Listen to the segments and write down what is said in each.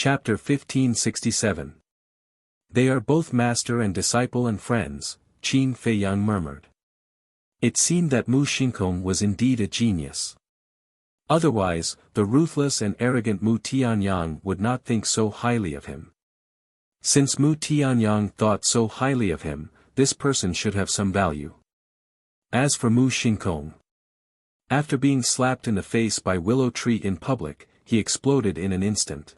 Chapter 1567. They are both master and disciple and friends, Qin Feiyang murmured. It seemed that Mu Xingkong was indeed a genius. Otherwise, the ruthless and arrogant Mu Tianyang would not think so highly of him. Since Mu Tianyang thought so highly of him, this person should have some value. As for Mu Xingkong, after being slapped in the face by Willow Tree in public, he exploded in an instant.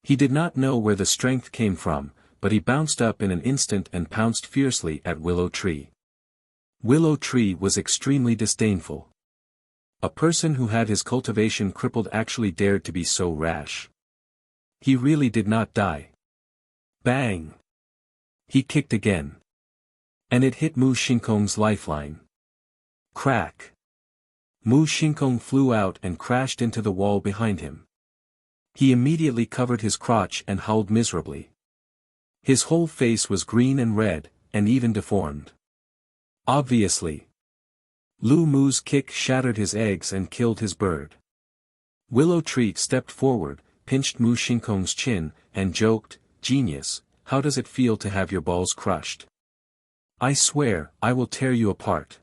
He did not know where the strength came from, but he bounced up in an instant and pounced fiercely at Willow Tree. Willow Tree was extremely disdainful. A person who had his cultivation crippled actually dared to be so rash. He really did not die. Bang! He kicked again. And it hit Mu Xingkong's lifeline. Crack! Mu Xingkong flew out and crashed into the wall behind him. He immediately covered his crotch and howled miserably. His whole face was green and red, and even deformed. Obviously. Lu Mu's kick shattered his eggs and killed his bird. Willow Tree stepped forward, pinched Mu Xingkong's chin, and joked, "Genius, how does it feel to have your balls crushed? I swear, I will tear you apart."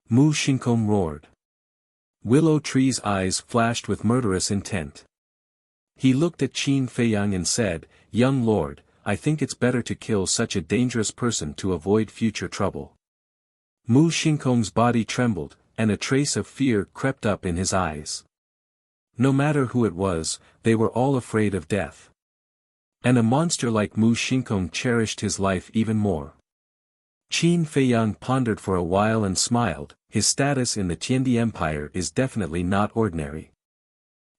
Mu Xingkong roared. Willow Tree's eyes flashed with murderous intent. He looked at Qin Feiyang and said, "Young lord, I think it's better to kill such a dangerous person to avoid future trouble." Mu Xingkong's body trembled, and a trace of fear crept up in his eyes. No matter who it was, they were all afraid of death. And a monster like Mu Xingkong cherished his life even more. Qin Feiyang pondered for a while and smiled. His status in the Tiandi Empire is definitely not ordinary.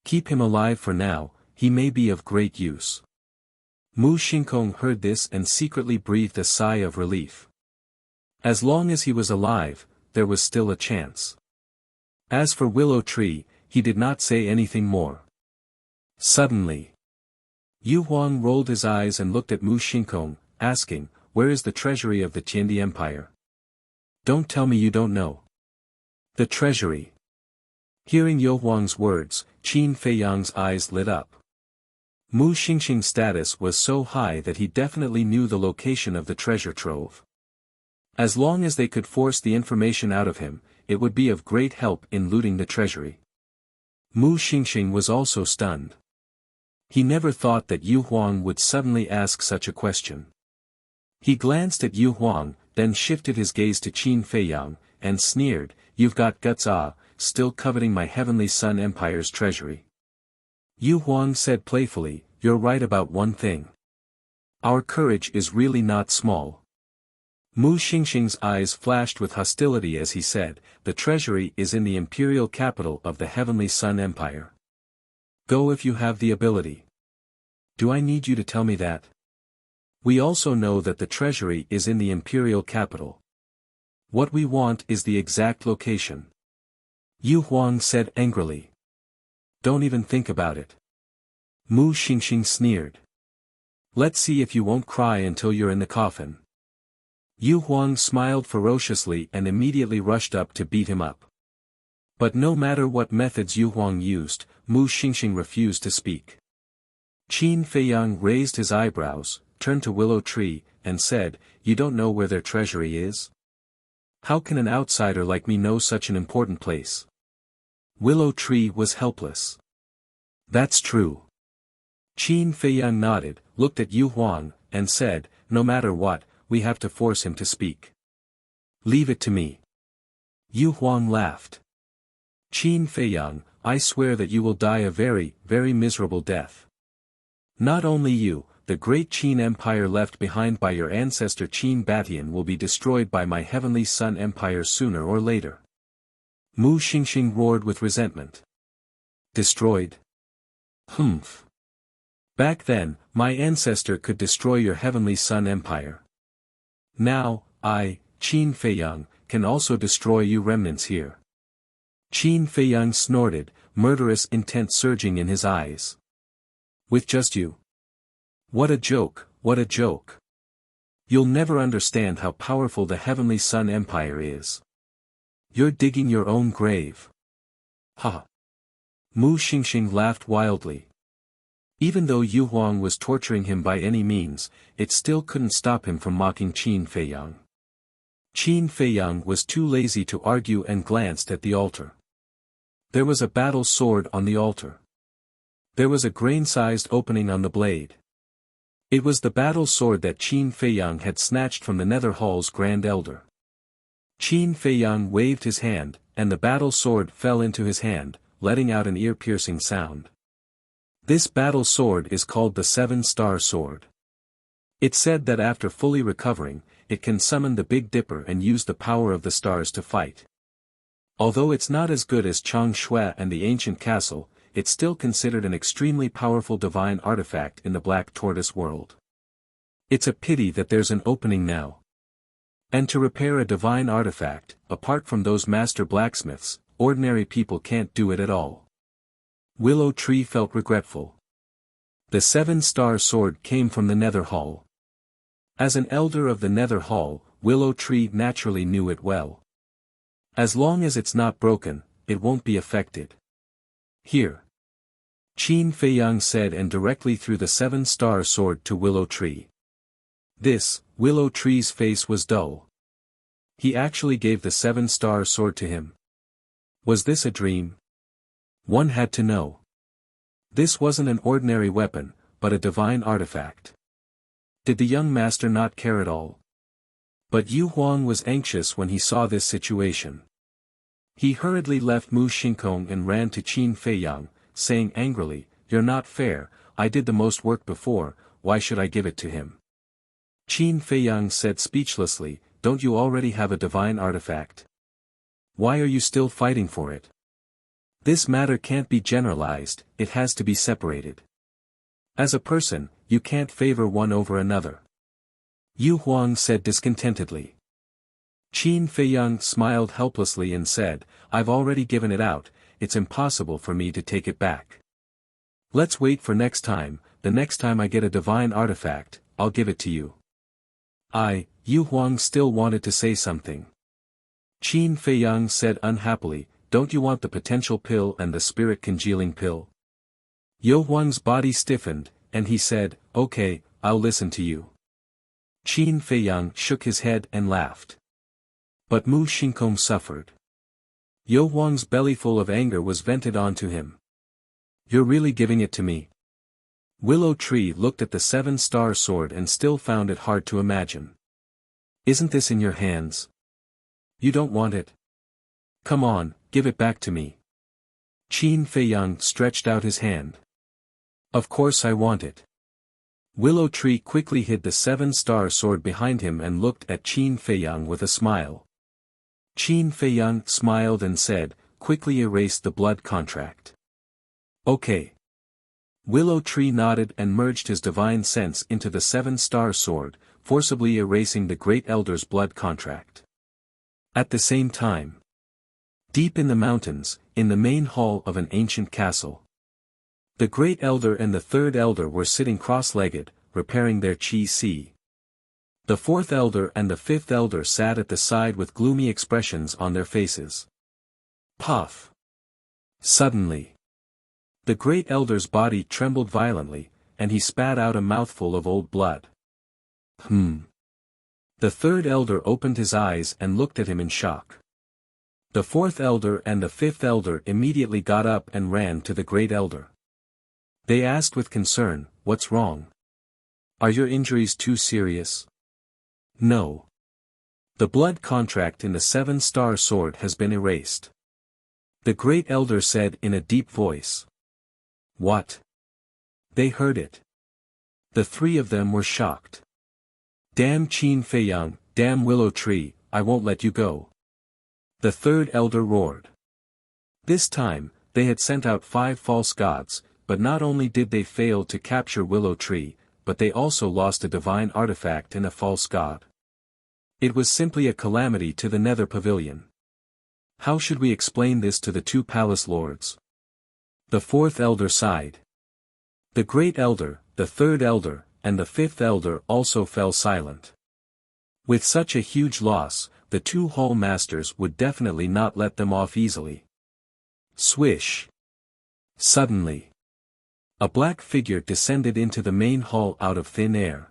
Keep him alive for now, he may be of great use. Mu Xingkong heard this and secretly breathed a sigh of relief. As long as he was alive, there was still a chance. As for Willow Tree, he did not say anything more. Suddenly, Yu Huang rolled his eyes and looked at Mu Xingkong, asking, "Where is the treasury of the Tiandi Empire? Don't tell me you don't know." The treasury. Hearing Yu Huang's words, Qin Feiyang's eyes lit up. Mu Xingxing's status was so high that he definitely knew the location of the treasure trove. As long as they could force the information out of him, it would be of great help in looting the treasury. Mu Xingxing was also stunned. He never thought that Yu Huang would suddenly ask such a question. He glanced at Yu Huang, then shifted his gaze to Qin Feiyang, and sneered, "You've got guts, still coveting my Heavenly Sun Empire's treasury." Yu Huang said playfully, "You're right about one thing. Our courage is really not small." Mu Xingxing's eyes flashed with hostility as he said, "The treasury is in the imperial capital of the Heavenly Sun Empire. Go if you have the ability. Do I need you to tell me that? We also know that the treasury is in the imperial capital. What we want is the exact location." Yu Huang said angrily. "Don't even think about it." Mu Xingxing sneered. "Let's see if you won't cry until you're in the coffin." Yu Huang smiled ferociously and immediately rushed up to beat him up. But no matter what methods Yu Huang used, Mu Xingxing refused to speak. Qin Feiyang raised his eyebrows, turned to Willow Tree, and said, "You don't know where their treasury is? How can an outsider like me know such an important place?" Willow Tree was helpless. "That's true." Qin Feiyang nodded, looked at Yu Huang, and said, "No matter what, we have to force him to speak. Leave it to me." Yu Huang laughed. "Qin Feiyang, I swear that you will die a very, very miserable death. Not only you, the great Qin Empire left behind by your ancestor Qin Batian will be destroyed by my Heavenly Sun Empire sooner or later." Mu Xingxing roared with resentment. "Destroyed? Humph. Back then, my ancestor could destroy your Heavenly Sun Empire. Now, I, Qin Feiyang, can also destroy you remnants here." Qin Feiyang snorted, murderous intent surging in his eyes. "With just you? What a joke, what a joke. You'll never understand how powerful the Heavenly Sun Empire is. You're digging your own grave." Ha! Mu Xingxing laughed wildly. Even though Yu Huang was torturing him by any means, it still couldn't stop him from mocking Qin Feiyang. Qin Feiyang was too lazy to argue and glanced at the altar. There was a battle sword on the altar. There was a grain-sized opening on the blade. It was the battle sword that Qin Feiyang had snatched from the Nether Hall's Grand Elder. Qin Feiyang waved his hand, and the battle sword fell into his hand, letting out an ear-piercing sound. This battle sword is called the Seven-Star Sword. It's said that after fully recovering, it can summon the Big Dipper and use the power of the stars to fight. Although it's not as good as Chang Shui and the ancient castle, it's still considered an extremely powerful divine artifact in the Black Tortoise world. It's a pity that there's an opening now. And to repair a divine artifact, apart from those master blacksmiths, ordinary people can't do it at all. Willow Tree felt regretful. The Seven-Star Sword came from the Nether Hall. As an elder of the Nether Hall, Willow Tree naturally knew it well. As long as it's not broken, it won't be affected. Here. Qin Feiyang said and directly threw the Seven-Star Sword to Willow Tree. Willow Tree's face was dull. He actually gave the Seven-Star Sword to him. Was this a dream? One had to know. This wasn't an ordinary weapon, but a divine artifact. Did the young master not care at all? But Yu Huang was anxious when he saw this situation. He hurriedly left Mu Xingkong and ran to Qin Feiyang, saying angrily, "You're not fair, I did the most work before, why should I give it to him?" Qin Feiyang said speechlessly, "Don't you already have a divine artifact? Why are you still fighting for it? This matter can't be generalized, it has to be separated. As a person, you can't favor one over another." Yu Huang said discontentedly. Qin Feiyang smiled helplessly and said, "I've already given it out, it's impossible for me to take it back. Let's wait for next time, the next time I get a divine artifact, I'll give it to you." Yu Huang still wanted to say something. Qin Feiyang said unhappily, "Don't you want the potential pill and the spirit congealing pill?" Yu Huang's body stiffened, and he said, "Okay, I'll listen to you." Qin Feiyang shook his head and laughed. But Mu Xingkong suffered. Yu Huang's bellyful of anger was vented onto him. "You're really giving it to me?" Willow Tree looked at the Seven-Star Sword and still found it hard to imagine. "Isn't this in your hands? You don't want it? Come on, give it back to me." Qin Feiyang stretched out his hand. "Of course I want it." Willow Tree quickly hid the Seven-Star Sword behind him and looked at Qin Feiyang with a smile. Qin Feiyang smiled and said, "Quickly erase the blood contract." "Okay." Willow Tree nodded and merged his divine sense into the Seven-Star Sword, forcibly erasing the Great Elder's blood contract. At the same time, deep in the mountains, in the main hall of an ancient castle, the Great Elder and the Third Elder were sitting cross-legged, repairing their qi. The Fourth Elder and the Fifth Elder sat at the side with gloomy expressions on their faces. Puff! Suddenly, the Great Elder's body trembled violently, and he spat out a mouthful of old blood. The Third Elder opened his eyes and looked at him in shock. The Fourth Elder and the Fifth Elder immediately got up and ran to the Great Elder. They asked with concern, "What's wrong? Are your injuries too serious?" "No. The blood contract in the Seven-Star Sword has been erased," the Great Elder said in a deep voice. "What?" They heard it. The three of them were shocked. "Damn Qin Feiyang, damn Willow Tree, I won't let you go," the Third Elder roared. This time, they had sent out 5 false gods, but not only did they fail to capture Willow Tree, but they also lost a divine artifact and a false god. It was simply a calamity to the Nether Pavilion. How should we explain this to the 2 palace lords? The Fourth Elder sighed. The Great Elder, the Third Elder, and the Fifth Elder also fell silent. With such a huge loss, the 2 Hall Masters would definitely not let them off easily. Swish! Suddenly, A black figure descended into the main hall out of thin air.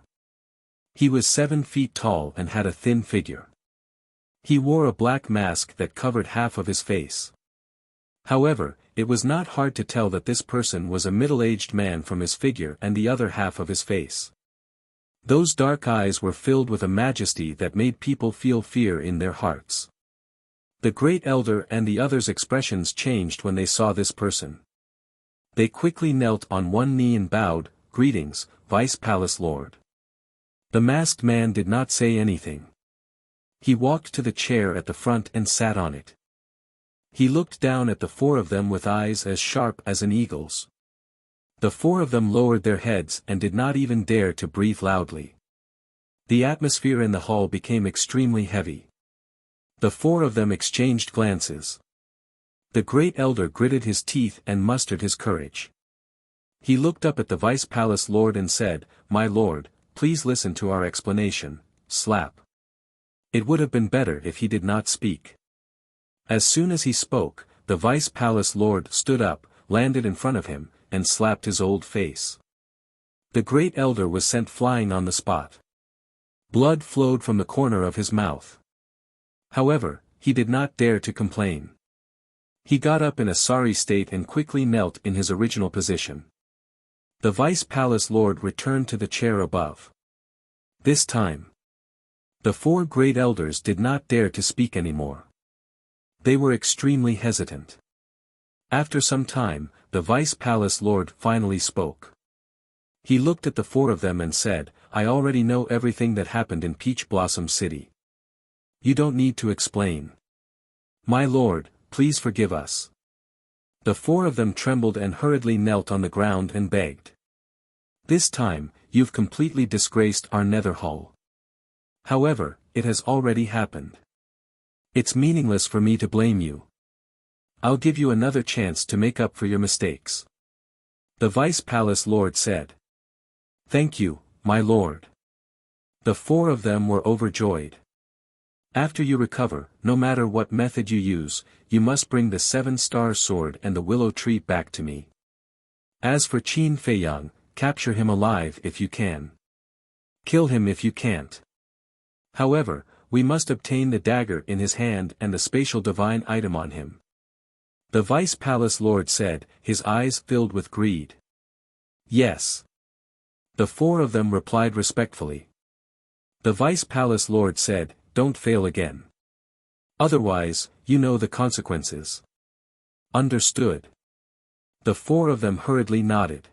He was 7 feet tall and had a thin figure. He wore a black mask that covered half of his face. However, it was not hard to tell that this person was a middle-aged man from his figure and the other half of his face. Those dark eyes were filled with a majesty that made people feel fear in their hearts. The great elder and the others' expressions changed when they saw this person. They quickly knelt on one knee and bowed, "Greetings, Vice Palace Lord." The masked man did not say anything. He walked to the chair at the front and sat on it. He looked down at the 4 of them with eyes as sharp as an eagle's. The 4 of them lowered their heads and did not even dare to breathe loudly. The atmosphere in the hall became extremely heavy. The 4 of them exchanged glances. The great elder gritted his teeth and mustered his courage. He looked up at the Vice Palace Lord and said, "My lord, please listen to our explanation." Slap. It would have been better if he did not speak. As soon as he spoke, the Vice Palace Lord stood up, landed in front of him, and slapped his old face. The great elder was sent flying on the spot. Blood flowed from the corner of his mouth. However, he did not dare to complain. He got up in a sorry state and quickly knelt in his original position. The Vice Palace Lord returned to the chair above. This time, the 4 great elders did not dare to speak anymore. They were extremely hesitant. After some time, the Vice Palace Lord finally spoke. He looked at the 4 of them and said, "I already know everything that happened in Peach Blossom City. You don't need to explain. My lord, please forgive us." The 4 of them trembled and hurriedly knelt on the ground and begged. "This time, you've completely disgraced our nether hall. However, it has already happened. It's meaningless for me to blame you. I'll give you another chance to make up for your mistakes." The Vice Palace Lord said. "Thank you, my lord." The 4 of them were overjoyed. "After you recover, no matter what method you use, you must bring the 7-star sword and the willow tree back to me. As for Qin Feiyang, capture him alive if you can. Kill him if you can't. However, we must obtain the dagger in his hand and the spatial divine item on him." The Vice Palace Lord said, his eyes filled with greed. "Yes." The 4 of them replied respectfully. The Vice Palace Lord said, "Don't fail again. Otherwise, you know the consequences." "Understood." The 4 of them hurriedly nodded.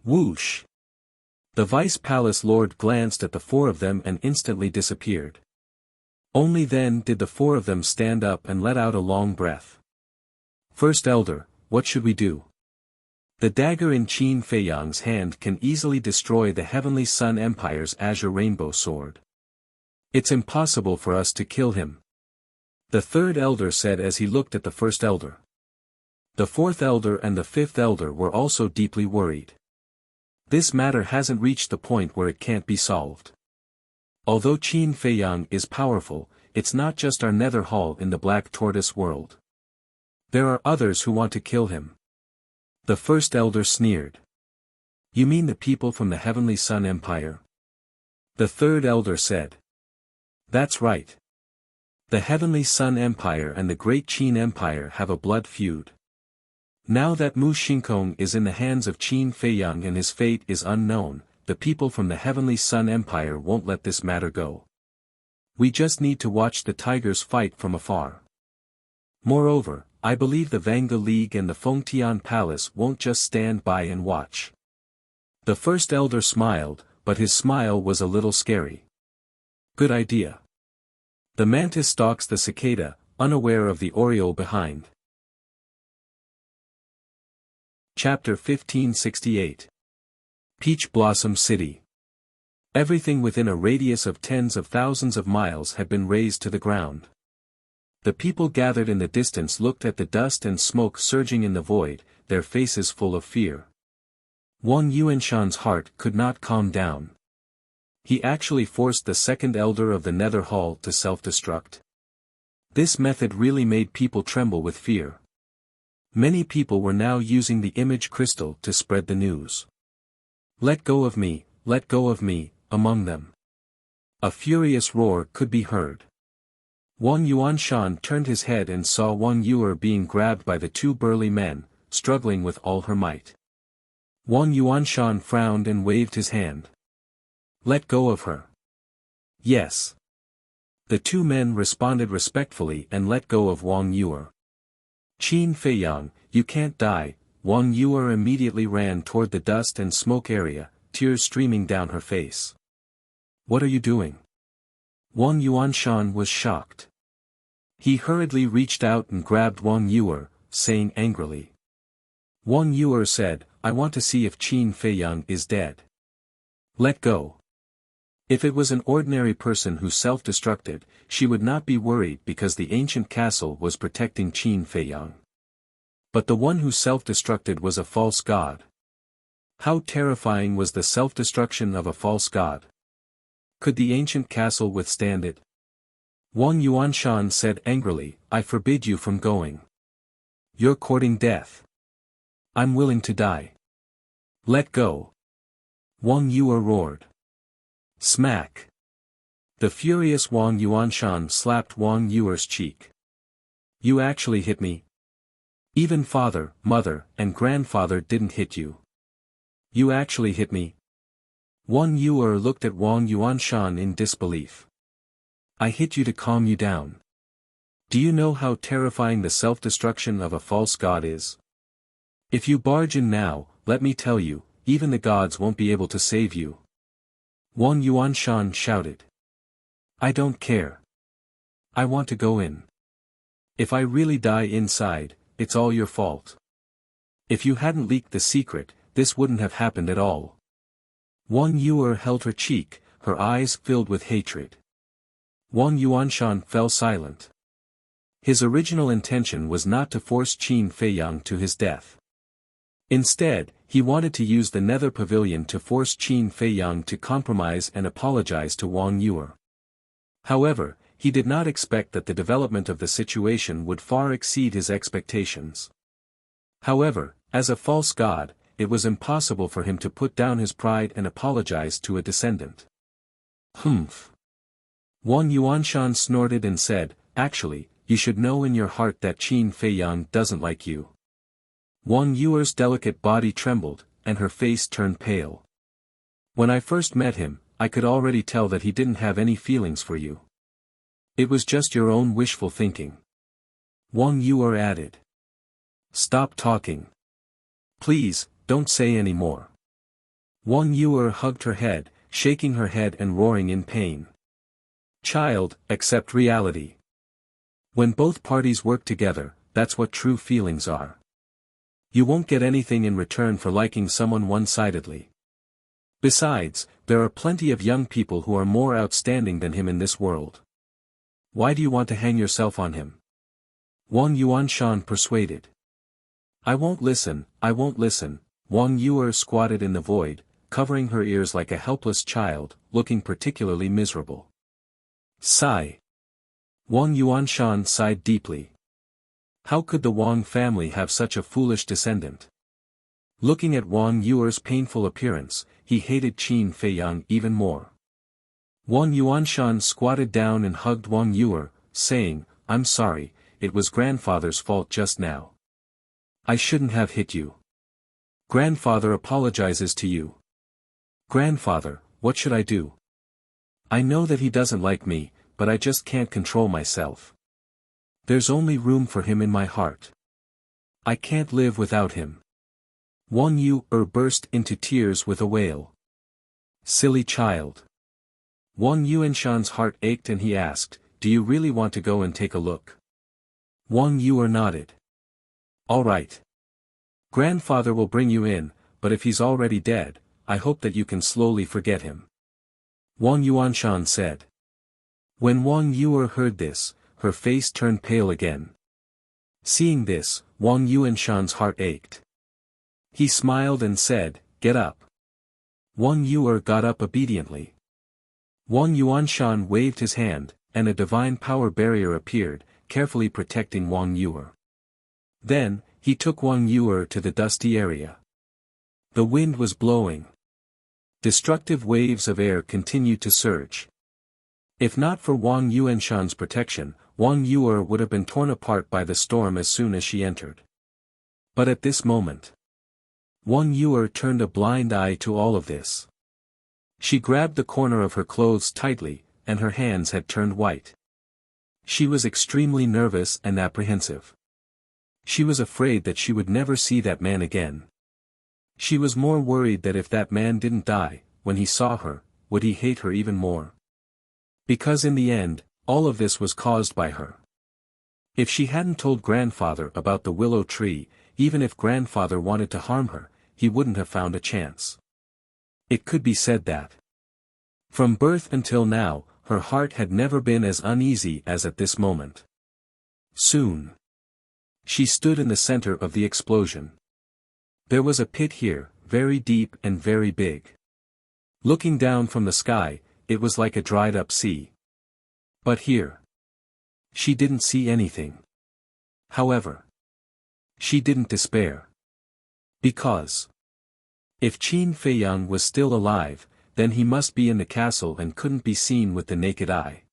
Whoosh! The Vice Palace Lord glanced at the 4 of them and instantly disappeared. Only then did the 4 of them stand up and let out a long breath. "First Elder, what should we do? The dagger in Qin Feiyang's hand can easily destroy the Heavenly Sun Empire's Azure Rainbow Sword. It's impossible for us to kill him," the 3rd elder said as he looked at the 1st elder. The 4th elder and the 5th elder were also deeply worried. This matter hasn't reached the point where it can't be solved. Although Qin Feiyang is powerful, it's not just our nether hall in the Black Tortoise world. There are others who want to kill him. The 1st elder sneered. "You mean the people from the Heavenly Sun Empire?" The 3rd elder said. "That's right. The Heavenly Sun Empire and the Great Qin Empire have a blood feud. Now that Mu Shinkong is in the hands of Qin Feiyang and his fate is unknown, the people from the Heavenly Sun Empire won't let this matter go. We just need to watch the tigers fight from afar. Moreover, I believe the Vanga League and the Fengtian Palace won't just stand by and watch." The 1st elder smiled, but his smile was a little scary. "Good idea." The mantis stalks the cicada, unaware of the oriole behind. Chapter 1568. Peach Blossom City. Everything within a radius of tens of thousands of miles had been razed to the ground. The people gathered in the distance looked at the dust and smoke surging in the void, their faces full of fear. Wang Yuanshan's heart could not calm down. He actually forced the 2nd elder of the Nether Hall to self-destruct. This method really made people tremble with fear. Many people were now using the image crystal to spread the news. Let go of me, among them. A furious roar could be heard. Wang Yuanshan turned his head and saw Wang Yuer being grabbed by the two burly men, struggling with all her might. Wang Yuanshan frowned and waved his hand. Let go of her. Yes. The two men responded respectfully and let go of Wang Yuer. Qin Feiyang, you can't die. Wang Yuer immediately ran toward the dust and smoke area, tears streaming down her face. What are you doing? Wang Yuanshan was shocked. He hurriedly reached out and grabbed Wang Yuer, saying angrily. Wang Yuer said, I want to see if Qin Feiyang is dead. Let go. If it was an ordinary person who self-destructed, she would not be worried because the ancient castle was protecting Qin Feiyang. But the one who self-destructed was a false god. How terrifying was the self-destruction of a false god? Could the ancient castle withstand it? Wang Yuanshan said angrily, I forbid you from going. You're courting death. I'm willing to die. Let go. Wang Yuer roared. Smack. The furious Wang Yuanshan slapped Wang Yuer's cheek. You actually hit me. Even father, mother, and grandfather didn't hit you. You actually hit me. Wang Yuer looked at Wang Yuanshan in disbelief. I hit you to calm you down. Do you know how terrifying the self-destruction of a false god is? If you barge in now, let me tell you, even the gods won't be able to save you. Wang Yuanshan shouted. I don't care. I want to go in. If I really die inside, it's all your fault. If you hadn't leaked the secret, this wouldn't have happened at all. Wang Yuer held her cheek, her eyes filled with hatred. Wang Yuanshan fell silent. His original intention was not to force Qin Feiyang to his death. Instead, he wanted to use the Nether Pavilion to force Qin Feiyang to compromise and apologize to Wang Yuer. However, he did not expect that the development of the situation would far exceed his expectations. However, as a false god, it was impossible for him to put down his pride and apologize to a descendant. Humph. Wang Yuanshan snorted and said, actually, you should know in your heart that Qin Feiyang doesn't like you. Wang Yuer's delicate body trembled, and her face turned pale. When I first met him, I could already tell that he didn't have any feelings for you. It was just your own wishful thinking. Wang Yuer added. Stop talking. Please, don't say any more. Wang Yuer hugged her head, shaking her head and roaring in pain. Child, accept reality. When both parties work together, that's what true feelings are. You won't get anything in return for liking someone one-sidedly. Besides, there are plenty of young people who are more outstanding than him in this world. Why do you want to hang yourself on him? Wang Yuanshan persuaded. I won't listen, Wang Yuer squatted in the void, covering her ears like a helpless child, looking particularly miserable. Sigh. Wang Yuanshan sighed deeply. How could the Wang family have such a foolish descendant? Looking at Wang Yuer's painful appearance, he hated Qin Feiyang even more. Wang Yuanshan squatted down and hugged Wang Yuer, saying, I'm sorry, it was grandfather's fault just now. I shouldn't have hit you. Grandfather apologizes to you. Grandfather, what should I do? I know that he doesn't like me, but I just can't control myself. There's only room for him in my heart. I can't live without him. Wang Yuer burst into tears with a wail. Silly child. Wang Yuanshan's heart ached and he asked, do you really want to go and take a look? Wang Yuer nodded. All right. Grandfather will bring you in, but if he's already dead, I hope that you can slowly forget him. Wang Yuanshan said. When Wang Yuer heard this, her face turned pale again. Seeing this, Wang Yuanshan's heart ached. He smiled and said, get up. Wang Yuer got up obediently. Wang Yuanshan waved his hand, and a divine power barrier appeared, carefully protecting Wang Yuer. Then, He took Wang Yuer to the dusty area. The wind was blowing. Destructive waves of air continued to surge. If not for Wang Yuanshan's protection, Wang Yuer would have been torn apart by the storm as soon as she entered. But at this moment, Wang Yuer turned a blind eye to all of this. She grabbed the corner of her clothes tightly, and her hands had turned white. She was extremely nervous and apprehensive. She was afraid that she would never see that man again. She was more worried that if that man didn't die, when he saw her, would he hate her even more? Because in the end, all of this was caused by her. If she hadn't told grandfather about the willow tree, even if grandfather wanted to harm her, he wouldn't have found a chance. It could be said that from birth until now, her heart had never been as uneasy as at this moment. Soon, she stood in the center of the explosion. There was a pit here, very deep and very big. Looking down from the sky, it was like a dried-up sea. But here, she didn't see anything. However, she didn't despair. Because if Qin Feiyang was still alive, then he must be in the castle and couldn't be seen with the naked eye.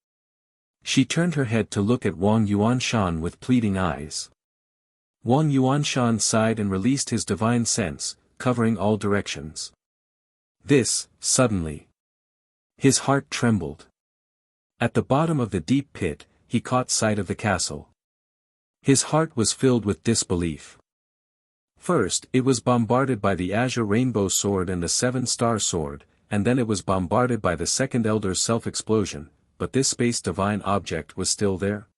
She turned her head to look at Wang Yuanshan with pleading eyes. Wang Yuanshan sighed and released his divine sense, covering all directions. Suddenly, his heart trembled. At the bottom of the deep pit, he caught sight of the castle. His heart was filled with disbelief. First, it was bombarded by the azure rainbow sword and the seven-star sword, and then it was bombarded by the second elder's self-explosion, but this space divine object was still there.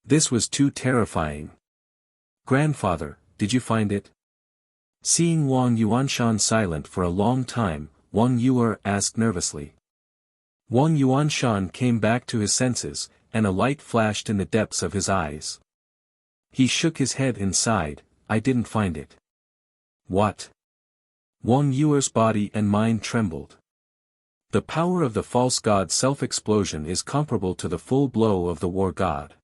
This was too terrifying. Grandfather, did you find it? Seeing Wang Yuanshan silent for a long time, Wang Yuer asked nervously. Wang Yuanshan came back to his senses, and a light flashed in the depths of his eyes. He shook his head and sighed, I didn't find it. What? Wang Yuer's body and mind trembled. The power of the false god's self-explosion is comparable to the full blow of the war god.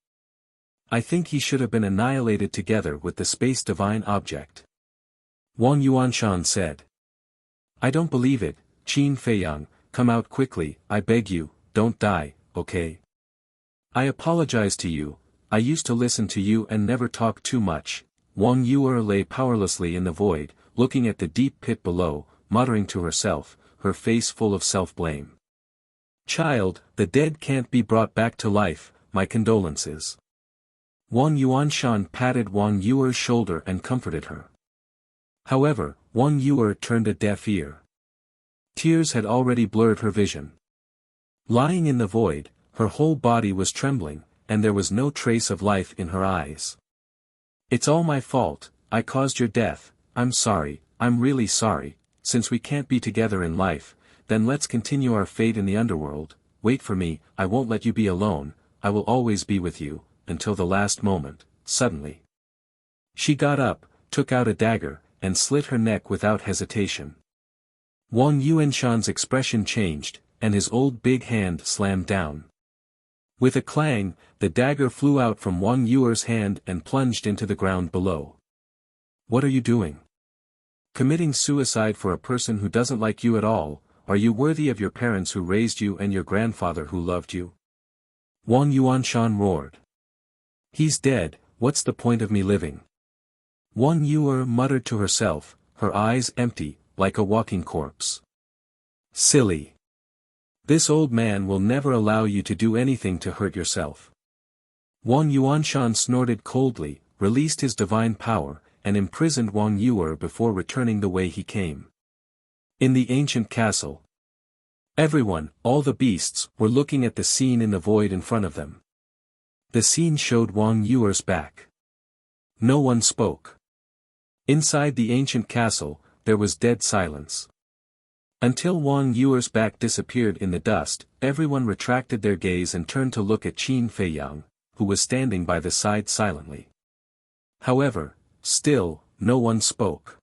I think he should have been annihilated together with the space divine object. Wang Yuanshan said. I don't believe it, Qin Feiyang, come out quickly, I beg you, don't die, okay? I apologize to you, I used to listen to you and never talk too much. Wang Yuer lay powerlessly in the void, looking at the deep pit below, muttering to herself, her face full of self-blame. Child, the dead can't be brought back to life, my condolences. Wang Yuanshan patted Wang Yuer's shoulder and comforted her. However, Wang Yuer turned a deaf ear. Tears had already blurred her vision. Lying in the void, her whole body was trembling, and there was no trace of life in her eyes. It's all my fault, I caused your death, I'm sorry, I'm really sorry, since we can't be together in life, then let's continue our fate in the underworld, wait for me, I won't let you be alone, I will always be with you. Until the last moment, suddenly. She got up, took out a dagger, and slit her neck without hesitation. Wang Yuanshan's expression changed, and his old big hand slammed down. With a clang, the dagger flew out from Wang Yuer's hand and plunged into the ground below. What are you doing? Committing suicide for a person who doesn't like you at all, are you worthy of your parents who raised you and your grandfather who loved you? Wang Yuanshan roared. He's dead, what's the point of me living? Wang Yuer muttered to herself, her eyes empty, like a walking corpse. Silly. This old man will never allow you to do anything to hurt yourself. Wang Yuanshan snorted coldly, released his divine power, and imprisoned Wang Yuer before returning the way he came. In the ancient castle. Everyone, all the beasts, were looking at the scene in the void in front of them. The scene showed Wang Yuer's back. No one spoke. Inside the ancient castle, there was dead silence. Until Wang Yuer's back disappeared in the dust, everyone retracted their gaze and turned to look at Qin Feiyang, who was standing by the side silently. However, still, no one spoke.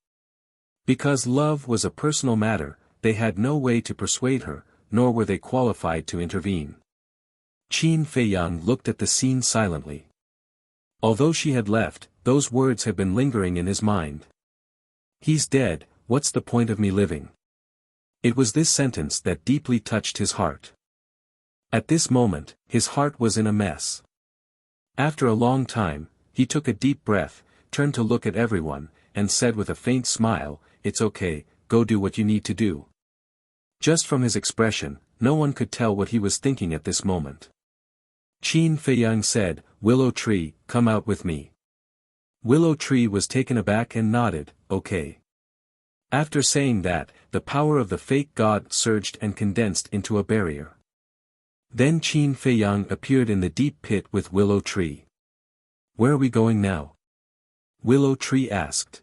Because love was a personal matter, they had no way to persuade her, nor were they qualified to intervene. Qin Feiyang looked at the scene silently. Although she had left, those words had been lingering in his mind. He's dead, what's the point of me living? It was this sentence that deeply touched his heart. At this moment, his heart was in a mess. After a long time, he took a deep breath, turned to look at everyone, and said with a faint smile, "It's okay, go do what you need to do." Just from his expression, no one could tell what he was thinking at this moment. Qin Feiyang said, "Willow Tree, come out with me." Willow Tree was taken aback and nodded, "Okay." After saying that, the power of the fake god surged and condensed into a barrier. Then Qin Feiyang appeared in the deep pit with Willow Tree. "Where are we going now?" Willow Tree asked.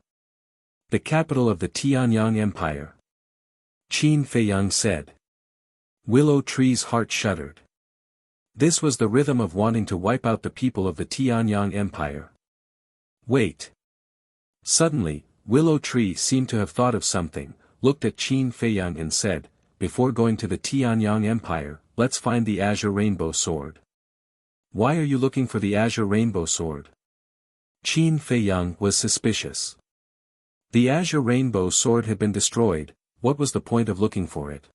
"The capital of the Tianyang Empire." Qin Feiyang said. Willow Tree's heart shuddered. This was the rhythm of wanting to wipe out the people of the Tianyang Empire. Wait. Suddenly, Willow Tree seemed to have thought of something, looked at Qin Feiyang and said, "Before going to the Tianyang Empire, let's find the Azure Rainbow Sword." "Why are you looking for the Azure Rainbow Sword?" Qin Feiyang was suspicious. The Azure Rainbow Sword had been destroyed, what was the point of looking for it?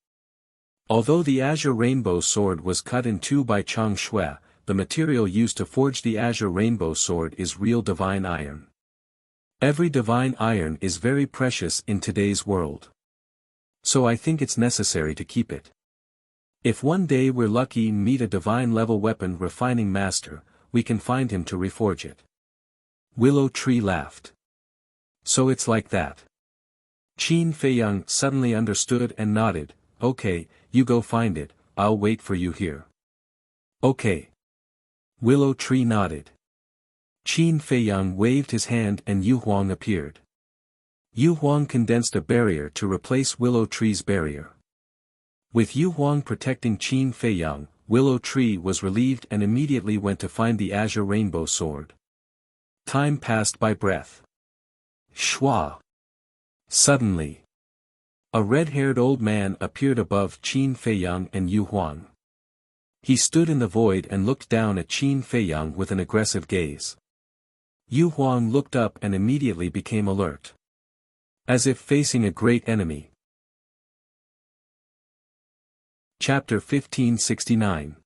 Although the Azure Rainbow Sword was cut in two by Chang Shui, the material used to forge the Azure Rainbow Sword is real divine iron. Every divine iron is very precious in today's world. So I think it's necessary to keep it. If one day we're lucky and meet a divine-level weapon refining master, we can find him to reforge it. Willow Tree laughed. So it's like that. Qin Feiyang suddenly understood and nodded, "Okay, you go find it, I'll wait for you here." "Okay." Willow Tree nodded. Qin Feiyang waved his hand and Yu Huang appeared. Yu Huang condensed a barrier to replace Willow Tree's barrier. With Yu Huang protecting Qin Feiyang, Willow Tree was relieved and immediately went to find the Azure Rainbow Sword. Time passed by breath. Shua. Suddenly, a red-haired old man appeared above Qin Feiyang and Yu Huang. He stood in the void and looked down at Qin Feiyang with an aggressive gaze. Yu Huang looked up and immediately became alert. As if facing a great enemy. Chapter 1569.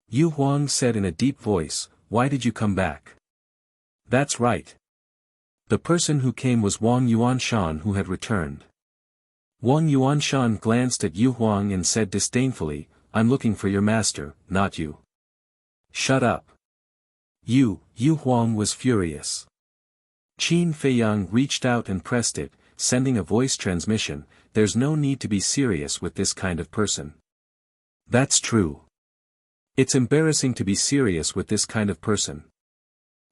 Yu Huang said in a deep voice, "Why did you come back?" "That's right. The person who came was Wang Yuanshan who had returned." Wang Yuanshan glanced at Yu Huang and said disdainfully, "I'm looking for your master, not you." "Shut up." Yu Huang was furious. Qin Feiyang reached out and pressed it, sending a voice transmission, "There's no need to be serious with this kind of person." "That's true. It's embarrassing to be serious with this kind of person."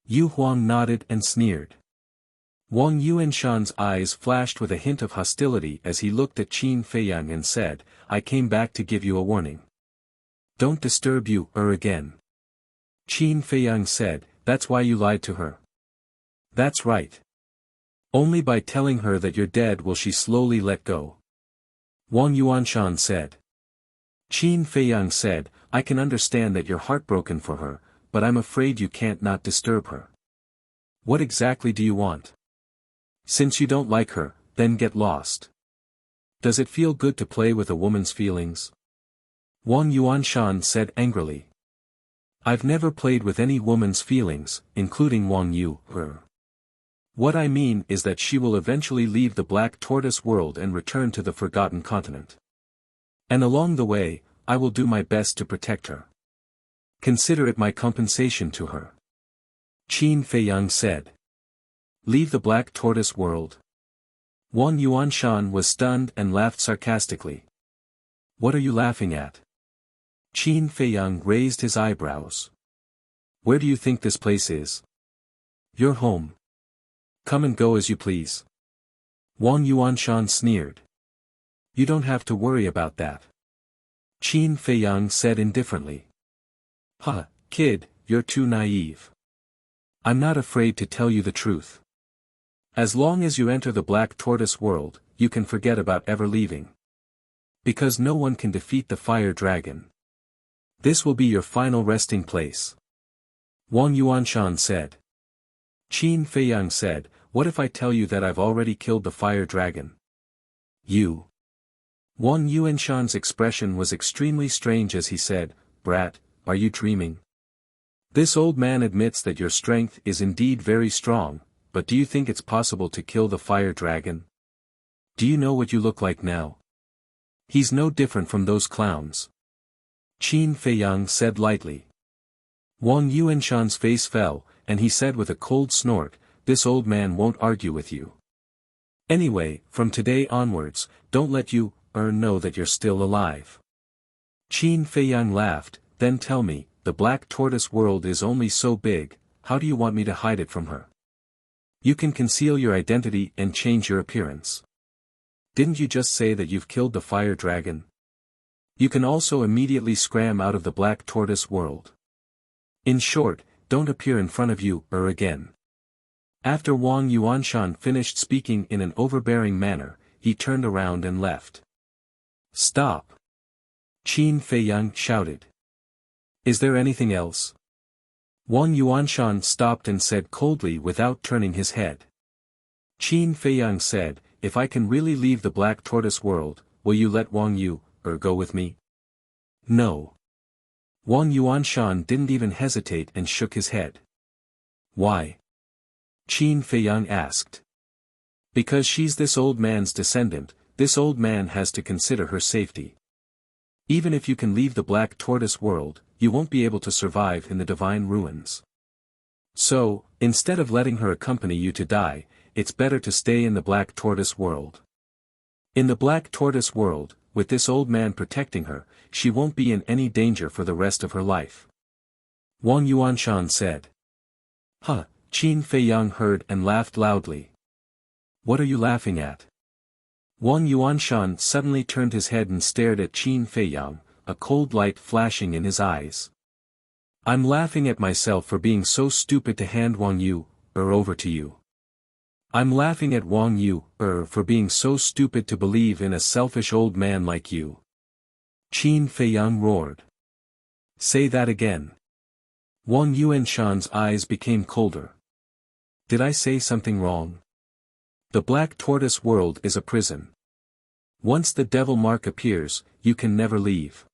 Yu Huang nodded and sneered. Wang Yuanshan's eyes flashed with a hint of hostility as he looked at Qin Feiyang and said, "I came back to give you a warning. Don't disturb you again." Qin Feiyang said, "That's why you lied to her." "That's right. Only by telling her that you're dead will she slowly let go." Wang Yuanshan said. Qin Feiyang said, "I can understand that you're heartbroken for her, but I'm afraid you can't not disturb her. What exactly do you want? Since you don't like her, then get lost. Does it feel good to play with a woman's feelings?" Wang Yuanshan said angrily. "I've never played with any woman's feelings, including Wang Yu, her. What I mean is that she will eventually leave the Black Tortoise world and return to the Forgotten Continent. And along the way, I will do my best to protect her. Consider it my compensation to her." Qin Feiyang said. "Leave the Black Tortoise world?" Wang Yuanshan was stunned and laughed sarcastically. "What are you laughing at?" Qin Feiyang raised his eyebrows. "Where do you think this place is?" "Your home. Come and go as you please." Wang Yuanshan sneered. "You don't have to worry about that." Qin Feiyang said indifferently. "Huh, kid, you're too naive. I'm not afraid to tell you the truth. As long as you enter the Black Tortoise world, you can forget about ever leaving. Because no one can defeat the Fire Dragon. This will be your final resting place." Wang Yuanshan said. Qin Feiyang said, "What if I tell you that I've already killed the fire dragon?" You. Wang Yuanshan's expression was extremely strange as he said, "Brat, are you dreaming? This old man admits that your strength is indeed very strong, but do you think it's possible to kill the fire dragon? Do you know what you look like now? He's no different from those clowns." Qin Feiyang said lightly. Wang Yuanshan's face fell, and he said with a cold snort, "This old man won't argue with you. Anyway, from today onwards, don't let you know that you're still alive." Qin Feiyang laughed, "Then tell me, the black tortoise world is only so big, how do you want me to hide it from her? You can conceal your identity and change your appearance. Didn't you just say that you've killed the fire dragon? You can also immediately scram out of the black tortoise world. In short, don't appear in front of you again." After Wang Yuanshan finished speaking in an overbearing manner, he turned around and left. "Stop!" Qin Feiyang shouted. "Is there anything else?" Wang Yuanshan stopped and said coldly without turning his head. Qin Feiyang said, "If I can really leave the black tortoise world, will you let Wang Yu go with me?" "No." Wang Yuanshan didn't even hesitate and shook his head. "Why?" Qin Feiyang asked. "Because she's this old man's descendant, this old man has to consider her safety. Even if you can leave the black tortoise world, you won't be able to survive in the divine ruins. So, instead of letting her accompany you to die, it's better to stay in the black tortoise world. In the black tortoise world, with this old man protecting her, she won't be in any danger for the rest of her life." Wang Yuanshan said. "Huh," Qin Feiyang heard and laughed loudly. "What are you laughing at?" Wang Yuanshan suddenly turned his head and stared at Qin Feiyang, a cold light flashing in his eyes. "I'm laughing at myself for being so stupid to hand Wang Yu over to you. I'm laughing at Wang Yu for being so stupid to believe in a selfish old man like you." Qin Feiyang roared. "Say that again." Wang Yuanshan's eyes became colder. "Did I say something wrong? The black tortoise world is a prison. Once the devil mark appears, you can never leave.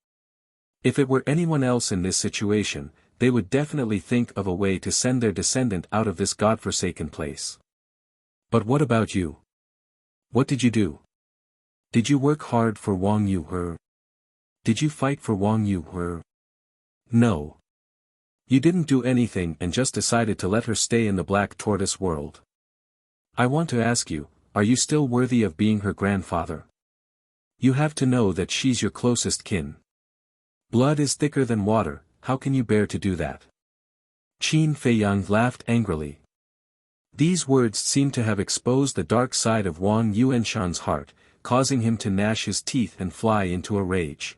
If it were anyone else in this situation, they would definitely think of a way to send their descendant out of this godforsaken place. But what about you? What did you do? Did you work hard for Wang Yu? Did you fight for Wang Yu? No. You didn't do anything and just decided to let her stay in the black tortoise world. I want to ask you, are you still worthy of being her grandfather? You have to know that she's your closest kin. Blood is thicker than water, how can you bear to do that?" Qin Feiyang laughed angrily. These words seemed to have exposed the dark side of Wang Yuanshan's heart, causing him to gnash his teeth and fly into a rage.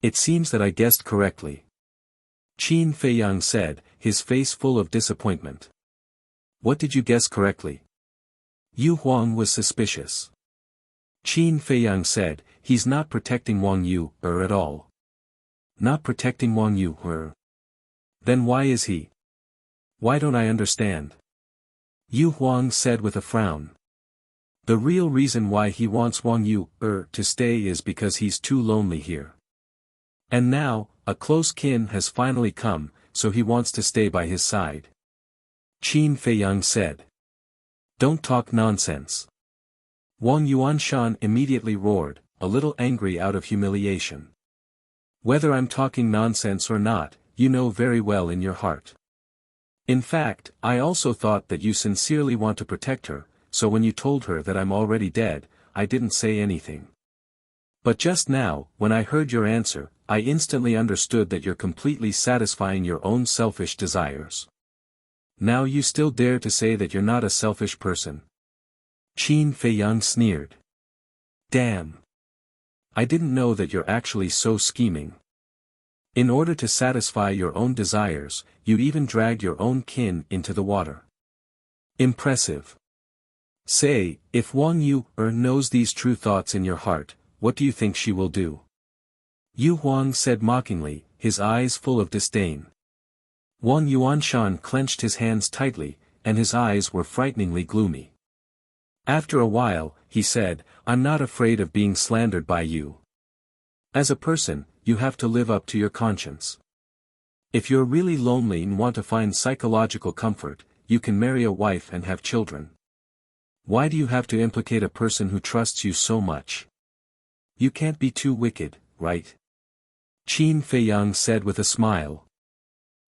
"It seems that I guessed correctly," Qin Feiyang said, his face full of disappointment. "What did you guess correctly?" Yu Huang was suspicious. Qin Feiyang said, "He's not protecting Wang Yu at all." "Not protecting Wang Yu Then why is he? Why don't I understand?" Yu Huang said with a frown. "The real reason why he wants Wang Yu to stay is because he's too lonely here. And now, a close kin has finally come, so he wants to stay by his side." Qin Feiyang said. "Don't talk nonsense." Wang Yuanshan immediately roared, a little angry out of humiliation. "Whether I'm talking nonsense or not, you know very well in your heart. In fact, I also thought that you sincerely want to protect her, so when you told her that I'm already dead, I didn't say anything. But just now, when I heard your answer, I instantly understood that you're completely satisfying your own selfish desires. Now you still dare to say that you're not a selfish person." Qin Feiyang sneered. "Damn. I didn't know that you're actually so scheming. In order to satisfy your own desires, you even dragged your own kin into the water. Impressive. Say, if Wang Yu knows these true thoughts in your heart, what do you think she will do?" Yu Huang said mockingly, his eyes full of disdain. Wang Yuanshan clenched his hands tightly, and his eyes were frighteningly gloomy. After a while, he said, "I'm not afraid of being slandered by you. As a person, you have to live up to your conscience. If you're really lonely and want to find psychological comfort, you can marry a wife and have children. Why do you have to implicate a person who trusts you so much? You can't be too wicked, right?" Qin Feiyang said with a smile.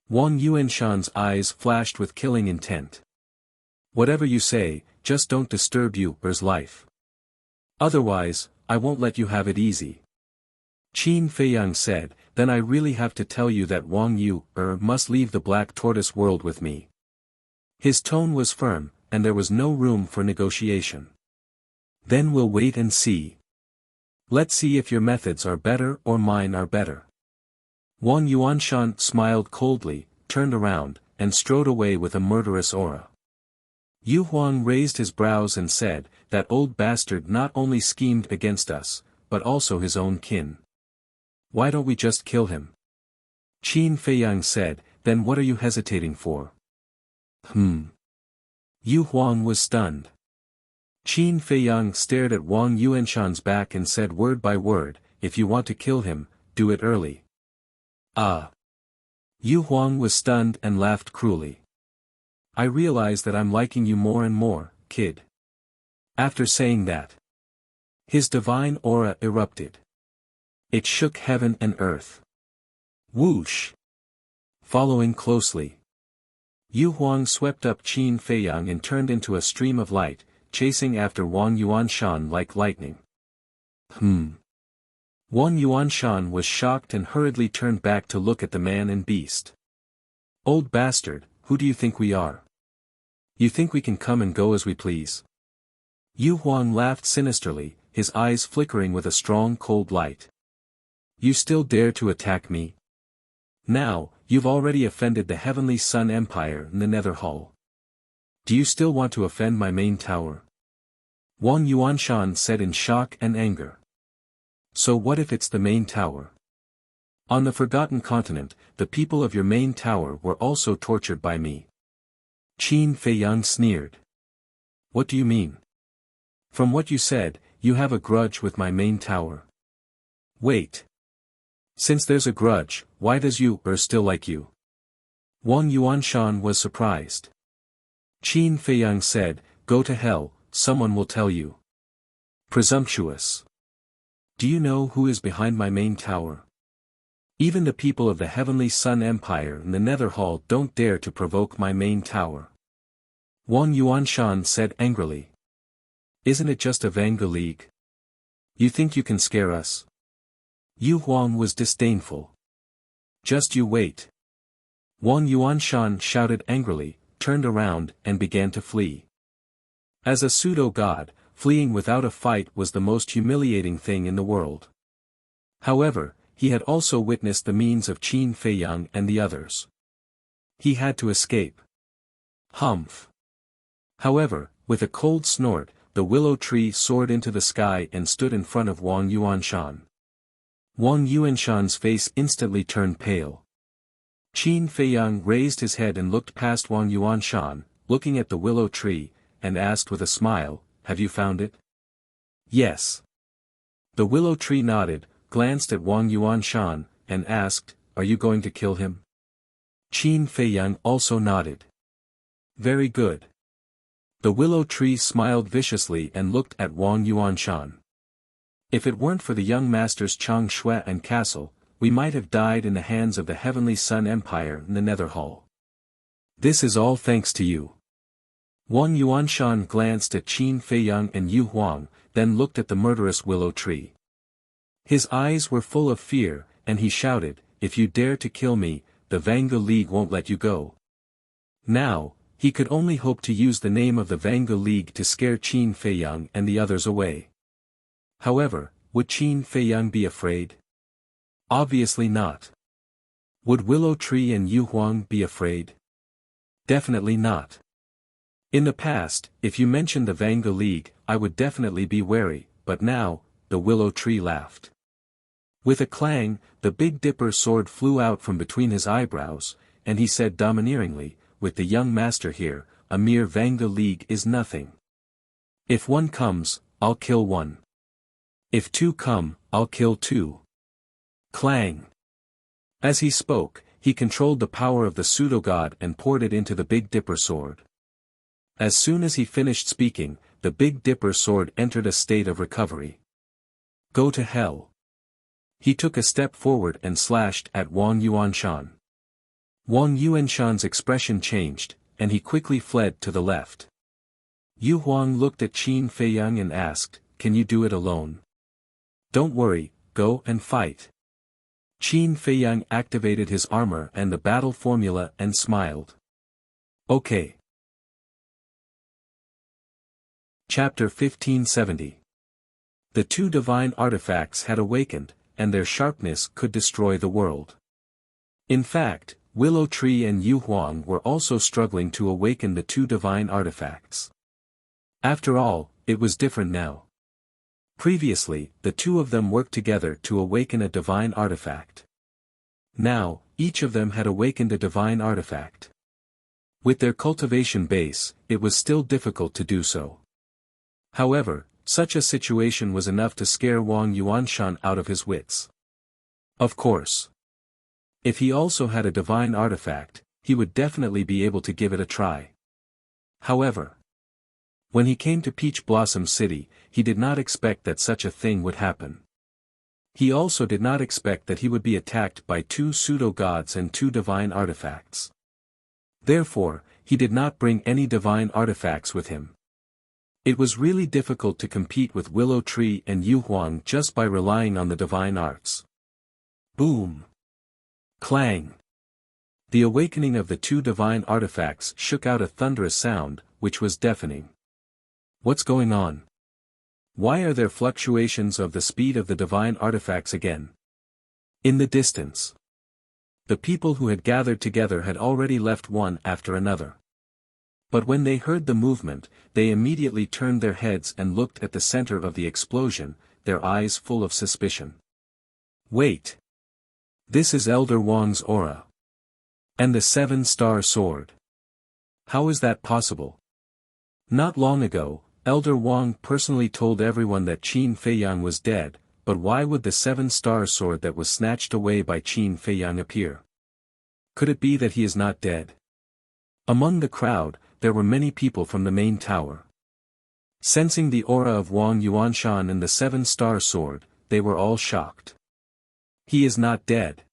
Wang Yuanshan's eyes flashed with killing intent. "Whatever you say, just don't disturb Yu's life. Otherwise, I won't let you have it easy." Qin Feiyang said, "Then I really have to tell you that Wang Yu must leave the Black Tortoise world with me." His tone was firm, and there was no room for negotiation. "Then we'll wait and see. Let's see if your methods are better or mine are better." Wang Yuanshan smiled coldly, turned around, and strode away with a murderous aura. Yu Huang raised his brows and said, "That old bastard not only schemed against us, but also his own kin. Why don't we just kill him?" Qin Feiyang said, "Then what are you hesitating for?" Yu Huang was stunned. Qin Feiyang stared at Wang Yuanshan's back and said word by word, "If you want to kill him, do it early." "Ah." Yu Huang was stunned and laughed cruelly. "I realize that I'm liking you more and more, kid." After saying that, his divine aura erupted. It shook heaven and earth. Whoosh! Following closely, Yu Huang swept up Qin Feiyang and turned into a stream of light, chasing after Wang Yuanshan like lightning. Wang Yuanshan was shocked and hurriedly turned back to look at the man and beast. "Old bastard, who do you think we are? You think we can come and go as we please?" Yu Huang laughed sinisterly, his eyes flickering with a strong cold light. "You still dare to attack me? Now, you've already offended the Heavenly Sun Empire in the Nether Hall. Do you still want to offend my main tower?" Wang Yuanshan said in shock and anger. "So what if it's the main tower? On the Forgotten Continent, the people of your main tower were also tortured by me." Qin Feiyang sneered. "What do you mean? From what you said, you have a grudge with my main tower. Wait. Since there's a grudge, why does Yu still like you?" Wang Yuanshan was surprised. Qin Feiyang said, "Go to hell, someone will tell you." "Presumptuous. Do you know who is behind my main tower? Even the people of the Heavenly Sun Empire in the Nether Hall don't dare to provoke my main tower." Wang Yuanshan said angrily. "Isn't it just a Vanga League? You think you can scare us?" Yu Huang was disdainful. "Just you wait." Wang Yuanshan shouted angrily, turned around and began to flee. As a pseudo-god, fleeing without a fight was the most humiliating thing in the world. However, he had also witnessed the means of Qin Feiyang and the others. He had to escape. Humph. However, with a cold snort, the willow tree soared into the sky and stood in front of Wang Yuanshan. Wang Yuanshan's face instantly turned pale. Qin Feiyang raised his head and looked past Wang Yuanshan, looking at the willow tree, and asked with a smile, "Have you found it?" "Yes." The willow tree nodded, glanced at Wang Yuanshan, and asked, "Are you going to kill him?" Qin Feiyang also nodded. "Very good." The willow tree smiled viciously and looked at Wang Yuanshan. "If it weren't for the young masters Chang Shui and Castle, we might have died in the hands of the Heavenly Sun Empire in the Nether Hall. This is all thanks to you." Wang Yuanshan glanced at Qin Feiyang and Yu Huang, then looked at the murderous willow tree. His eyes were full of fear, and he shouted, "If you dare to kill me, the Vanga League won't let you go." Now, he could only hope to use the name of the Vanga League to scare Qin Feiyang and the others away. However, would Qin Feiyang be afraid? Obviously not. Would Willow Tree and Yu Huang be afraid? Definitely not. In the past, if you mentioned the Vanga League, I would definitely be wary, but now, the Willow Tree laughed. With a clang, the Big Dipper sword flew out from between his eyebrows, and he said domineeringly, "With the young master here, a mere Vanga league is nothing. If one comes, I'll kill one. If two come, I'll kill two. Clang. As he spoke, he controlled the power of the pseudo-god and poured it into the Big Dipper sword. As soon as he finished speaking, the Big Dipper sword entered a state of recovery. Go to hell. He took a step forward and slashed at Wang Yuanshan. Wang Yuanshan's expression changed, and he quickly fled to the left. Yu Huang looked at Qin Feiyang and asked, "Can you do it alone?" "Don't worry, go and fight." Qin Feiyang activated his armor and the battle formula and smiled. Okay. Chapter 1570. The two divine artifacts had awakened, and their sharpness could destroy the world. In fact, Willow Tree and Yu Huang were also struggling to awaken the two divine artifacts. After all, it was different now. Previously, the two of them worked together to awaken a divine artifact. Now, each of them had awakened a divine artifact. With their cultivation base, it was still difficult to do so. However, such a situation was enough to scare Wang Yuanshan out of his wits. Of course. If he also had a divine artifact, he would definitely be able to give it a try. However, when he came to Peach Blossom City, he did not expect that such a thing would happen. He also did not expect that he would be attacked by two pseudo-gods and two divine artifacts. Therefore, he did not bring any divine artifacts with him. It was really difficult to compete with Willow Tree and Yu Huang just by relying on the divine arts. Boom! Clang! The awakening of the two divine artifacts shook out a thunderous sound, which was deafening. What's going on? Why are there fluctuations of the speed of the divine artifacts again? In the distance, the people who had gathered together had already left one after another. But when they heard the movement, they immediately turned their heads and looked at the center of the explosion, their eyes full of suspicion. Wait! This is Elder Wang's aura. And the 7-star sword. How is that possible? Not long ago, Elder Wang personally told everyone that Qin Feiyang was dead, but why would the 7-star sword that was snatched away by Qin Feiyang appear? Could it be that he is not dead? Among the crowd, there were many people from the main tower. Sensing the aura of Wang Yuanshan and the 7-star sword, they were all shocked. He is not dead.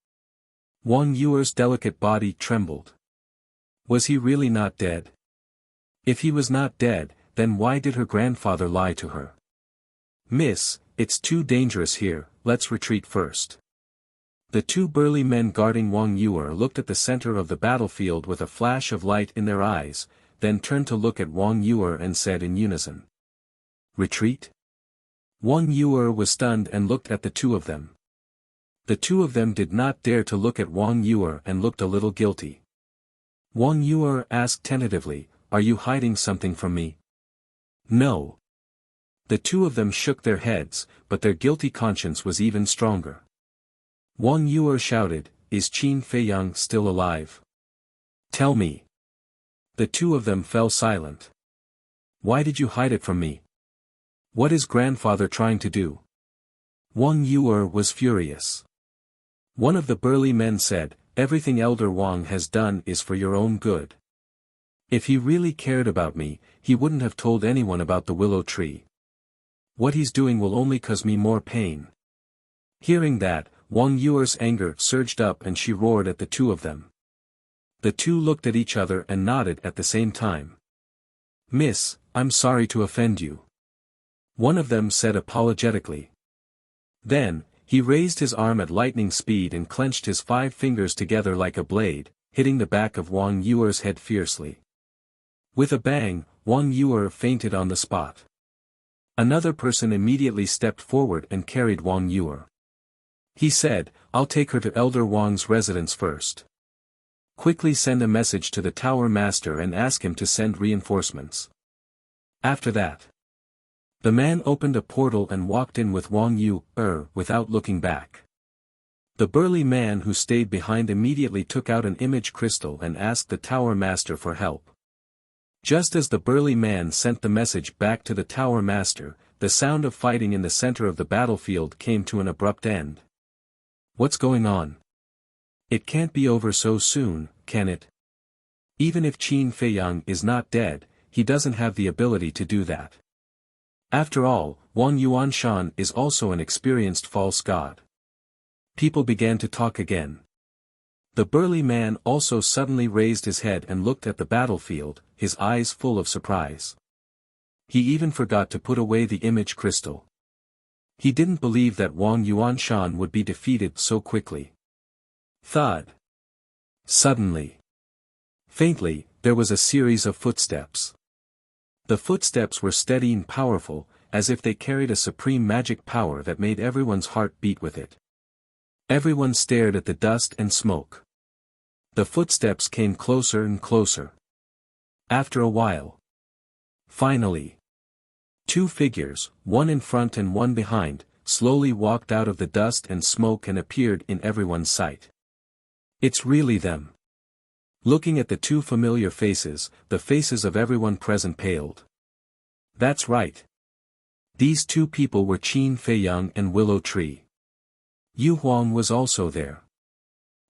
Wang Yuer's delicate body trembled. Was he really not dead? If he was not dead, then why did her grandfather lie to her? Miss, it's too dangerous here, let's retreat first. The two burly men guarding Wang Yuer looked at the center of the battlefield with a flash of light in their eyes, then turned to look at Wang Yuer and said in unison. Retreat? Wang Yuer was stunned and looked at the two of them. The two of them did not dare to look at Wang Yuer and looked a little guilty. Wang Yuer asked tentatively, "Are you hiding something from me?" No. The two of them shook their heads, but their guilty conscience was even stronger. Wang Yuer shouted, "Is Qin Feiyang still alive? Tell me." The two of them fell silent. Why did you hide it from me? What is grandfather trying to do? Wang Yuer was furious. One of the burly men said, "Everything Elder Wang has done is for your own good. If he really cared about me, he wouldn't have told anyone about the willow tree. What he's doing will only cause me more pain." Hearing that, Wang Yuer's anger surged up and she roared at the two of them. The two looked at each other and nodded at the same time. "Miss, I'm sorry to offend you," one of them said apologetically. Then, he raised his arm at lightning speed and clenched his 5 fingers together like a blade, hitting the back of Wang Yuer's head fiercely. With a bang, Wang Yuer fainted on the spot. Another person immediately stepped forward and carried Wang Yuer. He said, "I'll take her to Elder Wang's residence first. Quickly send a message to the tower master and ask him to send reinforcements." After that, the man opened a portal and walked in with Wang Yuer without looking back. The burly man who stayed behind immediately took out an image crystal and asked the tower master for help. Just as the burly man sent the message back to the tower master, the sound of fighting in the center of the battlefield came to an abrupt end. What's going on? It can't be over so soon, can it? Even if Qin Feiyang is not dead, he doesn't have the ability to do that. After all, Wang Yuanshan is also an experienced false god. People began to talk again. The burly man also suddenly raised his head and looked at the battlefield, his eyes full of surprise. He even forgot to put away the image crystal. He didn't believe that Wang Yuanshan would be defeated so quickly. Thud. Suddenly. Faintly, there was a series of footsteps. The footsteps were steady and powerful, as if they carried a supreme magic power that made everyone's heart beat with it. Everyone stared at the dust and smoke. The footsteps came closer and closer. After a while. Finally. Two figures, one in front and one behind, slowly walked out of the dust and smoke and appeared in everyone's sight. It's really them. Looking at the two familiar faces, the faces of everyone present paled. That's right. These two people were Qin Feiyang and Willow Tree. Yu Huang was also there.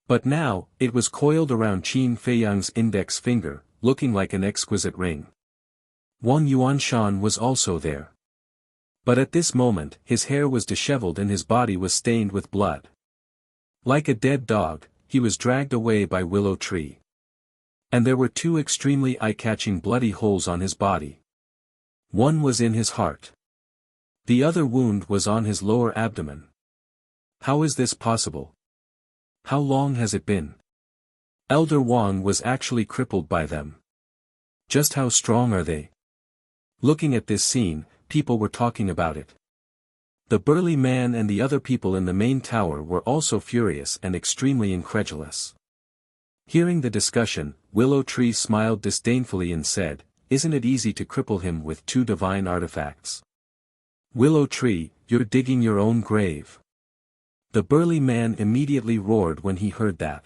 But now, it was coiled around Qin Feiyang's index finger, looking like an exquisite ring. Wang Yuanshan was also there. But at this moment, his hair was disheveled and his body was stained with blood. Like a dead dog, he was dragged away by Willow Tree. And there were two extremely eye-catching bloody holes on his body. One was in his heart. The other wound was on his lower abdomen. How is this possible? How long has it been? Elder Wang was actually crippled by them. Just how strong are they? Looking at this scene, people were talking about it. The burly man and the other people in the main tower were also furious and extremely incredulous. Hearing the discussion, Willow Tree smiled disdainfully and said, "Isn't it easy to cripple him with two divine artifacts?" Willow Tree, you're digging your own grave. The burly man immediately roared when he heard that.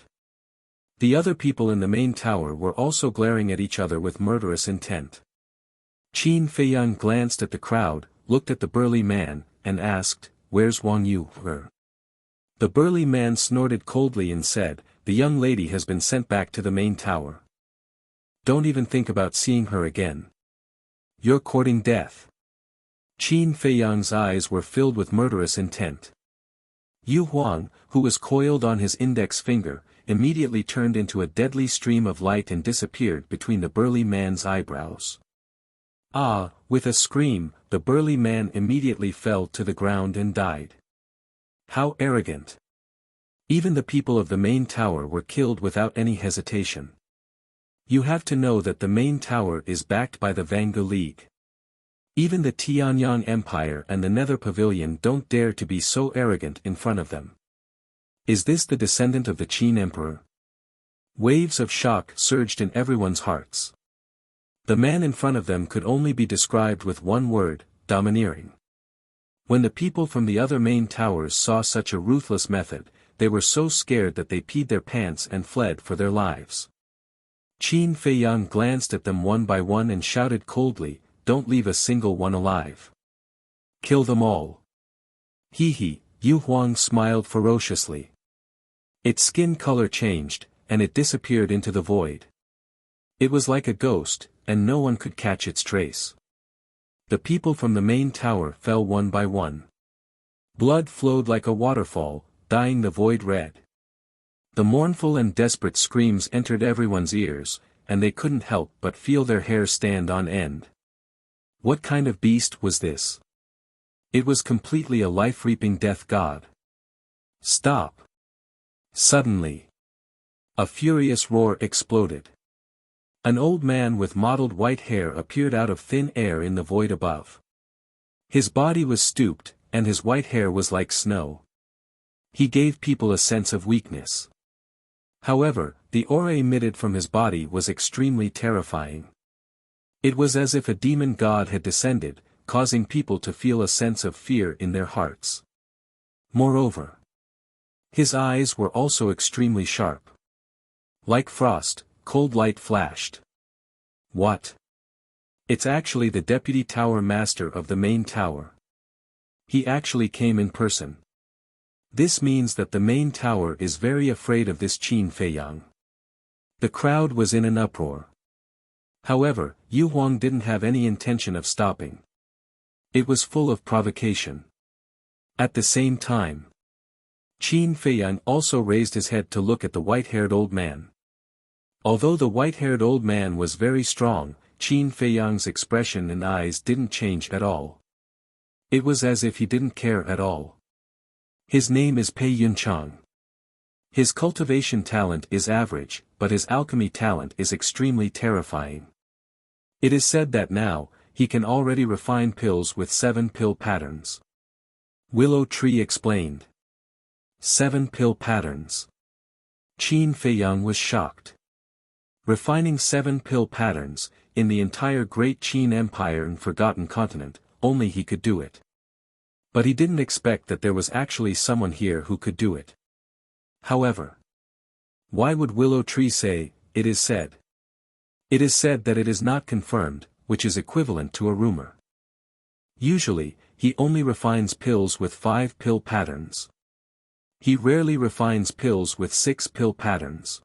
The other people in the main tower were also glaring at each other with murderous intent. Qin Feiyang glanced at the crowd, looked at the burly man, and asked, "Where's Wang Yu?" The burly man snorted coldly and said, "The young lady has been sent back to the main tower. Don't even think about seeing her again. You're courting death." Qin Feiyang's eyes were filled with murderous intent. Yu Huang, who was coiled on his index finger, immediately turned into a deadly stream of light and disappeared between the burly man's eyebrows. Ah! With a scream, the burly man immediately fell to the ground and died. How arrogant! Even the people of the main tower were killed without any hesitation. You have to know that the main tower is backed by the Vangu League. Even the Tianyang Empire and the Nether Pavilion don't dare to be so arrogant in front of them. Is this the descendant of the Qin Emperor? Waves of shock surged in everyone's hearts. The man in front of them could only be described with one word: domineering. When the people from the other main towers saw such a ruthless method, they were so scared that they peed their pants and fled for their lives. Qin Feiyang glanced at them one by one and shouted coldly, "Don't leave a single one alive. Kill them all." Hee. Yu Huang smiled ferociously. Its skin color changed, and it disappeared into the void. It was like a ghost, and no one could catch its trace. The people from the main tower fell one by one. Blood flowed like a waterfall, dyeing the void red. The mournful and desperate screams entered everyone's ears, and they couldn't help but feel their hair stand on end. What kind of beast was this? It was completely a life-reaping death god. Stop! Suddenly, a furious roar exploded. An old man with mottled white hair appeared out of thin air in the void above. His body was stooped, and his white hair was like snow. He gave people a sense of weakness. However, the aura emitted from his body was extremely terrifying. It was as if a demon god had descended, causing people to feel a sense of fear in their hearts. Moreover, his eyes were also extremely sharp. Like frost, cold light flashed. What? It's actually the deputy tower master of the main tower. He actually came in person. This means that the main tower is very afraid of this Qin Feiyang. The crowd was in an uproar. However, Yu Huang didn't have any intention of stopping. It was full of provocation. At the same time, Qin Feiyang also raised his head to look at the white-haired old man. Although the white-haired old man was very strong, Qin Feiyang's expression and eyes didn't change at all. It was as if he didn't care at all. His name is Pei Yunchang. His cultivation talent is average, but his alchemy talent is extremely terrifying. It is said that now, he can already refine pills with 7 pill patterns. Willow Tree explained. 7 pill patterns. Qin Feiyang was shocked. Refining 7 pill patterns, in the entire Great Qin Empire and Forgotten Continent, only he could do it. But he didn't expect that there was actually someone here who could do it. However, why would Willow Tree say, "It is said"? It is said that it is not confirmed, which is equivalent to a rumor. Usually, he only refines pills with 5 pill patterns. He rarely refines pills with 6 pill patterns.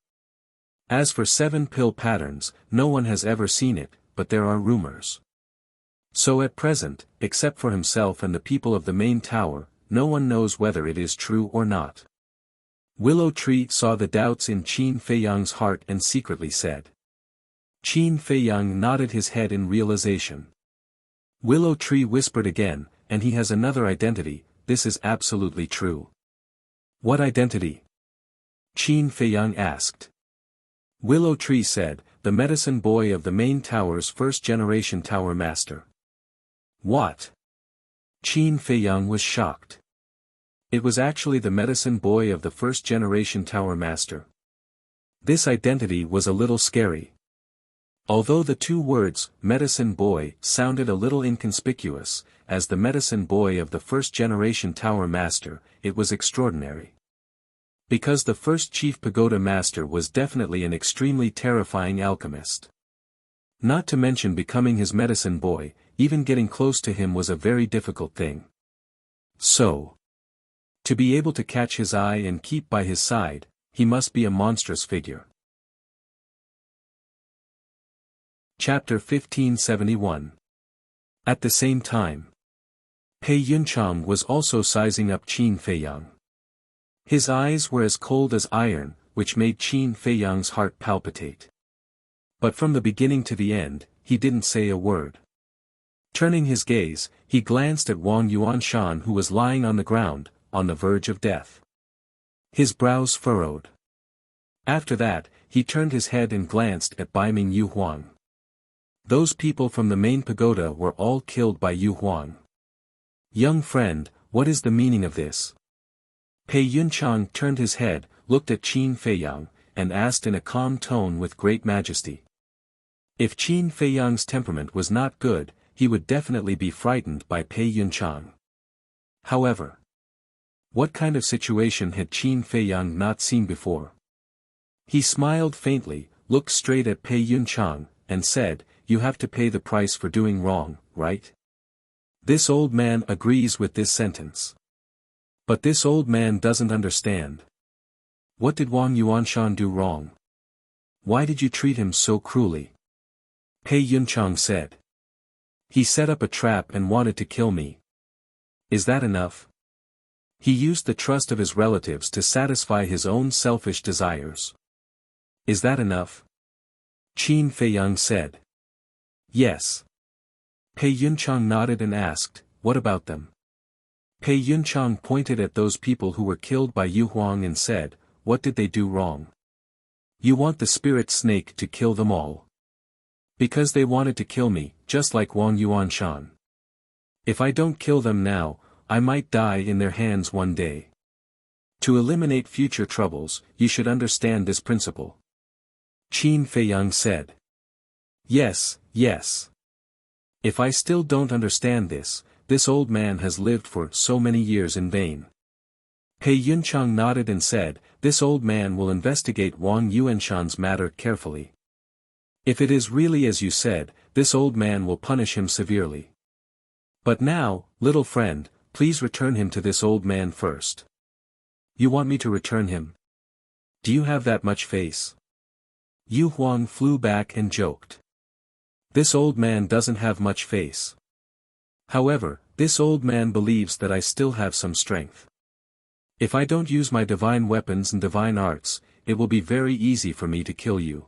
As for 7 pill patterns, no one has ever seen it, but there are rumors. So at present, except for himself and the people of the main tower, no one knows whether it is true or not. Willow Tree saw the doubts in Qin Feiyang's heart and secretly said. Qin Feiyang nodded his head in realization. Willow Tree whispered again, "And he has another identity, this is absolutely true." "What identity?" Qin Feiyang asked. Willow Tree said, "The medicine boy of the main tower's first-generation tower master." "What?" Qin Feiyang was shocked. It was actually the medicine boy of the first-generation tower master. This identity was a little scary. Although the two words, medicine boy, sounded a little inconspicuous, as the medicine boy of the first-generation tower master, it was extraordinary. Because the first chief pagoda master was definitely an extremely terrifying alchemist. Not to mention becoming his medicine boy, even getting close to him was a very difficult thing. So, to be able to catch his eye and keep by his side, he must be a monstrous figure. Chapter 1571. At the same time, Pei Yunchang was also sizing up Qin Feiyang. His eyes were as cold as iron, which made Qin Feiyang's heart palpitate. But from the beginning to the end, he didn't say a word. Turning his gaze, he glanced at Wang Yuanshan who was lying on the ground, on the verge of death. His brows furrowed. After that, he turned his head and glanced at Baiming Yu Huang. Those people from the main pagoda were all killed by Yu Huang. "Young friend, what is the meaning of this?" Pei Yunchang turned his head, looked at Qin Feiyang, and asked in a calm tone with great majesty. If Qin Feiyang's temperament was not good, he would definitely be frightened by Pei Yunchang. However, what kind of situation had Qin Feiyang not seen before? He smiled faintly, looked straight at Pei Yunchang, and said, "You have to pay the price for doing wrong, right?" This old man agrees with this sentence. But this old man doesn't understand. What did Wang Yuanshan do wrong? Why did you treat him so cruelly? Pei Yunchang said. He set up a trap and wanted to kill me. Is that enough? He used the trust of his relatives to satisfy his own selfish desires. Is that enough? Qin Feiyang said. Yes. Pei Yunchang nodded and asked, "What about them?" Pei Yunchang pointed at those people who were killed by Yu Huang and said, "What did they do wrong? You want the spirit snake to kill them all. Because they wanted to kill me, just like Wang Yuanshan. If I don't kill them now, I might die in their hands one day. To eliminate future troubles, you should understand this principle." Qin Feiyang said. Yes, yes. If I still don't understand this old man has lived for so many years in vain. Pei Yunchang nodded and said, "This old man will investigate Wang Yuanshan's matter carefully." If it is really as you said, this old man will punish him severely. But now, little friend, please return him to this old man first. You want me to return him? Do you have that much face? Yu Huang flew back and joked. This old man doesn't have much face. However, this old man believes that I still have some strength. If I don't use my divine weapons and divine arts, it will be very easy for me to kill you.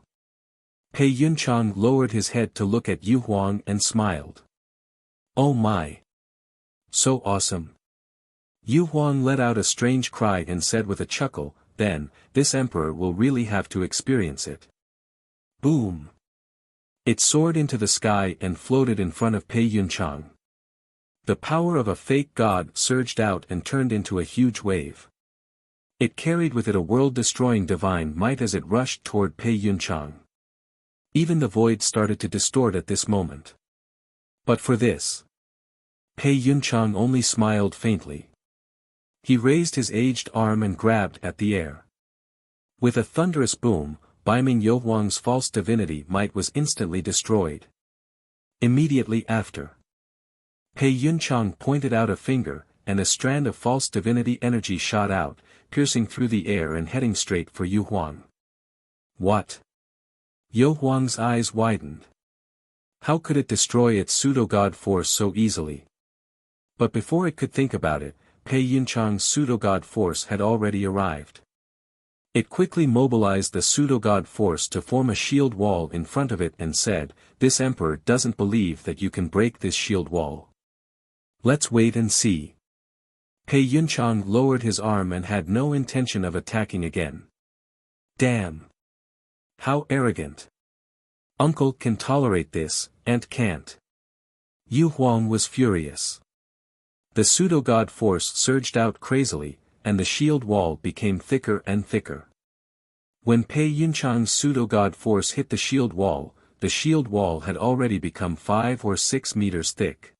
Pei Yunchang lowered his head to look at Yu Huang and smiled. Oh my! So awesome! Yu Huang let out a strange cry and said with a chuckle, then, this emperor will really have to experience it. Boom! It soared into the sky and floated in front of Pei Yunchang. The power of a fake god surged out and turned into a huge wave. It carried with it a world-destroying divine might as it rushed toward Pei Yunchang. Even the void started to distort at this moment. But for this, Pei Yunchang only smiled faintly. He raised his aged arm and grabbed at the air. With a thunderous boom, Baiming Youhuang's false divinity might was instantly destroyed. Immediately after, Pei Yunchang pointed out a finger, and a strand of false divinity energy shot out, piercing through the air and heading straight for Yu Huang. What? Yu Huang's eyes widened. How could it destroy its pseudo-god force so easily? But before it could think about it, Pei Yunchang's pseudo-god force had already arrived. It quickly mobilized the pseudo-god force to form a shield wall in front of it and said, "This emperor doesn't believe that you can break this shield wall. Let's wait and see." Pei Yunchang lowered his arm and had no intention of attacking again. Damn! How arrogant! Uncle can tolerate this, aunt can't. Yu Huang was furious. The pseudo-god force surged out crazily, and the shield wall became thicker and thicker. When Pei Yunchang's pseudo-god force hit the shield wall had already become 5 or 6 meters thick.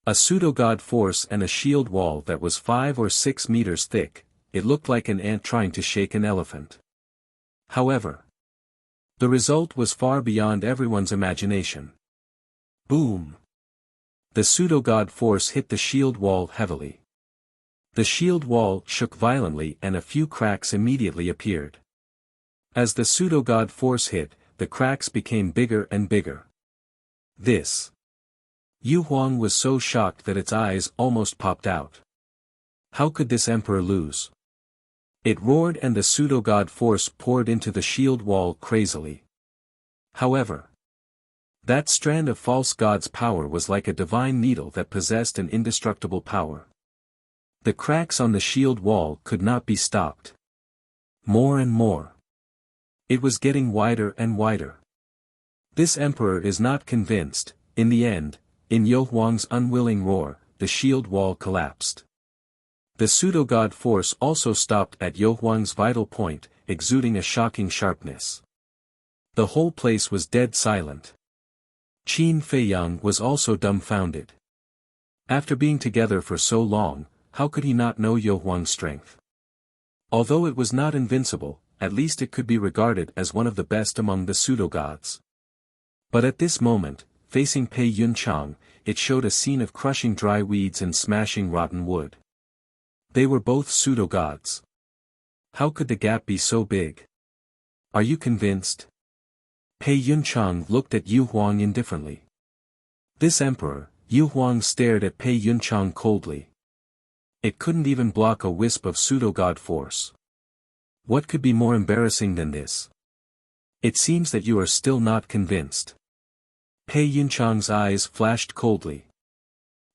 A pseudo-god force and a shield wall that was 5 or 6 meters thick, it looked like an ant trying to shake an elephant. However, the result was far beyond everyone's imagination. Boom! The pseudo-god force hit the shield wall heavily. The shield wall shook violently and a few cracks immediately appeared. As the pseudo-god force hit, the cracks became bigger and bigger. Yu Huang was so shocked that its eyes almost popped out. How could this emperor lose? It roared and the pseudo-god force poured into the shield wall crazily. However, that strand of false god's power was like a divine needle that possessed an indestructible power. The cracks on the shield wall could not be stopped. More and more. It was getting wider and wider. This emperor is not convinced. In the end, in Yu Huang's unwilling roar, the shield wall collapsed. The pseudo-god force also stopped at Yu Huang's vital point, exuding a shocking sharpness. The whole place was dead silent. Qin Feiyang was also dumbfounded. After being together for so long, how could he not know Yu Huang's strength? Although it was not invincible, at least it could be regarded as one of the best among the pseudo-gods. But at this moment, facing Pei Yunchang, it showed a scene of crushing dry weeds and smashing rotten wood. They were both pseudo-gods. How could the gap be so big? Are you convinced? Pei Yunchang looked at Yu Huang indifferently. This emperor, Yu Huang stared at Pei Yunchang coldly. It couldn't even block a wisp of pseudo-god force. What could be more embarrassing than this? It seems that you are still not convinced. Pei Yunchang's eyes flashed coldly.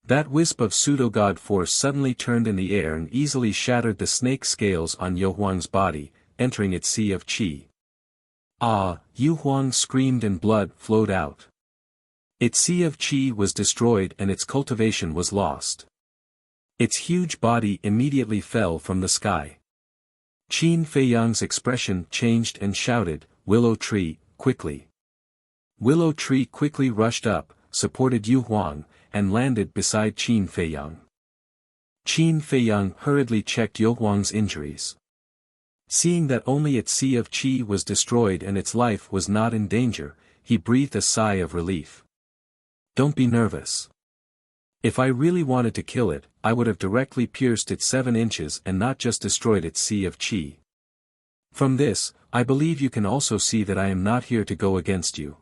That wisp of pseudo-god force suddenly turned in the air and easily shattered the snake scales on Yu Huang's body, entering its sea of qi. Ah! Yu Huang screamed and blood flowed out. Its sea of qi was destroyed and its cultivation was lost. Its huge body immediately fell from the sky. Qin Feiyang's expression changed and shouted, "Willow Tree, quickly!" Willow Tree quickly rushed up, supported Yu Huang, and landed beside Qin Feiyang. Qin Feiyang hurriedly checked Yu Huang's injuries. Seeing that only its sea of qi was destroyed and its life was not in danger, he breathed a sigh of relief. Don't be nervous. If I really wanted to kill it, I would have directly pierced its 7 inches and not just destroyed its sea of qi. From this, I believe you can also see that I am not here to go against you.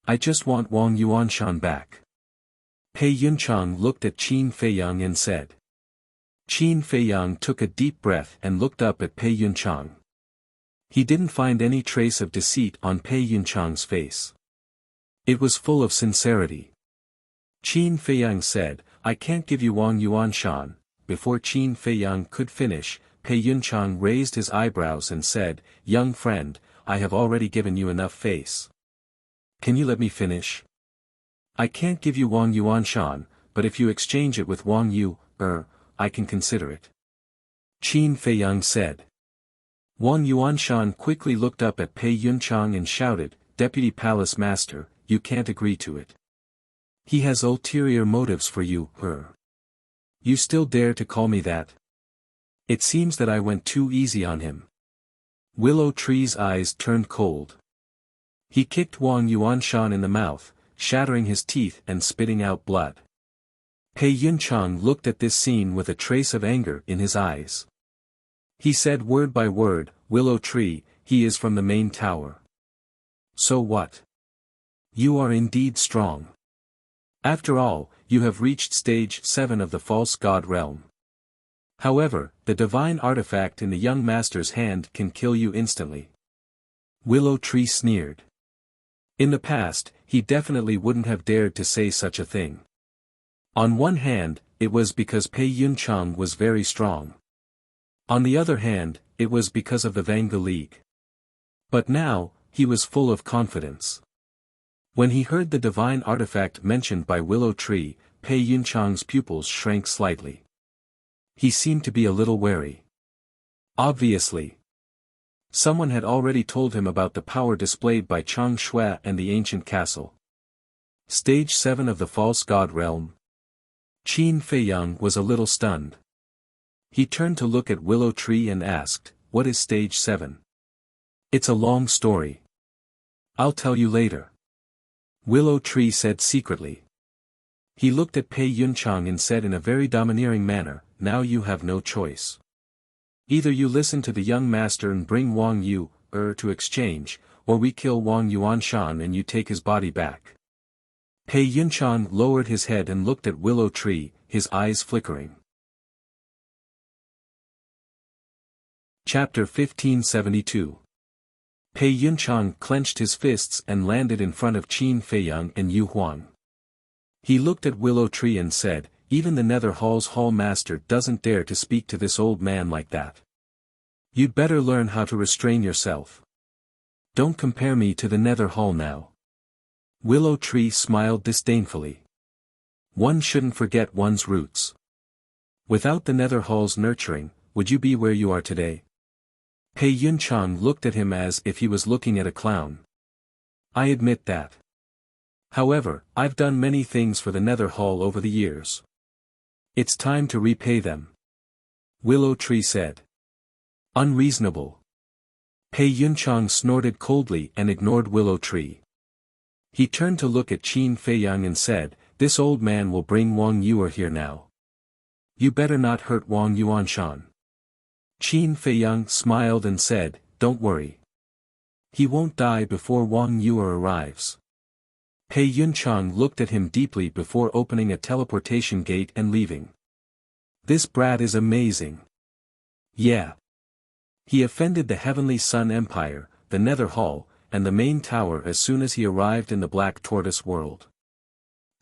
I just want Wang Yuanshan back. Pei Yunchang looked at Qin Feiyang and said. Qin Feiyang took a deep breath and looked up at Pei Yunchang. He didn't find any trace of deceit on Pei Yunchang's face. It was full of sincerity. Qin Feiyang said, I can't give you Wang Yuanshan. Before Qin Feiyang could finish, Pei Yunchang raised his eyebrows and said, Young friend, I have already given you enough face. Can you let me finish? I can't give you Wang Yuanshan, but if you exchange it with Wang Yu, I can consider it. Qin Feiyang said. Wang Yuanshan quickly looked up at Pei Yunchang and shouted, Deputy Palace Master, you can't agree to it. He has ulterior motives for you, You still dare to call me that? It seems that I went too easy on him. Willow Tree's eyes turned cold. He kicked Wang Yuanshan in the mouth, shattering his teeth and spitting out blood. Pei Yunchang looked at this scene with a trace of anger in his eyes. He said word by word, Willow Tree, he is from the main tower. So what? You are indeed strong. After all, you have reached stage 7 of the false god realm. However, the divine artifact in the young master's hand can kill you instantly. Willow Tree sneered. In the past, he definitely wouldn't have dared to say such a thing. On one hand, it was because Pei Yunchang was very strong. On the other hand, it was because of the Vanga League. But now, he was full of confidence. When he heard the divine artifact mentioned by Willow Tree, Pei Yunchang's pupils shrank slightly. He seemed to be a little wary. Obviously. Someone had already told him about the power displayed by Chang Shui and the ancient castle. Stage 7 of the false god realm. Qin Feiyang was a little stunned. He turned to look at Willow Tree and asked, What is stage 7? It's a long story. I'll tell you later. Willow Tree said secretly. He looked at Pei Yunchang and said in a very domineering manner, Now you have no choice. Either you listen to the young master and bring Wang Yu, to exchange, or we kill Wang Yuanshan and you take his body back. Pei Yunchang lowered his head and looked at Willow Tree, his eyes flickering. Chapter 1572. Pei Yunchang clenched his fists and landed in front of Qin Feiyang and Yu Huang. He looked at Willow Tree and said, Even the Nether Hall's Hall Master doesn't dare to speak to this old man like that. You'd better learn how to restrain yourself. Don't compare me to the Nether Hall now. Willow Tree smiled disdainfully. One shouldn't forget one's roots. Without the Nether Hall's nurturing, would you be where you are today? Pei Yunchang looked at him as if he was looking at a clown. I admit that. However, I've done many things for the Nether Hall over the years. It's time to repay them. Willow Tree said. Unreasonable. Pei Yunchang snorted coldly and ignored Willow Tree. He turned to look at Qin Feiyang and said, This old man will bring Wang Yu here now. You better not hurt Wang Yuanshan. Qin Feiyang smiled and said, Don't worry. He won't die before Wang Yu arrives. Pei Yunchang looked at him deeply before opening a teleportation gate and leaving. This brat is amazing. Yeah. He offended the Heavenly Sun Empire, the Nether Hall, and the main tower as soon as he arrived in the Black Tortoise world.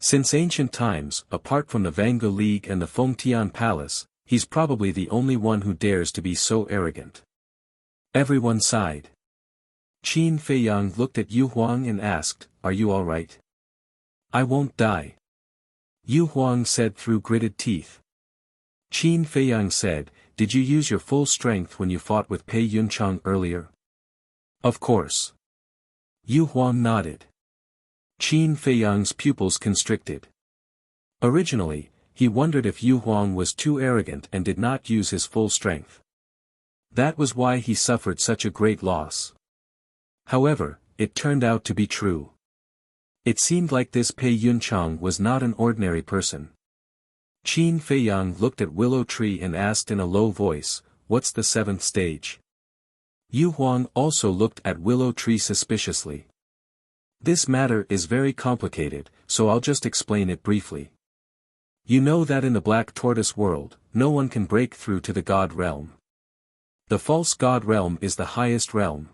Since ancient times, apart from the Vanga League and the Fengtian Palace, he's probably the only one who dares to be so arrogant. Everyone sighed. Qin Feiyang looked at Yu Huang and asked, Are you all right? I won't die. Yu Huang said through gritted teeth. Qin Feiyang said, Did you use your full strength when you fought with Pei Yunchang earlier? Of course. Yu Huang nodded. Qin Feiyang's pupils constricted. Originally, he wondered if Yu Huang was too arrogant and did not use his full strength. That was why he suffered such a great loss. However, it turned out to be true. It seemed like this Pei Yunchang was not an ordinary person. Qin Feiyang looked at Willow Tree and asked in a low voice, "What's the seventh stage?" Yu Huang also looked at Willow Tree suspiciously. This matter is very complicated, so I'll just explain it briefly. You know that in the Black Tortoise world, no one can break through to the God realm. The false God realm is the highest realm.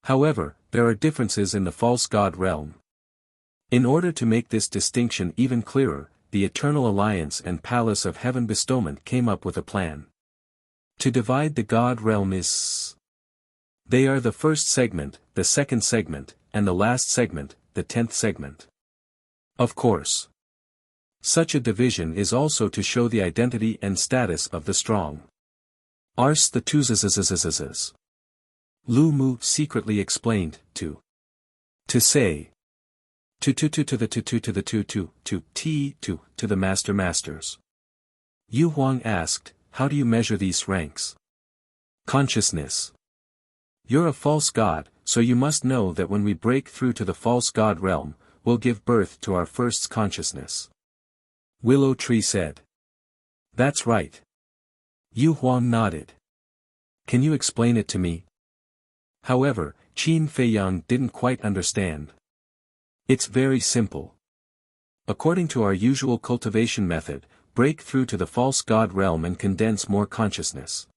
However, there are differences in the false God realm. In order to make this distinction even clearer, the Eternal Alliance and Palace of Heaven Bestowment came up with a plan. To divide the God realm is... They are the first segment, the second segment, and the last segment, the 10th segment. Of course. Such a division is also to show the identity and status of the strong. Ars the Tuzazazazazazaz. Lu Mu secretly explained, to say. To the masters. Yu Huang asked, how do you measure these ranks? Consciousness. You're a false god, so you must know that when we break through to the false god realm, we'll give birth to our first consciousness. Willow Tree said. That's right. Yu Huang nodded. Can you explain it to me? However, Qin Feiyang didn't quite understand. It's very simple. According to our usual cultivation method, break through to the false god realm and condense more consciousness.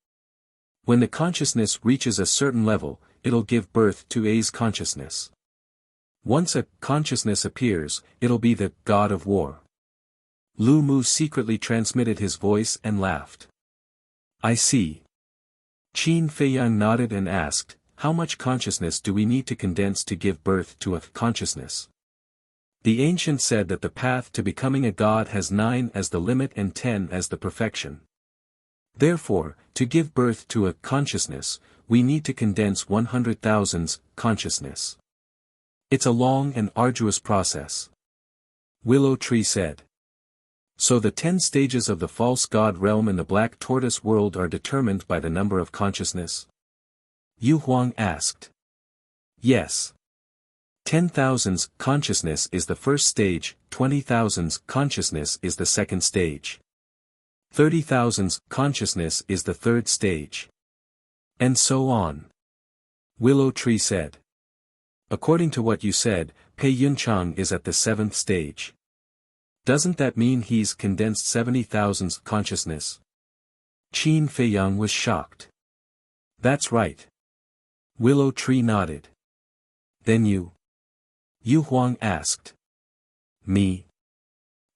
When the consciousness reaches a certain level, it'll give birth to A's consciousness. Once a consciousness appears, it'll be the god of war. Lu Mu secretly transmitted his voice and laughed. I see. Qin Feiyang nodded and asked, how much consciousness do we need to condense to give birth to a consciousness? The ancient said that the path to becoming a god has 9 as the limit and 10 as the perfection. Therefore, to give birth to a consciousness, we need to condense 100,000 consciousness. It's a long and arduous process. Willow Tree said. So the 10 stages of the false god realm in the Black Tortoise world are determined by the number of consciousness? Yu Huang asked. Yes. 10,000 consciousness is the first stage, 20,000 consciousness is the second stage. 30,000 consciousness is the third stage. And so on. Willow Tree said. According to what you said, Pei Yunchang is at the 7th stage. Doesn't that mean he's condensed 70,000 consciousness? Qin Feiyang was shocked. That's right. Willow Tree nodded. Then you? Yu Huang asked. Me?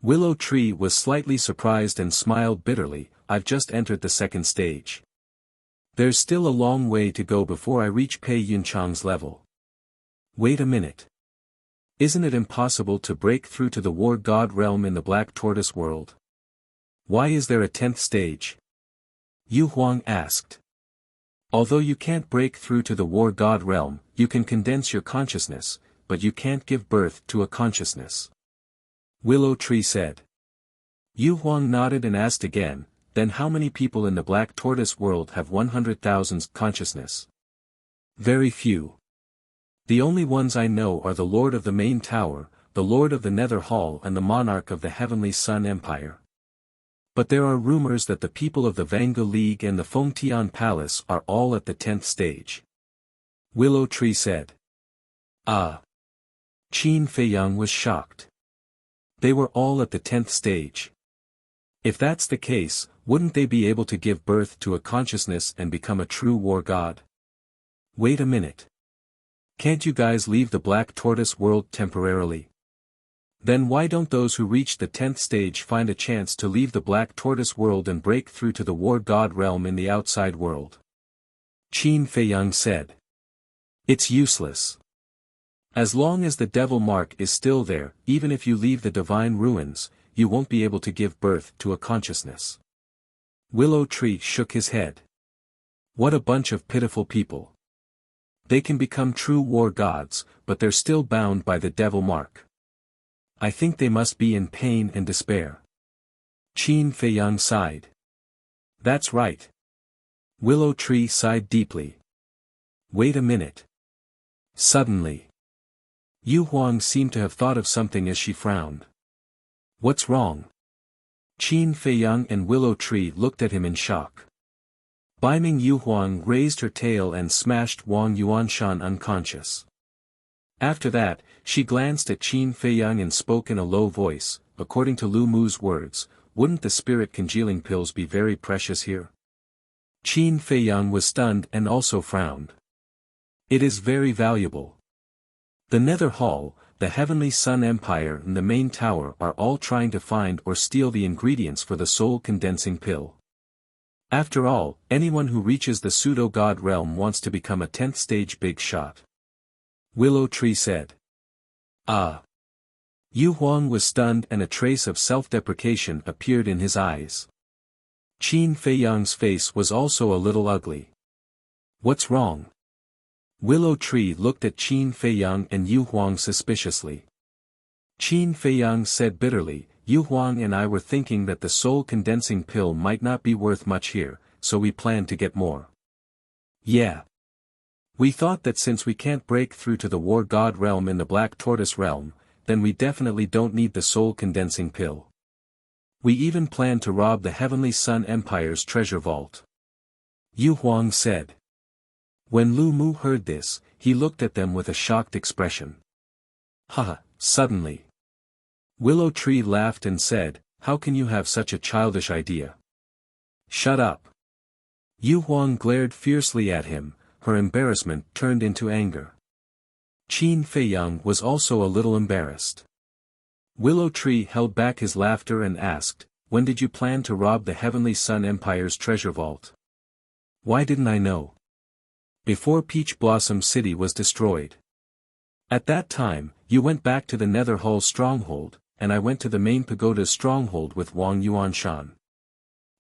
Willow Tree was slightly surprised and smiled bitterly. I've just entered the second stage. There's still a long way to go before I reach Pei Yunchang's level. Wait a minute. Isn't it impossible to break through to the war god realm in the Black Tortoise world? Why is there a 10th stage? Yu Huang asked. Although you can't break through to the war god realm, you can condense your consciousness, but you can't give birth to a consciousness. Willow Tree said. Yu Huang nodded and asked again, then how many people in the Black Tortoise world have 100,000 consciousness? Very few. The only ones I know are the Lord of the Main Tower, the Lord of the Nether Hall and the Monarch of the Heavenly Sun Empire. But there are rumors that the people of the Vanga League and the Fengtian Palace are all at the 10th stage. Willow Tree said. Ah. Qin Feiyang was shocked. They were all at the 10th stage. If that's the case, wouldn't they be able to give birth to a consciousness and become a true war god? Wait a minute. Can't you guys leave the Black Tortoise world temporarily? Then why don't those who reach the 10th stage find a chance to leave the Black Tortoise world and break through to the war god realm in the outside world? Qin Feiyang said. It's useless. As long as the devil mark is still there, even if you leave the divine ruins, you won't be able to give birth to a consciousness. Willow Tree shook his head. What a bunch of pitiful people. They can become true war gods, but they're still bound by the devil mark. I think they must be in pain and despair. Qin Feiyang sighed. That's right. Willow Tree sighed deeply. Wait a minute. Suddenly, Yu Huang seemed to have thought of something as she frowned. What's wrong? Qin Feiyang and Willow Tree looked at him in shock. Beiming Yu Huang raised her tail and smashed Wang Yuanshan unconscious. After that, she glanced at Qin Feiyang and spoke in a low voice, according to Lu Mu's words, wouldn't the spirit congealing pills be very precious here? Qin Feiyang was stunned and also frowned. It is very valuable. The Nether Hall, the Heavenly Sun Empire and the main tower are all trying to find or steal the ingredients for the soul-condensing pill. After all, anyone who reaches the pseudo-god realm wants to become a 10th stage big shot. Willow Tree said. Ah. Yu Huang was stunned and a trace of self-deprecation appeared in his eyes. Qin Feiyang's face was also a little ugly. What's wrong? Willow Tree looked at Qin Feiyang and Yu Huang suspiciously. Qin Feiyang said bitterly, Yu Huang and I were thinking that the soul-condensing pill might not be worth much here, so we planned to get more. Yeah. We thought that since we can't break through to the War God realm in the Black Tortoise realm, then we definitely don't need the soul-condensing pill. We even planned to rob the Heavenly Sun Empire's treasure vault. Yu Huang said. When Lu Mu heard this, he looked at them with a shocked expression. Haha, suddenly. Willow Tree laughed and said, how can you have such a childish idea? Shut up. Yu Huang glared fiercely at him, her embarrassment turned into anger. Qin Feiyang was also a little embarrassed. Willow Tree held back his laughter and asked, when did you plan to rob the Heavenly Sun Empire's treasure vault? Why didn't I know? Before Peach Blossom City was destroyed. At that time, you went back to the Nether Hall stronghold, and I went to the main pagoda's stronghold with Wang Yuanshan.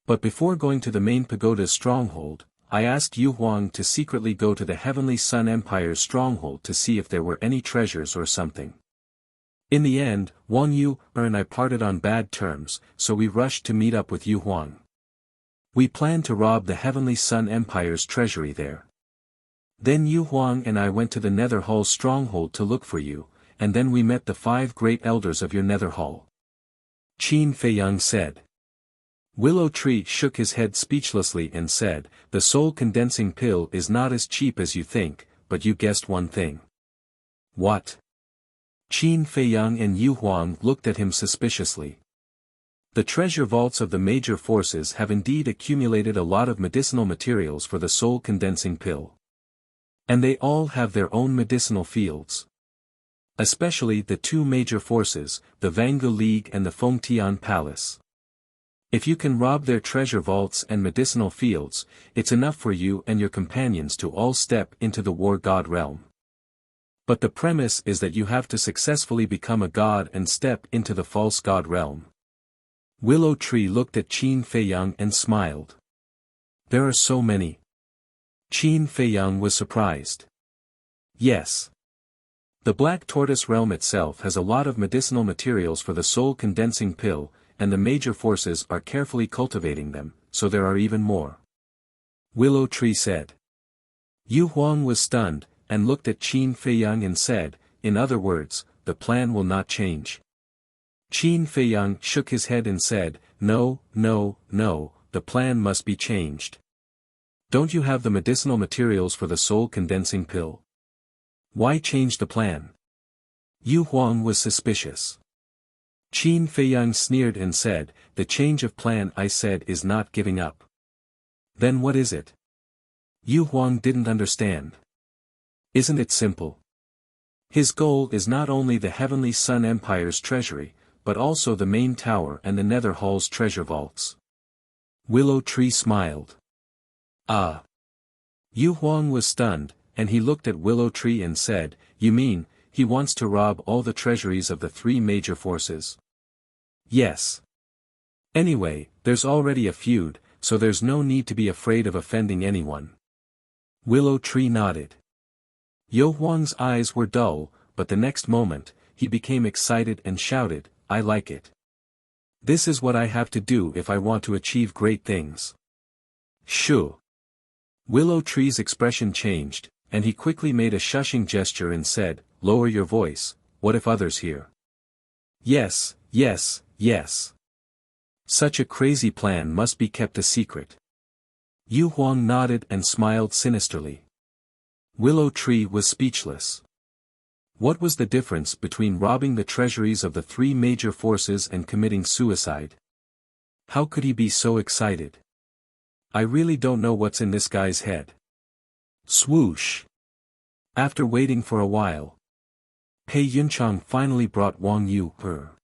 But before going to the main pagoda's stronghold, I asked Yu Huang to secretly go to the Heavenly Sun Empire's stronghold to see if there were any treasures or something. In the end, Wang Yu and I parted on bad terms, so we rushed to meet up with Yu Huang. We planned to rob the Heavenly Sun Empire's treasury there. Then Yu Huang and I went to the Nether Hall's stronghold to look for you, and then we met the 5 great elders of your Nether Hall. Qin Feiyang said. Willow Tree shook his head speechlessly and said, the soul-condensing pill is not as cheap as you think, but you guessed one thing. What? Qin Feiyang and Yu Huang looked at him suspiciously. The treasure vaults of the major forces have indeed accumulated a lot of medicinal materials for the soul-condensing pill. And they all have their own medicinal fields. Especially the 2 major forces, the Vangu League and the Fengtian Palace. If you can rob their treasure vaults and medicinal fields, it's enough for you and your companions to all step into the War God realm. But the premise is that you have to successfully become a god and step into the false god realm. Willow Tree looked at Qin Feiyang and smiled. There are so many. Qin Feiyang was surprised. Yes. The Black Tortoise realm itself has a lot of medicinal materials for the soul-condensing pill, and the major forces are carefully cultivating them, so there are even more. Willow Tree said. Yu Huang was stunned, and looked at Qin Feiyang and said, in other words, the plan will not change. Qin Feiyang shook his head and said, no, no, no, the plan must be changed. Don't you have the medicinal materials for the soul-condensing pill? Why change the plan? Yu Huang was suspicious. Qin Feiyang sneered and said, the change of plan I said is not giving up. Then what is it? Yu Huang didn't understand. Isn't it simple? His goal is not only the Heavenly Sun Empire's treasury, but also the main tower and the Nether Hall's treasure vaults. Willow Tree smiled. Ah. Yu Huang was stunned, and he looked at Willow Tree and said, you mean, he wants to rob all the treasuries of the 3 major forces? Yes. Anyway, there's already a feud, so there's no need to be afraid of offending anyone. Willow Tree nodded. Yu Huang's eyes were dull, but the next moment, he became excited and shouted, I like it. This is what I have to do if I want to achieve great things. Shoo. Willow Tree's expression changed, And he quickly made a shushing gesture and said, "Lower your voice, what if others hear?" "Yes, yes, yes. Such a crazy plan must be kept a secret." Yu Huang nodded and smiled sinisterly. Willow Tree was speechless. What was the difference between robbing the treasuries of the three major forces and committing suicide? How could he be so excited? I really don't know what's in this guy's head. Swoosh! After waiting for a while, Pei Yunchang finally brought Wang Yu her.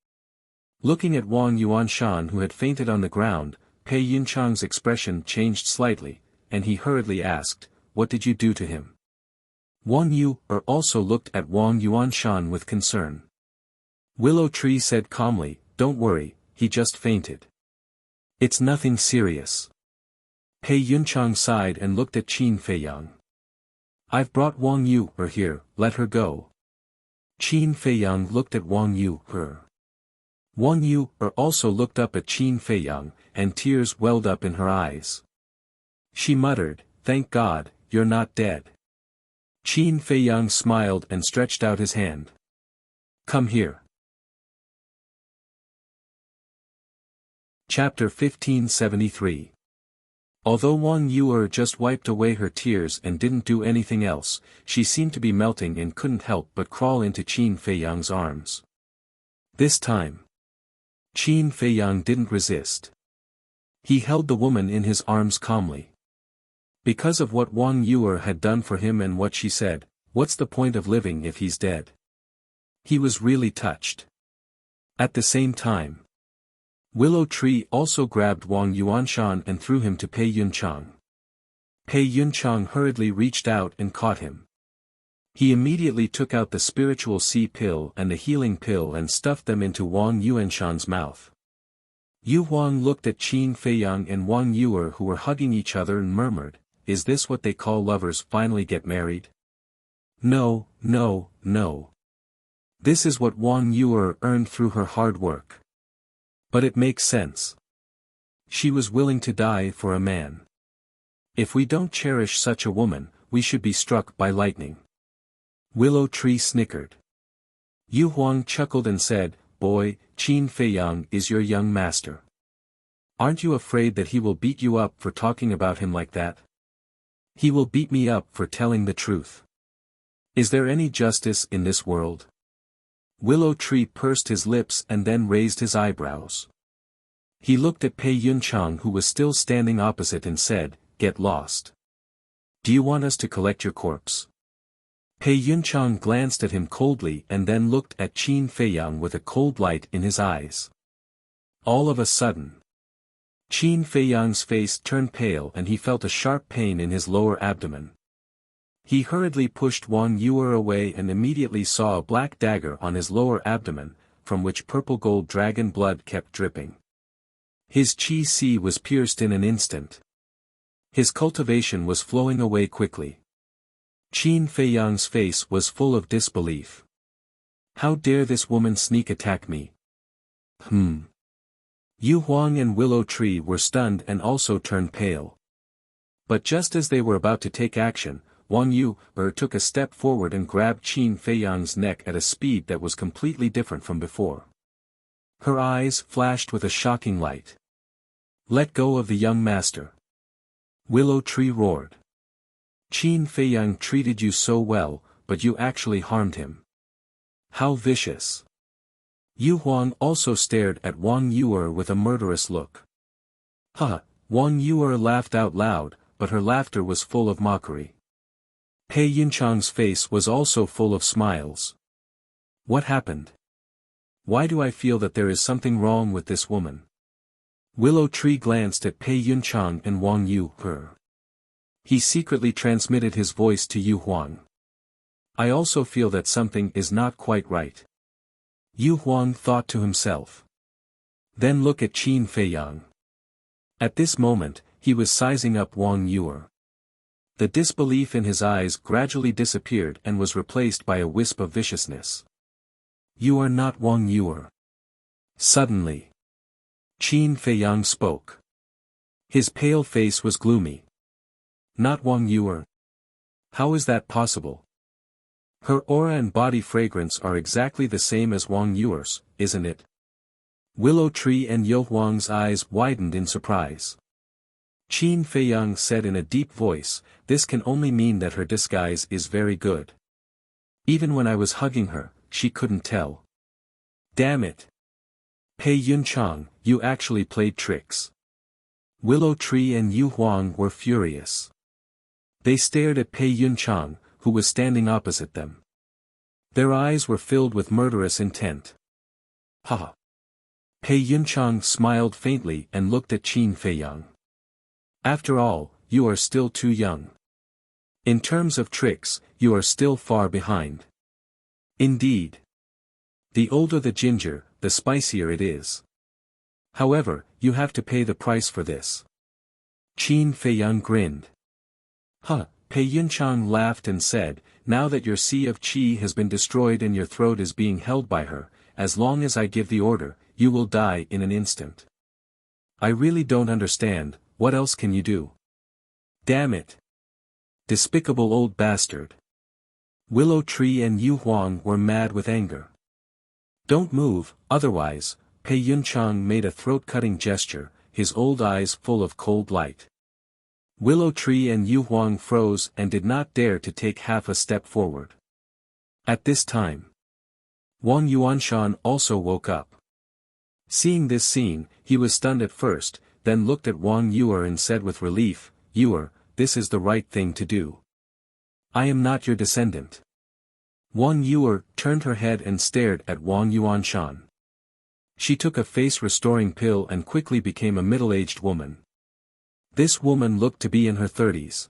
Looking at Wang Yuanshan who had fainted on the ground, Pei Yunchang's expression changed slightly, and he hurriedly asked, "What did you do to him?" Wang Yu also looked at Wang Yuanshan with concern. Willow Tree said calmly, "Don't worry, he just fainted. It's nothing serious." Pei Yunchang sighed and looked at Qin Feiyang. "I've brought Wang Yu here, let her go." Qin Feiyang looked at Wang Yu her. Wang Yu also looked up at Qin Feiyang, and tears welled up in her eyes. She muttered, "Thank God, you're not dead." Qin Feiyang smiled and stretched out his hand. "Come here." Chapter 1573. Although Wang Yu just wiped away her tears and didn't do anything else, she seemed to be melting and couldn't help but crawl into Qin Feiyang's arms. This time, Qin Feiyang didn't resist. He held the woman in his arms calmly. Because of what Wang Yu had done for him and what she said, what's the point of living if he's dead? He was really touched. At the same time, Willow Tree also grabbed Wang Yuanshan and threw him to Pei Yunchang. Pei Yunchang hurriedly reached out and caught him. He immediately took out the spiritual sea pill and the healing pill and stuffed them into Wang Yuanshan's mouth. Yu Huang looked at Qin Feiyang and Wang Yu who were hugging each other and murmured, "Is this what they call lovers finally get married?" No, no, no. This is what Wang Yu earned through her hard work. But it makes sense. She was willing to die for a man. If we don't cherish such a woman, we should be struck by lightning. Willow Tree snickered. Yu Huang chuckled and said, "Boy, Qin Feiyang is your young master. Aren't you afraid that he will beat you up for talking about him like that?" "He will beat me up for telling the truth. Is there any justice in this world?" Willow Tree pursed his lips and then raised his eyebrows. He looked at Pei Yunchang who was still standing opposite and said, "Get lost. Do you want us to collect your corpse?" Pei Yunchang glanced at him coldly and then looked at Qin Feiyang with a cold light in his eyes. All of a sudden, Qin Feiyang's face turned pale and he felt a sharp pain in his lower abdomen. He hurriedly pushed Wang Yu away and immediately saw a black dagger on his lower abdomen, from which purple gold dragon blood kept dripping. His qi was pierced in an instant. His cultivation was flowing away quickly. Qin Feiyang's face was full of disbelief. How dare this woman sneak attack me? Yu Huang and Willow Tree were stunned and also turned pale. But just as they were about to take action, Wang Yu took a step forward and grabbed Qin Feiyang's neck at a speed that was completely different from before. Her eyes flashed with a shocking light. "Let go of the young master!" Willow Tree roared. "Qin Feiyang treated you so well, but you actually harmed him. How vicious!" Yu Huang also stared at Wang Yu with a murderous look. Wang Yu laughed out loud, but her laughter was full of mockery. Pei Yunchang's face was also full of smiles. What happened? Why do I feel that there is something wrong with this woman? Willow Tree glanced at Pei Yunchang and Wang Yu. He secretly transmitted his voice to Yu Huang. I also feel that something is not quite right. Yu Huang thought to himself. Then look at Qin Feiyang. At this moment, he was sizing up Wang Yu. The disbelief in his eyes gradually disappeared and was replaced by a wisp of viciousness. You are not Wang Yu. Suddenly, Qin Feiyang spoke. His pale face was gloomy. Not Wang Yu. How is that possible? Her aura and body fragrance are exactly the same as Wang Yuer's, isn't it? Willow Tree and Yu Huang's eyes widened in surprise. Qin Feiyang said in a deep voice, "This can only mean that her disguise is very good. Even when I was hugging her, she couldn't tell. Damn it. Pei Yunchang, you actually played tricks." Willow Tree and Yu Huang were furious. They stared at Pei Yunchang, who was standing opposite them. Their eyes were filled with murderous intent. Ha! Pei Yunchang smiled faintly and looked at Qin Feiyang. "After all, you are still too young. In terms of tricks, you are still far behind." Indeed. The older the ginger, the spicier it is. However, you have to pay the price for this. Qin Feiyang grinned. Huh, Pei Yunchang laughed and said, "Now that your sea of qi has been destroyed and your throat is being held by her, as long as I give the order, you will die in an instant. I really don't understand, what else can you do? Damn it. Despicable old bastard." Willow Tree and Yu Huang were mad with anger. "Don't move, otherwise," Pei Yunchang made a throat-cutting gesture, his old eyes full of cold light. Willow Tree and Yu Huang froze and did not dare to take half a step forward. At this time, Wang Yuanshan also woke up. Seeing this scene, he was stunned at first, then looked at Wang Yuer and said with relief, "Yuer, this is the right thing to do. I am not your descendant." Wang Yuer turned her head and stared at Wang Yuanshan. She took a face-restoring pill and quickly became a middle-aged woman. This woman looked to be in her 30s.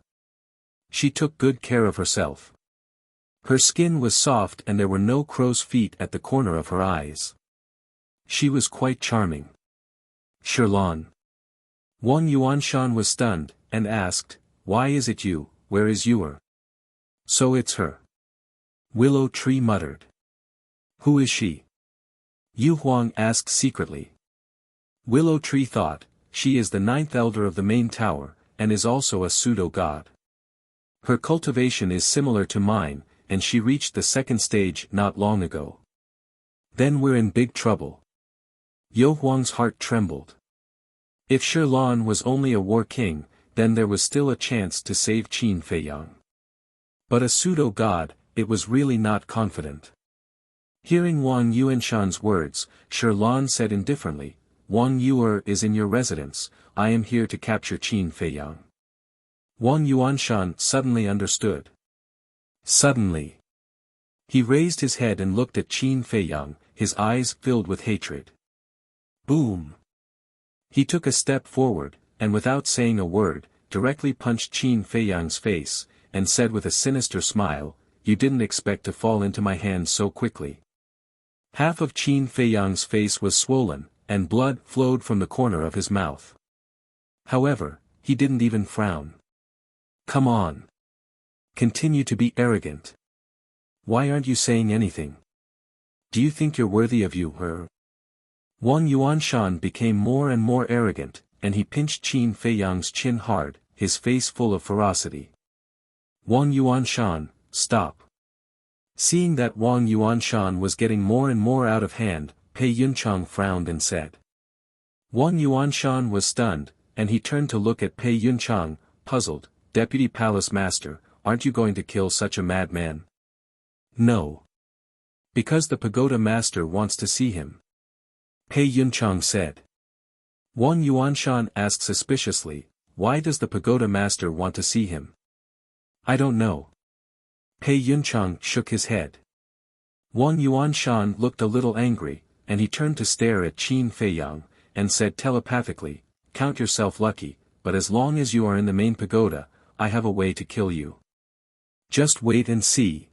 She took good care of herself. Her skin was soft and there were no crow's feet at the corner of her eyes. She was quite charming. "Sherlan." Wang Yuanshan was stunned, and asked, "Why is it you, where is Yuer?" "So it's her." Willow Tree muttered. "Who is she?" Yu Huang asked secretly. Willow Tree thought, "She is the 9th elder of the main tower, and is also a pseudo-god. Her cultivation is similar to mine, and she reached the 2nd stage not long ago. Then we're in big trouble." Yu Huang's heart trembled. If Sherlan was only a war king, then there was still a chance to save Qin Feiyang. But a pseudo-god, it was really not confident. Hearing Wang Yuanshan's words, Sherlan said indifferently, "Wang Yuer is in your residence, I am here to capture Qin Feiyang." Wang Yuanshan suddenly understood. Suddenly. He raised his head and looked at Qin Feiyang, his eyes filled with hatred. Boom! He took a step forward, and without saying a word, directly punched Qin Feiyang's face, and said with a sinister smile, "You didn't expect to fall into my hands so quickly." Half of Qin Feiyang's face was swollen, and blood flowed from the corner of his mouth. However, he didn't even frown. "Come on. Continue to be arrogant. Why aren't you saying anything? Do you think you're worthy of her?" Wang Yuanshan became more and more arrogant, and he pinched Qin Feiyang's chin hard, his face full of ferocity. "Wang Yuanshan, stop." Seeing that Wang Yuanshan was getting more and more out of hand, Pei Yunchang frowned and said. Wang Yuanshan was stunned, and he turned to look at Pei Yunchang, puzzled, "Deputy Palace Master, aren't you going to kill such a madman?" "No. Because the Pagoda Master wants to see him," Pei Yunchang said. Wang Yuanshan asked suspiciously, "Why does the Pagoda Master want to see him?" "I don't know." Pei Yunchang shook his head. Wang Yuanshan looked a little angry, and he turned to stare at Qin Feiyang, and said telepathically, "Count yourself lucky, but as long as you are in the main pagoda, I have a way to kill you. Just wait and see."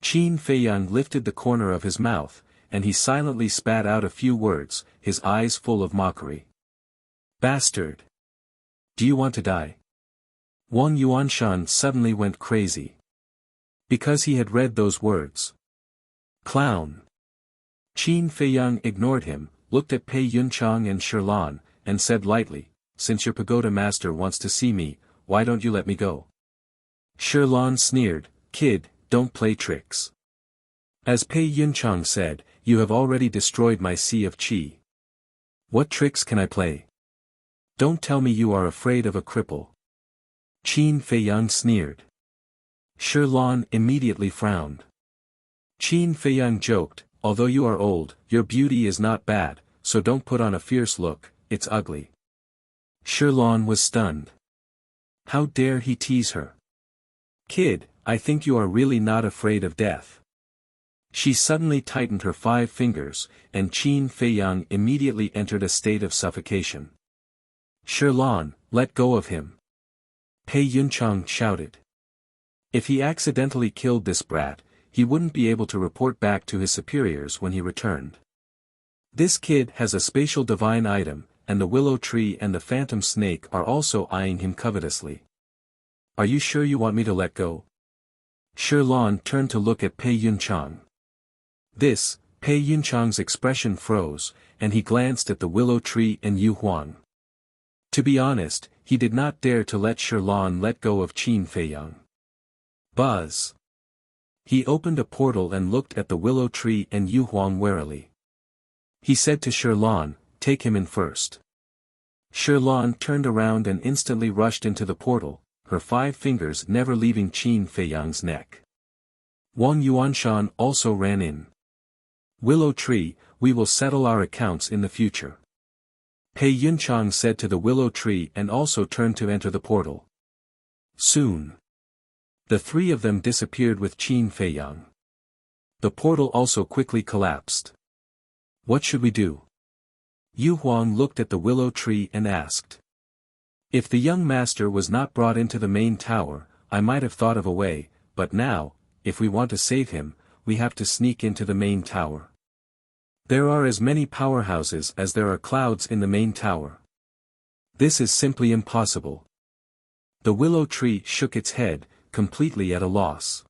Qin Feiyang lifted the corner of his mouth, and he silently spat out a few words, his eyes full of mockery. "Bastard! Do you want to die?" Wang Yuanshan suddenly went crazy. Because he had read those words. "Clown!" Qin Feiyang ignored him, looked at Pei Yunchang and Sherlan, and said lightly, "Since your pagoda master wants to see me, why don't you let me go?" Shirlan sneered, "Kid, don't play tricks. As Pei Yunchang said, you have already destroyed my sea of qi. What tricks can I play? Don't tell me you are afraid of a cripple." Qin Feiyang sneered. Shirlan immediately frowned. Qin Feiyang joked, "Although you are old, your beauty is not bad, so don't put on a fierce look, it's ugly." Shirlan was stunned. How dare he tease her? "Kid, I think you are really not afraid of death." She suddenly tightened her 5 fingers, and Qin Feiyang immediately entered a state of suffocation. "Shirlan, let go of him!" Pei Yunchang shouted. If he accidentally killed this brat, he wouldn't be able to report back to his superiors when he returned. This kid has a spatial divine item, and the willow tree and the phantom snake are also eyeing him covetously. "Are you sure you want me to let go?" Shirlan turned to look at Pei Yunchang. Pei Yunchang's expression froze, and he glanced at the willow tree and Yu Huang. To be honest, he did not dare to let Shirlan let go of Qin Feiyang. Buzz! He opened a portal and looked at the willow tree and Yu Huang warily. He said to Shirlan, "Take him in first." Shirlan turned around and instantly rushed into the portal, her 5 fingers never leaving Qin Feiyang's neck. Wang Yuanshan also ran in. "Willow tree, we will settle our accounts in the future." Pei Yunchang said to the willow tree and also turned to enter the portal. Soon, the 3 of them disappeared with Qin Feiyang. The portal also quickly collapsed. "What should we do?" Yu Huang looked at the willow tree and asked. "If the young master was not brought into the main tower, I might have thought of a way, but now, if we want to save him, we have to sneak into the main tower. There are as many powerhouses as there are clouds in the main tower. This is simply impossible." The willow tree shook its head, completely at a loss.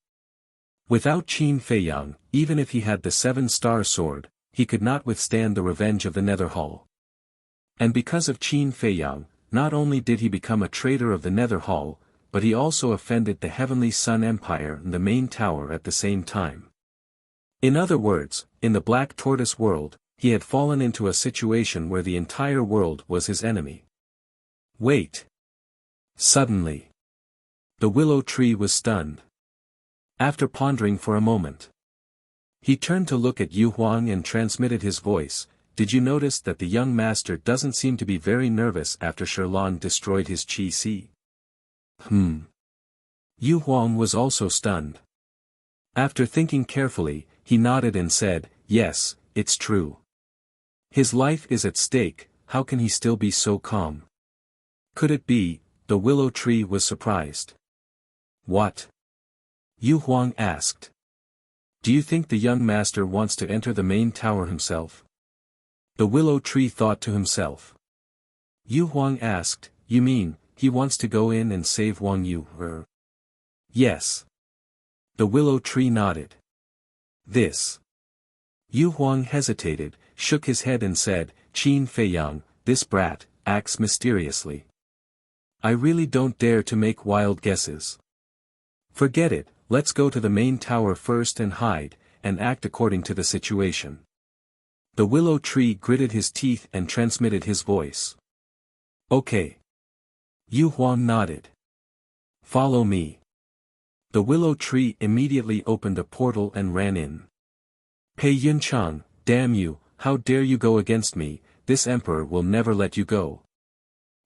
Without Qin Feiyang, even if he had the 7-star sword, he could not withstand the revenge of the Nether Hall. And because of Qin Feiyang, not only did he become a traitor of the Nether Hall, but he also offended the Heavenly Sun Empire and the main tower at the same time. In other words, in the Black Tortoise world, he had fallen into a situation where the entire world was his enemy. Wait! Suddenly, the willow tree was stunned. After pondering for a moment, he turned to look at Yu Huang and transmitted his voice. "Did you notice that the young master doesn't seem to be very nervous after Shirlan destroyed his Qi Si?" Yu Huang was also stunned. After thinking carefully, he nodded and said, "Yes, it's true. His life is at stake, how can he still be so calm?" Could it be? The willow tree was surprised. "What?" Yu Huang asked. "Do you think the young master wants to enter the main tower himself?" The willow tree thought to himself. Yu Huang asked, "You mean, he wants to go in and save Wang Yu, or?" "Yes." The willow tree nodded. "This." Yu Huang hesitated, shook his head and said, "Qin Feiyang, this brat, acts mysteriously. I really don't dare to make wild guesses. Forget it, let's go to the main tower first and hide, and act according to the situation." The willow tree gritted his teeth and transmitted his voice. "Okay." Yu Huang nodded. "Follow me." The willow tree immediately opened a portal and ran in. "Pei Yunchang, damn you, how dare you go against me, this emperor will never let you go."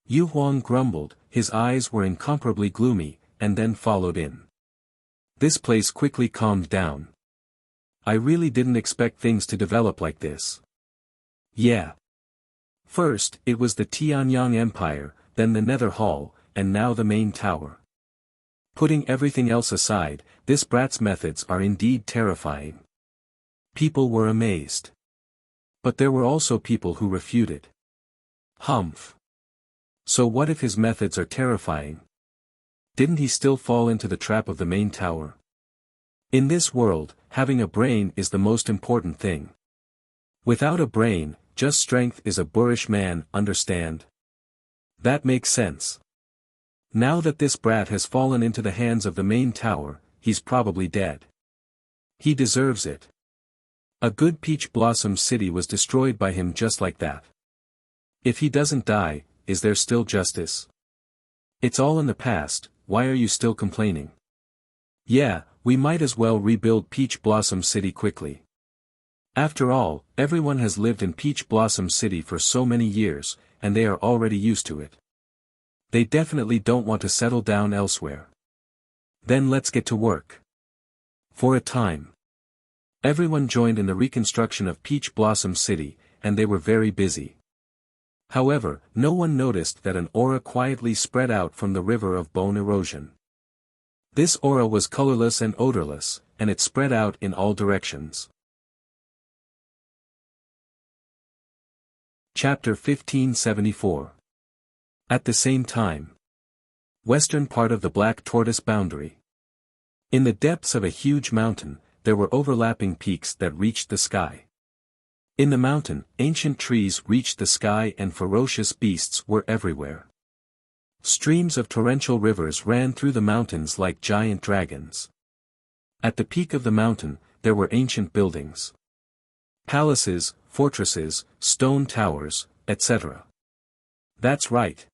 Yu Huang grumbled, his eyes were incomparably gloomy, and then followed in. This place quickly calmed down. "I really didn't expect things to develop like this." Yeah. First, it was the Tianyang Empire, then the Nether Hall, and now the main tower. Putting everything else aside, this brat's methods are indeed terrifying. People were amazed. But there were also people who refuted. Humph. So what if his methods are terrifying? Didn't he still fall into the trap of the main tower? In this world, having a brain is the most important thing. Without a brain, just strength is a boorish man, understand? That makes sense. Now that this brat has fallen into the hands of the main tower, he's probably dead. He deserves it. A good peach blossom city was destroyed by him just like that. If he doesn't die, is there still justice? It's all in the past, why are you still complaining? Yeah, we might as well rebuild Peach Blossom City quickly. After all, everyone has lived in Peach Blossom City for so many years, and they are already used to it. They definitely don't want to settle down elsewhere. Then let's get to work. For a time, everyone joined in the reconstruction of Peach Blossom City, and they were very busy. However, no one noticed that an aura quietly spread out from the river of bone erosion. This aura was colorless and odorless, and it spread out in all directions. Chapter 1574. At the same time. Western part of the Black Tortoise boundary. In the depths of a huge mountain, there were overlapping peaks that reached the sky. In the mountain, ancient trees reached the sky and ferocious beasts were everywhere. Streams of torrential rivers ran through the mountains like giant dragons. At the peak of the mountain, there were ancient buildings. Palaces, fortresses, stone towers, etc. That's right.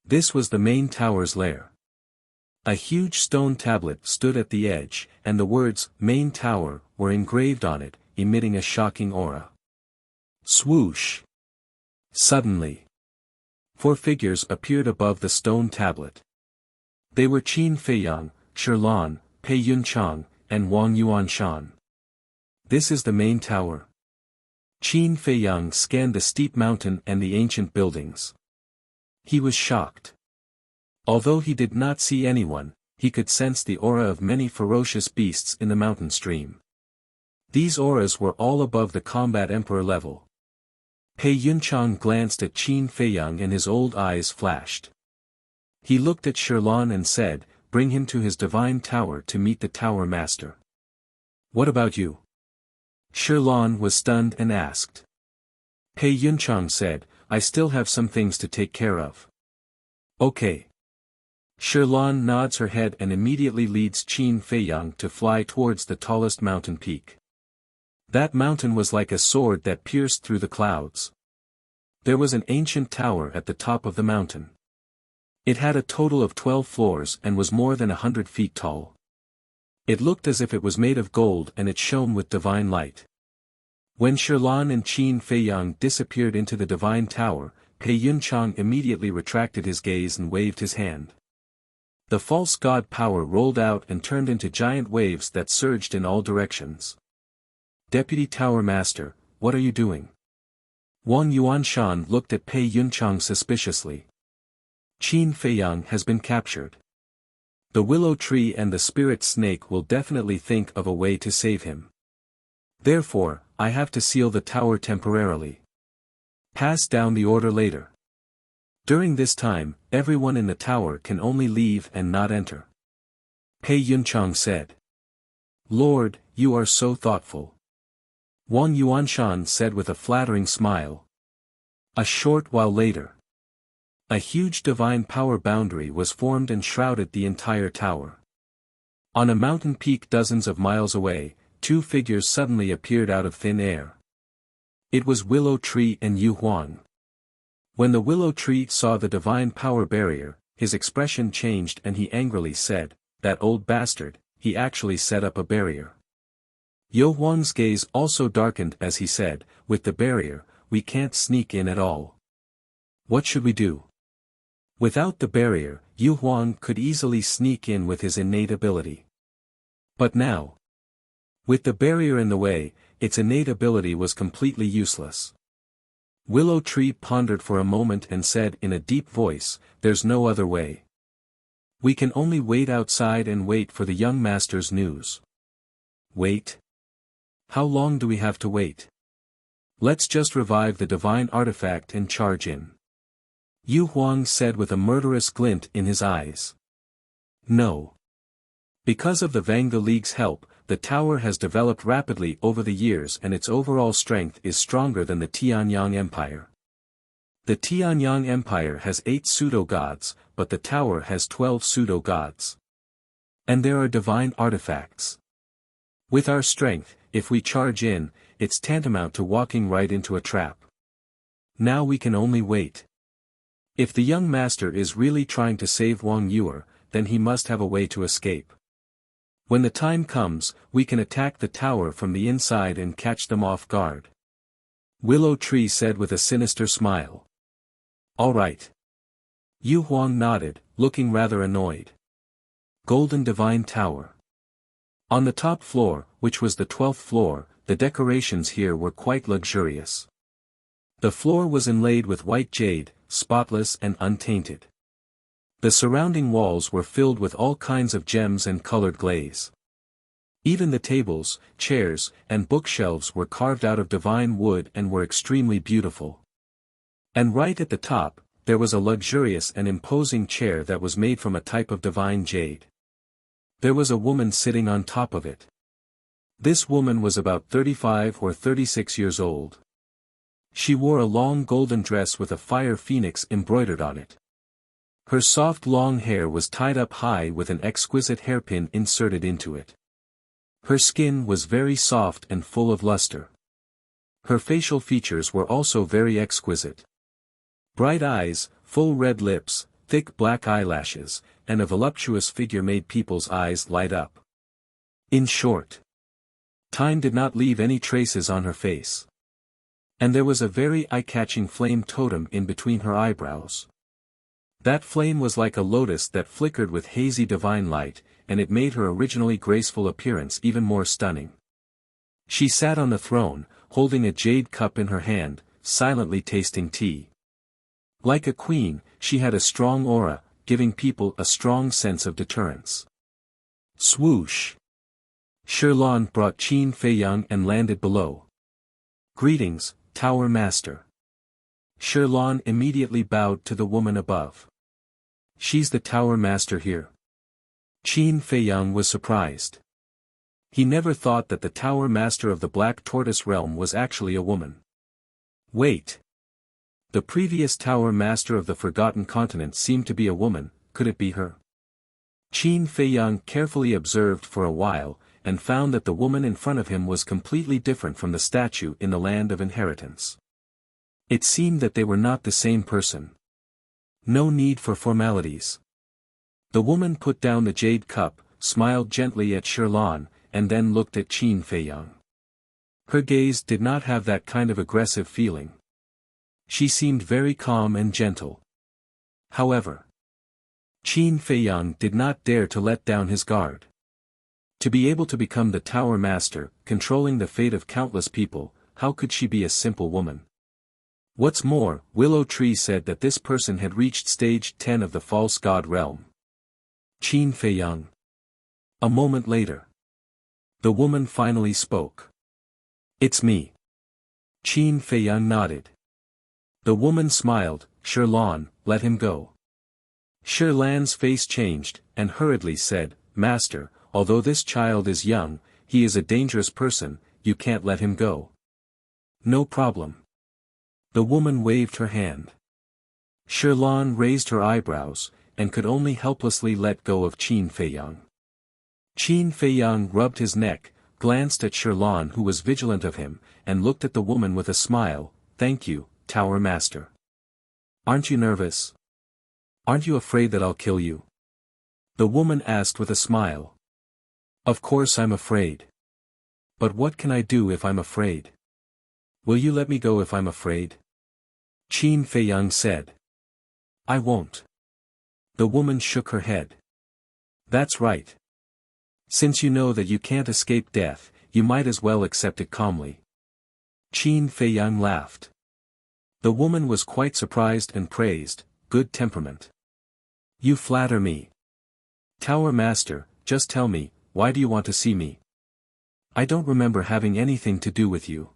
This was the main tower's lair. A huge stone tablet stood at the edge, and the words, "Main Tower," were engraved on it, emitting a shocking aura. Swoosh! Suddenly, 4 figures appeared above the stone tablet. They were Qin Feiyang, Shirlan, Pei Yunchang, and Wang Yuanshan. This is the main tower. Qin Feiyang scanned the steep mountain and the ancient buildings. He was shocked. Although he did not see anyone, he could sense the aura of many ferocious beasts in the mountain stream. These auras were all above the combat emperor level. Pei Yunchang glanced at Qin Feiyang and his old eyes flashed. He looked at Shirlan and said, "Bring him to his divine tower to meet the tower master." "What about you?" Shirlan was stunned and asked. Pei Yunchang said, "I still have some things to take care of." "Okay." Shirlan nods her head and immediately leads Qin Feiyang to fly towards the tallest mountain peak. That mountain was like a sword that pierced through the clouds. There was an ancient tower at the top of the mountain. It had a total of 12 floors and was more than 100 feet tall. It looked as if it was made of gold and it shone with divine light. When Shirlan and Qin Feiyang disappeared into the divine tower, Pei Yunchang immediately retracted his gaze and waved his hand. The false god power rolled out and turned into giant waves that surged in all directions. "Deputy Tower Master, what are you doing?" Wang Yuanshan looked at Pei Yunchang suspiciously. "Qin Feiyang has been captured. The willow tree and the spirit snake will definitely think of a way to save him. Therefore, I have to seal the tower temporarily. Pass down the order later. During this time, everyone in the tower can only leave and not enter." Pei Yunchang said. "Lord, you are so thoughtful." Wang Yuanshan said with a flattering smile. A short while later, a huge divine power boundary was formed and shrouded the entire tower. On a mountain peak dozens of miles away, 2 figures suddenly appeared out of thin air. It was Willow Tree and Yu Huang. When the Willow Tree saw the divine power barrier, his expression changed and he angrily said, "That old bastard, he actually set up a barrier." Yu Huang's gaze also darkened as he said, "With the barrier, we can't sneak in at all. What should we do?" Without the barrier, Yu Huang could easily sneak in with his innate ability. But now, with the barrier in the way, its innate ability was completely useless. Willow Tree pondered for a moment and said in a deep voice, "There's no other way. We can only wait outside and wait for the young master's news." "Wait? How long do we have to wait? Let's just revive the divine artifact and charge in." Yu Huang said with a murderous glint in his eyes. "No. Because of the Vanga League's help, the tower has developed rapidly over the years and its overall strength is stronger than the Tianyang Empire. The Tianyang Empire has 8 pseudo-gods, but the tower has 12 pseudo-gods. And there are divine artifacts. With our strength, if we charge in, it's tantamount to walking right into a trap. Now we can only wait. If the young master is really trying to save Wang Yuer, then he must have a way to escape. When the time comes, we can attack the tower from the inside and catch them off guard. Willow Tree said with a sinister smile. All right. Yu Huang nodded, looking rather annoyed. Golden Divine Tower. On the top floor, which was the 12th floor, the decorations here were quite luxurious. The floor was inlaid with white jade, spotless and untainted. The surrounding walls were filled with all kinds of gems and colored glaze. Even the tables, chairs, and bookshelves were carved out of divine wood and were extremely beautiful. And right at the top, there was a luxurious and imposing chair that was made from a type of divine jade. There was a woman sitting on top of it. This woman was about 35 or 36 years old. She wore a long golden dress with a fire phoenix embroidered on it. Her soft long hair was tied up high with an exquisite hairpin inserted into it. Her skin was very soft and full of luster. Her facial features were also very exquisite. Bright eyes, full red lips, thick black eyelashes, and a voluptuous figure made people's eyes light up. In short, time did not leave any traces on her face. And there was a very eye-catching flame totem in between her eyebrows. That flame was like a lotus that flickered with hazy divine light, and it made her originally graceful appearance even more stunning. She sat on the throne, holding a jade cup in her hand, silently tasting tea. Like a queen, she had a strong aura, giving people a strong sense of deterrence. Swoosh! Shirlan brought Qin Feiyang and landed below. Greetings, Tower Master. Shirlan immediately bowed to the woman above. She's the Tower Master here. Qin Feiyang was surprised. He never thought that the Tower Master of the Black Tortoise Realm was actually a woman. Wait. The previous Tower Master of the Forgotten Continent seemed to be a woman, could it be her? Qin Feiyang carefully observed for a while, and found that the woman in front of him was completely different from the statue in the Land of Inheritance. It seemed that they were not the same person. No need for formalities. The woman put down the jade cup, smiled gently at Shirlan, and then looked at Qin Feiyang. Her gaze did not have that kind of aggressive feeling. She seemed very calm and gentle. However, Qin Feiyang did not dare to let down his guard. To be able to become the Tower Master, controlling the fate of countless people, how could she be a simple woman? What's more, Willow Tree said that this person had reached stage 10 of the false god realm. Qin Feiyang. A moment later, the woman finally spoke. It's me. Qin Feiyang nodded. The woman smiled. Shirlan, let him go. Shirlan's face changed, and hurriedly said, Master, although this child is young, he is a dangerous person, you can't let him go. No problem. The woman waved her hand. Shirlan raised her eyebrows, and could only helplessly let go of Qin Feiyang. Qin Feiyang rubbed his neck, glanced at Shirlan who was vigilant of him, and looked at the woman with a smile. Thank you, Tower Master. Aren't you nervous? Aren't you afraid that I'll kill you? The woman asked with a smile. Of course I'm afraid. But what can I do if I'm afraid? Will you let me go if I'm afraid? Qin Feiyang said. I won't. The woman shook her head. That's right. Since you know that you can't escape death, you might as well accept it calmly. Qin Feiyang laughed. The woman was quite surprised and praised, good temperament. You flatter me. Tower Master, just tell me, why do you want to see me? I don't remember having anything to do with you.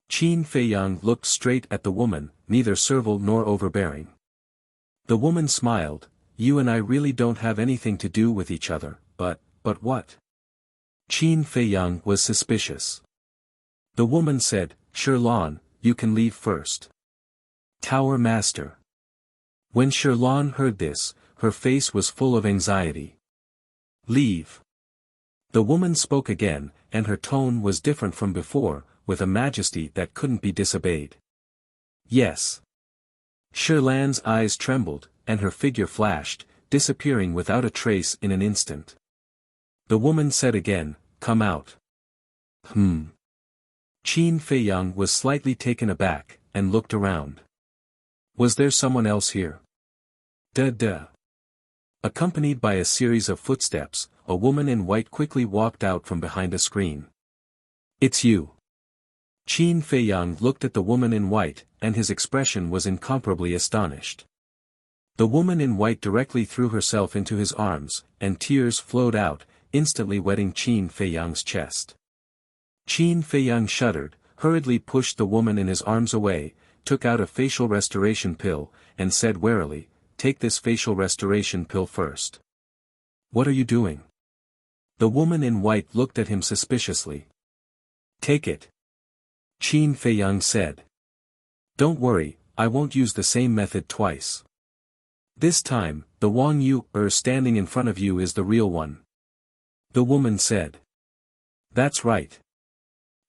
Qin Feiyang looked straight at the woman, neither servile nor overbearing. The woman smiled. You and I really don't have anything to do with each other, but what? Qin Feiyang was suspicious. The woman said, Shirlan, you can leave first. Tower Master. When Shirlan heard this, her face was full of anxiety. Leave. The woman spoke again, and her tone was different from before, with a majesty that couldn't be disobeyed. Yes. Shirlan's eyes trembled, and her figure flashed, disappearing without a trace in an instant. The woman said again, "Come out." Qin Feiyang was slightly taken aback, and looked around. Was there someone else here? Duh. Accompanied by a series of footsteps, a woman in white quickly walked out from behind a screen. It's you. Qin Feiyang looked at the woman in white, and his expression was incomparably astonished. The woman in white directly threw herself into his arms, and tears flowed out, instantly wetting Qin Feiyang's chest. Qin Feiyang shuddered, hurriedly pushed the woman in his arms away, took out a facial restoration pill, and said warily, "Take this facial restoration pill first." "What are you doing?" The woman in white looked at him suspiciously. "Take it," Qin Feiyang said. "Don't worry, I won't use the same method twice. This time, the Wang Yu standing in front of you is the real one," the woman said. "That's right."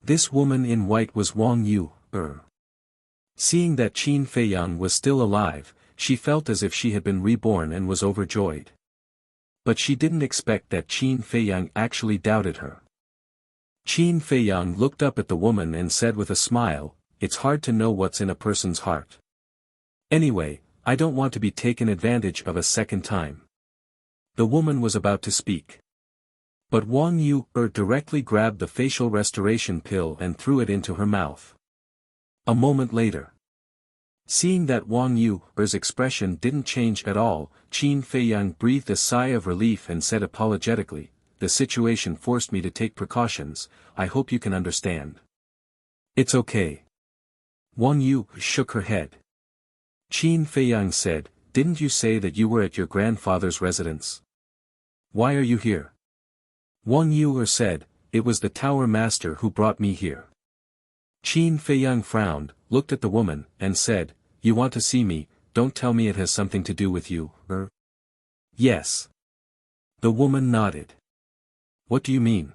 This woman in white was Wang Yu. Seeing that Qin Feiyang was still alive, she felt as if she had been reborn and was overjoyed. But she didn't expect that Qin Feiyang actually doubted her. Qin Feiyang looked up at the woman and said with a smile, "It's hard to know what's in a person's heart. Anyway, I don't want to be taken advantage of a second time." The woman was about to speak. But Wang Yu directly grabbed the facial restoration pill and threw it into her mouth. A moment later, seeing that Wang Yu's expression didn't change at all, Qin Feiyang breathed a sigh of relief and said apologetically, "The situation forced me to take precautions, I hope you can understand." "It's okay." Wang Yu shook her head. Qin Feiyang said, "Didn't you say that you were at your grandfather's residence? Why are you here?" Wang Yu said, "It was the tower master who brought me here." Qin Feiyang frowned, looked at the woman, and said, "You want to see me, don't tell me it has something to do with you, Yes. The woman nodded. "What do you mean?"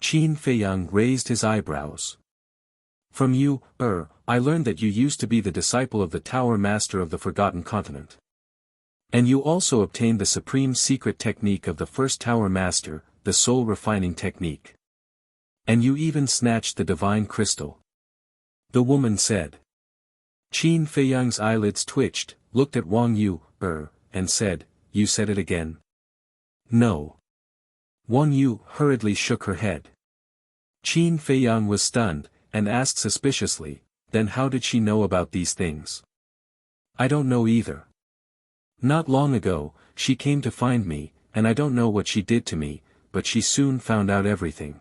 Qin Feiyang raised his eyebrows. "From you, I learned that you used to be the disciple of the Tower Master of the Forgotten Continent. And you also obtained the supreme secret technique of the first Tower Master, the soul refining technique. And you even snatched the divine crystal," the woman said. Qin Feiyang's eyelids twitched, looked at Wang Yu, and said, "You said it again?" "No." Wang Yu hurriedly shook her head. Qin Feiyang was stunned, and asked suspiciously, "Then how did she know about these things?" "I don't know either. Not long ago, she came to find me, and I don't know what she did to me, but she soon found out everything.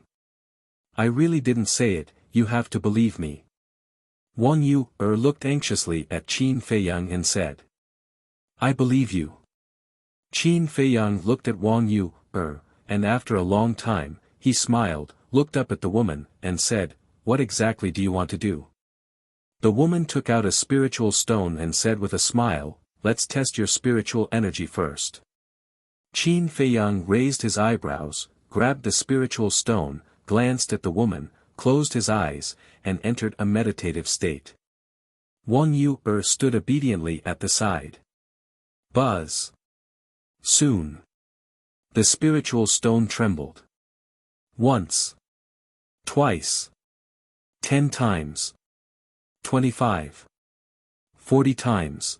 I really didn't say it, you have to believe me." Wang Yu looked anxiously at Qin Feiyang and said, "I believe you." Qin Feiyang looked at Wang Yu, and after a long time, he smiled, looked up at the woman, and said, "What exactly do you want to do?" The woman took out a spiritual stone and said with a smile, "Let's test your spiritual energy first." Qin Feiyang raised his eyebrows, grabbed the spiritual stone, glanced at the woman, closed his eyes, and entered a meditative state. Wang Yu stood obediently at the side. Buzz. Soon. The spiritual stone trembled. Once. Twice. 10 times. 25. 40 times.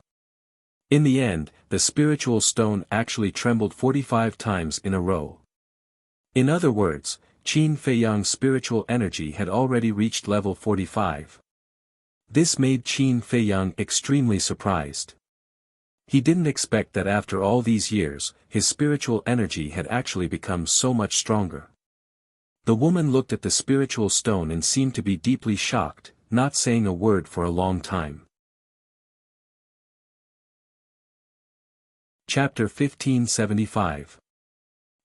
In the end, the spiritual stone actually trembled 45 times in a row. In other words, Qin Feiyang's spiritual energy had already reached level 45. This made Qin Feiyang extremely surprised. He didn't expect that after all these years, his spiritual energy had actually become so much stronger. The woman looked at the spiritual stone and seemed to be deeply shocked, not saying a word for a long time. Chapter 1575.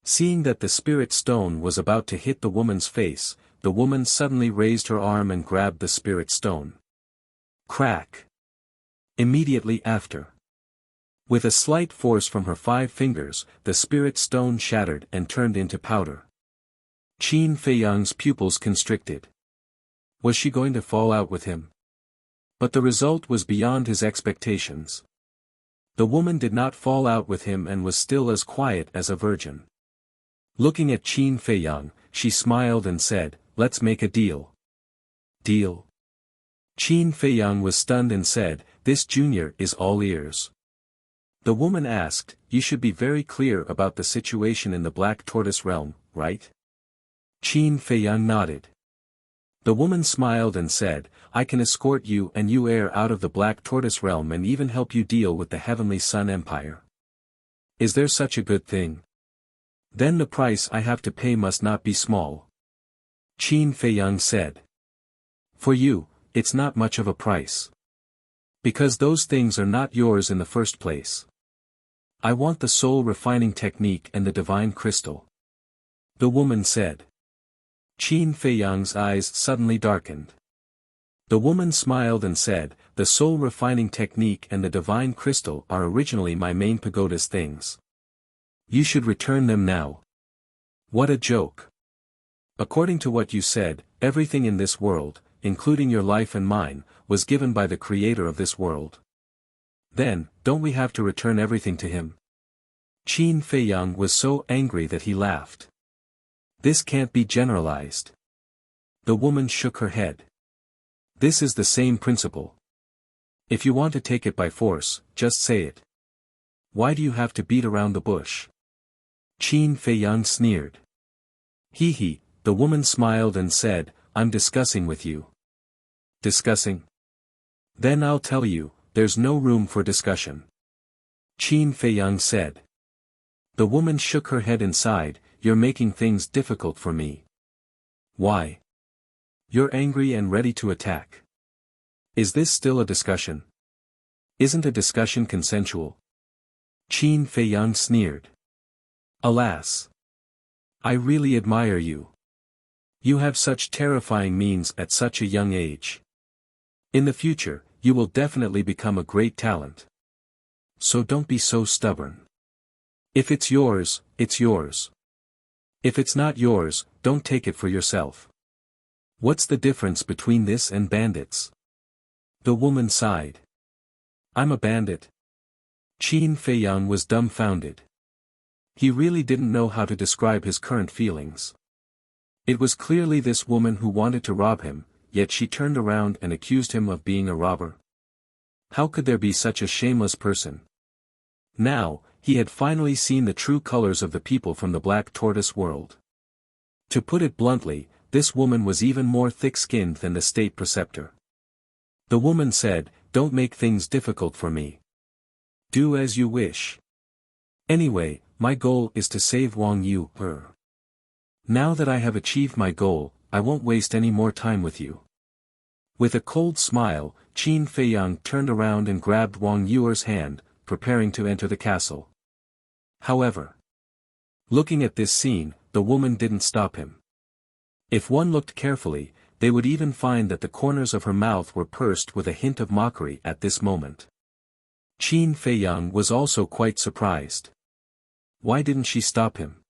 Seeing that the spirit stone was about to hit the woman's face, the woman suddenly raised her arm and grabbed the spirit stone. Crack. Immediately after, With a slight force from her 5 fingers, the spirit stone shattered and turned into powder. Qin Feiyang's pupils constricted. Was she going to fall out with him? But the result was beyond his expectations. The woman did not fall out with him and was still as quiet as a virgin. Looking at Qin Feiyang, she smiled and said, "Let's make a deal." Deal? Qin Feiyang was stunned and said, "This junior is all ears." The woman asked, "You should be very clear about the situation in the Black Tortoise realm, right?" Qin Feiyang nodded. The woman smiled and said, "I can escort you and you heir out of the Black Tortoise realm and even help you deal with the Heavenly Sun Empire. Is there such a good thing? Then the price I have to pay must not be small." Qin Feiyang said. "For you, it's not much of a price. Because those things are not yours in the first place. I want the soul refining technique and the divine crystal." The woman said. Qin Feiyang's eyes suddenly darkened. The woman smiled and said, "The soul refining technique and the divine crystal are originally my main pagoda's things. You should return them now." What a joke. According to what you said, everything in this world, including your life and mine, was given by the creator of this world. Then, don't we have to return everything to him? Qin Feiyang was so angry that he laughed. This can't be generalized. The woman shook her head. This is the same principle. If you want to take it by force, just say it. Why do you have to beat around the bush? Qin Feiyang sneered. He, the woman smiled and said, "I'm discussing with you." Discussing? Then I'll tell you, there's no room for discussion. Qin Feiyang said. The woman shook her head and sighed, "You're making things difficult for me." Why? You're angry and ready to attack. Is this still a discussion? Isn't a discussion consensual? Qin Feiyang sneered. Alas! I really admire you. You have such terrifying means at such a young age. In the future, you will definitely become a great talent. So don't be so stubborn. If it's yours, it's yours. If it's not yours, don't take it for yourself. What's the difference between this and bandits? The woman sighed. I'm a bandit. Qin Feiyang was dumbfounded. He really didn't know how to describe his current feelings. It was clearly this woman who wanted to rob him, yet she turned around and accused him of being a robber. How could there be such a shameless person? Now, he had finally seen the true colors of the people from the Black Tortoise world. To put it bluntly, this woman was even more thick-skinned than the state preceptor. The woman said, "Don't make things difficult for me. Do as you wish. Anyway, my goal is to save Wang Yu, her. Now that I have achieved my goal, I won't waste any more time with you." With a cold smile, Qin Feiyang turned around and grabbed Wang Yuer's hand, preparing to enter the castle. However, looking at this scene, the woman didn't stop him. If one looked carefully, they would even find that the corners of her mouth were pursed with a hint of mockery at this moment. Qin Feiyang was also quite surprised. Why didn't she stop him?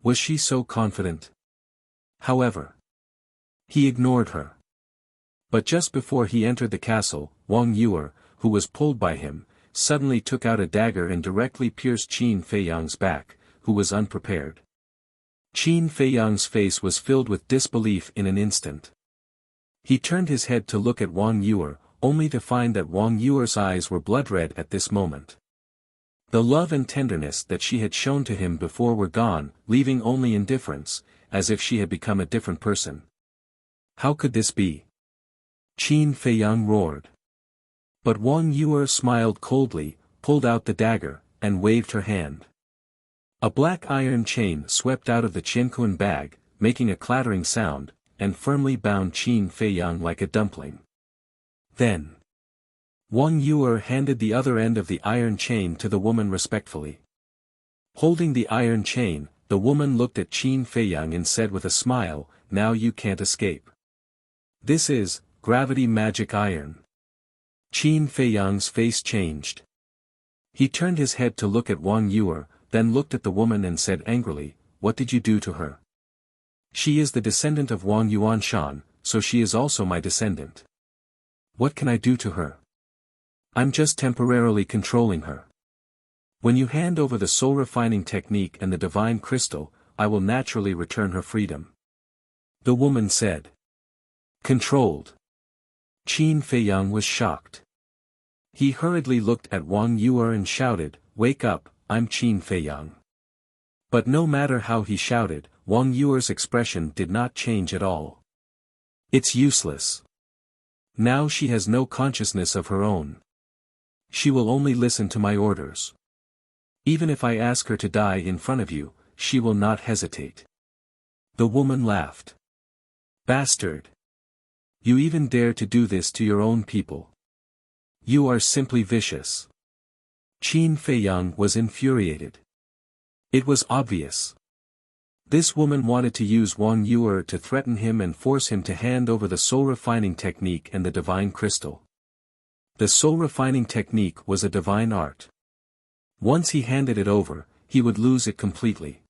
Was she so confident? However, he ignored her. But just before he entered the castle, Wang Yuer, who was pulled by him, suddenly took out a dagger and directly pierced Qin Feiyang's back, who was unprepared. Qin Feiyang's face was filled with disbelief in an instant. He turned his head to look at Wang Yuer, only to find that Wang Yuer's eyes were blood-red at this moment. The love and tenderness that she had shown to him before were gone, leaving only indifference, as if she had become a different person. How could this be? Qin Feiyang roared. But Wang Yuer smiled coldly, pulled out the dagger, and waved her hand. A black iron chain swept out of the Qianquan bag, making a clattering sound, and firmly bound Qin Feiyang like a dumpling. Then, Wang Yuer handed the other end of the iron chain to the woman respectfully. Holding the iron chain, the woman looked at Qin Feiyang and said with a smile, "Now you can't escape. This is gravity magic iron." Qin Feiyang's face changed. He turned his head to look at Wang Yuer, then looked at the woman and said angrily, "What did you do to her? She is the descendant of Wang Yuanshan, so she is also my descendant. What can I do to her? I'm just temporarily controlling her. When you hand over the soul refining technique and the divine crystal, I will naturally return her freedom." The woman said. Controlled. Qin Feiyang was shocked. He hurriedly looked at Wang Yuer and shouted, "Wake up, I'm Qin Feiyang." But no matter how he shouted, Wang Yuer's expression did not change at all. It's useless. Now she has no consciousness of her own. She will only listen to my orders. Even if I ask her to die in front of you, she will not hesitate. The woman laughed. Bastard! You even dare to do this to your own people. You are simply vicious. Qin Feiyang was infuriated. It was obvious. This woman wanted to use Wang Yuer to threaten him and force him to hand over the soul refining technique and the divine crystal. The soul refining technique was a divine art. Once he handed it over, he would lose it completely.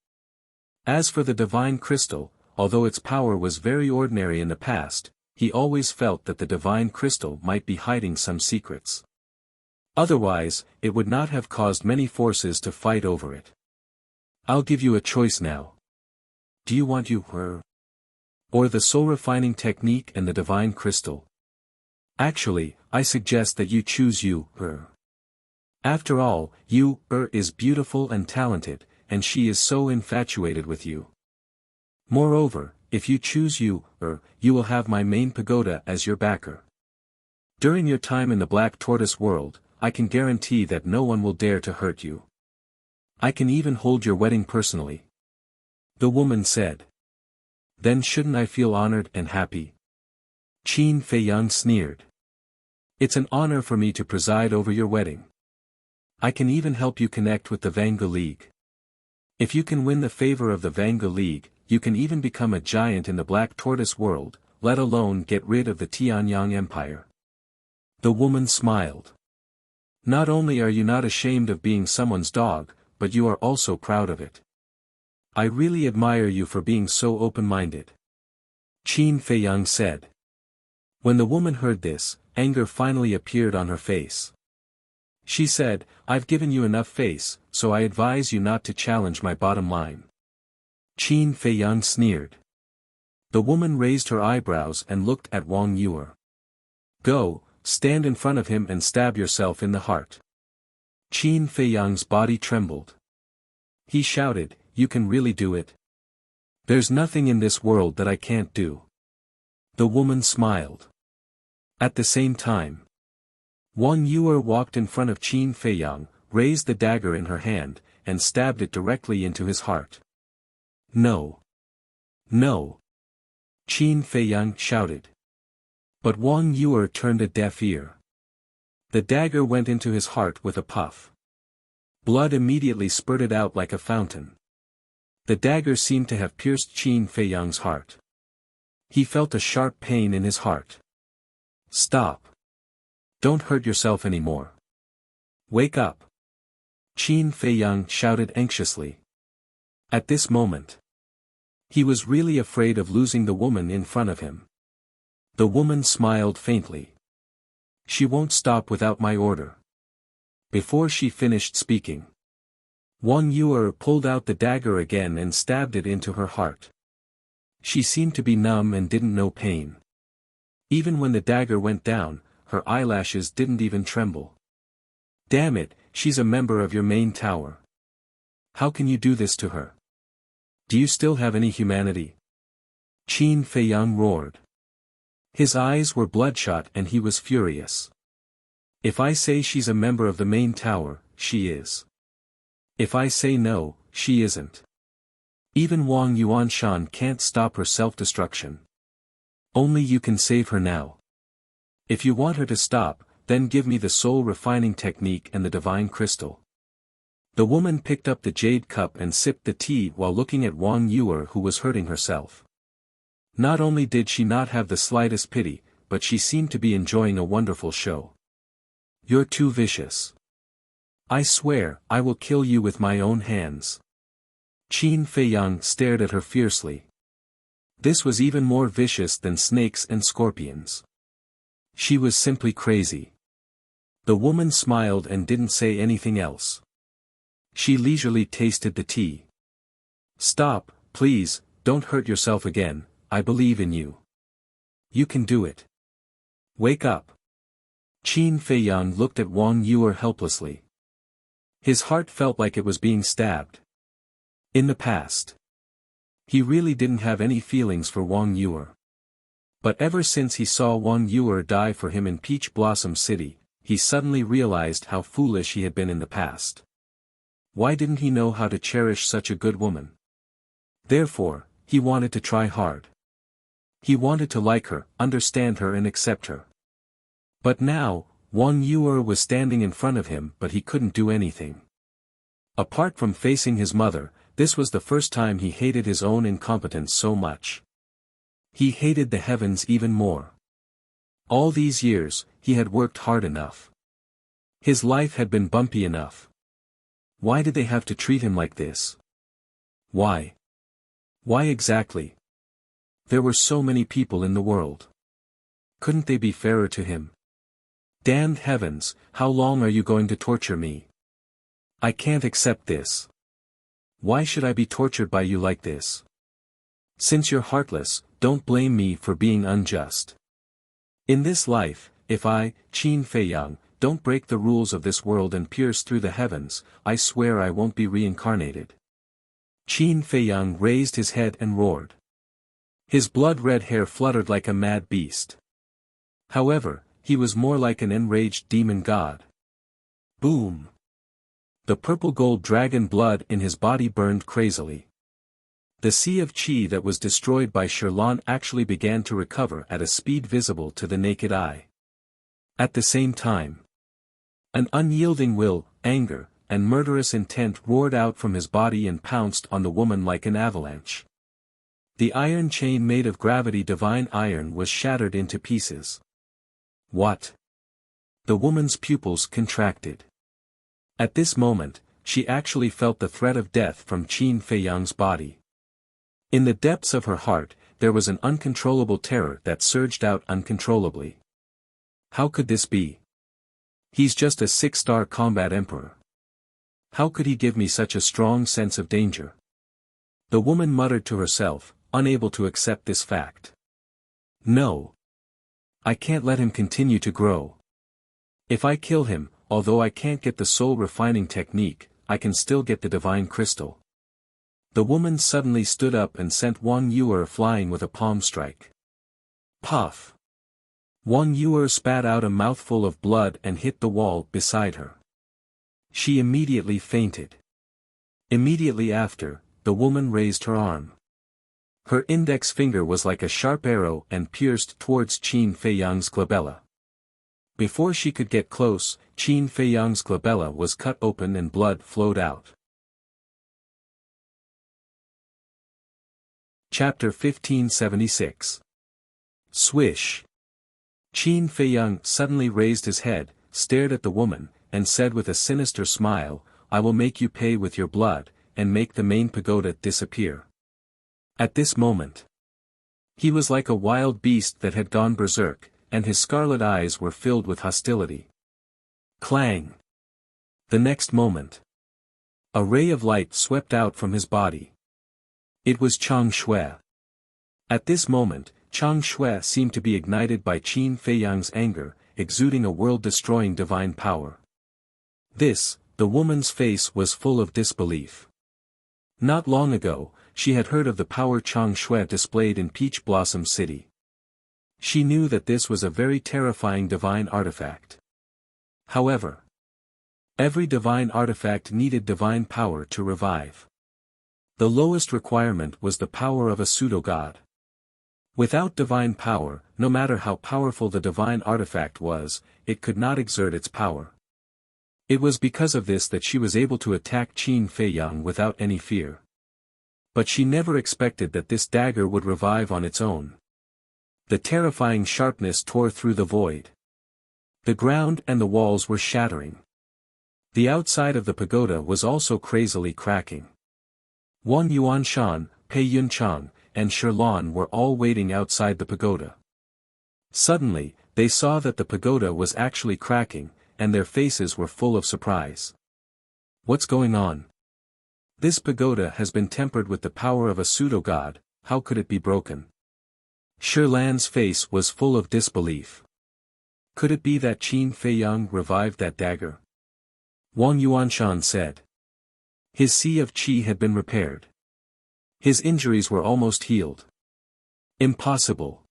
As for the divine crystal, although its power was very ordinary in the past, he always felt that the divine crystal might be hiding some secrets. Otherwise, it would not have caused many forces to fight over it. I'll give you a choice now. Do you want her? Or the soul refining technique and the divine crystal? Actually, I suggest that you choose her. After all, her is beautiful and talented, and she is so infatuated with you. Moreover, if you choose her, you will have my main pagoda as your backer. During your time in the Black Tortoise world, I can guarantee that no one will dare to hurt you. I can even hold your wedding personally. The woman said. Then shouldn't I feel honored and happy? Qin Feiyang sneered. It's an honor for me to preside over your wedding. I can even help you connect with the Vanga League. If you can win the favor of the Vanga League, you can even become a giant in the Black Tortoise world, let alone get rid of the Tianyang Empire. The woman smiled. Not only are you not ashamed of being someone's dog, but you are also proud of it. I really admire you for being so open-minded. Qin Feiyang said. When the woman heard this, anger finally appeared on her face. She said, I've given you enough face, so I advise you not to challenge my bottom line. Qin Feiyang sneered. The woman raised her eyebrows and looked at Wang Yuer. Go, stand in front of him and stab yourself in the heart. Qin Feiyang's body trembled. He shouted, You can really do it? There's nothing in this world that I can't do. The woman smiled. At the same time, Wang Yuer walked in front of Qin Feiyang, raised the dagger in her hand, and stabbed it directly into his heart. No. No. Qin Feiyang shouted. But Wang Yuer turned a deaf ear. The dagger went into his heart with a puff. Blood immediately spurted out like a fountain. The dagger seemed to have pierced Qin Feiyang's heart. He felt a sharp pain in his heart. Stop. Don't hurt yourself anymore. Wake up. Qin Feiyang shouted anxiously. At this moment, he was really afraid of losing the woman in front of him. The woman smiled faintly. She won't stop without my order. Before she finished speaking, Wang Yuer pulled out the dagger again and stabbed it into her heart. She seemed to be numb and didn't know pain. Even when the dagger went down, her eyelashes didn't even tremble. Damn it, she's a member of your main tower. How can you do this to her? Do you still have any humanity? Qin Feiyang roared. His eyes were bloodshot and he was furious. If I say she's a member of the main tower, she is. If I say no, she isn't. Even Wang Yuanshan can't stop her self-destruction. Only you can save her now. If you want her to stop, then give me the soul refining technique and the divine crystal. The woman picked up the jade cup and sipped the tea while looking at Wang Yuer, who was hurting herself. Not only did she not have the slightest pity, but she seemed to be enjoying a wonderful show. You're too vicious. I swear, I will kill you with my own hands. Qin Feiyang stared at her fiercely. This was even more vicious than snakes and scorpions. She was simply crazy. The woman smiled and didn't say anything else. She leisurely tasted the tea. Stop, please, don't hurt yourself again, I believe in you. You can do it. Wake up. Qin Feiyang looked at Wang Yuer helplessly. His heart felt like it was being stabbed. In the past, he really didn't have any feelings for Wang Yuer. But ever since he saw Wang Yuer die for him in Peach Blossom City, he suddenly realized how foolish he had been in the past. Why didn't he know how to cherish such a good woman? Therefore, he wanted to try hard. He wanted to like her, understand her and accept her. But now, Wang Yuer was standing in front of him but he couldn't do anything. Apart from facing his mother, this was the first time he hated his own incompetence so much. He hated the heavens even more. All these years, he had worked hard enough. His life had been bumpy enough. Why did they have to treat him like this? Why? Why exactly? There were so many people in the world. Couldn't they be fairer to him? Damned heavens, how long are you going to torture me? I can't accept this. Why should I be tortured by you like this? Since you're heartless, don't blame me for being unjust. In this life, if I, Qin Feiyang, don't break the rules of this world and pierce through the heavens, I swear I won't be reincarnated. Qin Feiyang raised his head and roared. His blood-red hair fluttered like a mad beast. However, he was more like an enraged demon god. Boom! The purple-gold dragon blood in his body burned crazily. The sea of qi that was destroyed by Shirlan actually began to recover at a speed visible to the naked eye. At the same time, an unyielding will, anger, and murderous intent roared out from his body and pounced on the woman like an avalanche. The iron chain made of gravity divine iron was shattered into pieces. What? The woman's pupils contracted. At this moment, she actually felt the threat of death from Qin Feiyang's body. In the depths of her heart, there was an uncontrollable terror that surged out uncontrollably. How could this be? He's just a 6-star combat emperor. How could he give me such a strong sense of danger? The woman muttered to herself, unable to accept this fact. No. I can't let him continue to grow. If I kill him, although I can't get the soul refining technique, I can still get the divine crystal. The woman suddenly stood up and sent Wang Yuer flying with a palm strike. Puff! Wang Yuer spat out a mouthful of blood and hit the wall beside her. She immediately fainted. Immediately after, the woman raised her arm. Her index finger was like a sharp arrow and pierced towards Qin Feiyang's glabella. Before she could get close, Qin Feiyang's glabella was cut open and blood flowed out. Chapter 1576. Swish. Qin Feiyang suddenly raised his head, stared at the woman, and said with a sinister smile, I will make you pay with your blood, and make the main pagoda disappear. At this moment, he was like a wild beast that had gone berserk, and his scarlet eyes were filled with hostility. Clang! The next moment, a ray of light swept out from his body. It was Chang Shui. At this moment, Chang Shui seemed to be ignited by Qin Feiyang's anger, exuding a world-destroying divine power. The woman's face was full of disbelief. Not long ago, she had heard of the power Chang Shui displayed in Peach Blossom City. She knew that this was a very terrifying divine artifact. However, every divine artifact needed divine power to revive. The lowest requirement was the power of a pseudo-god. Without divine power, no matter how powerful the divine artifact was, it could not exert its power. It was because of this that she was able to attack Qin Feiyang without any fear. But she never expected that this dagger would revive on its own. The terrifying sharpness tore through the void. The ground and the walls were shattering. The outside of the pagoda was also crazily cracking. Wang Yuanshan, Pei Yunchang, and Shirlan were all waiting outside the pagoda. Suddenly, they saw that the pagoda was actually cracking, and their faces were full of surprise. What's going on? This pagoda has been tempered with the power of a pseudo-god, how could it be broken? Shirlan's face was full of disbelief. Could it be that Qin Feiyang revived that dagger? Wang Yuanshan said. His sea of qi had been repaired. His injuries were almost healed. Impossible.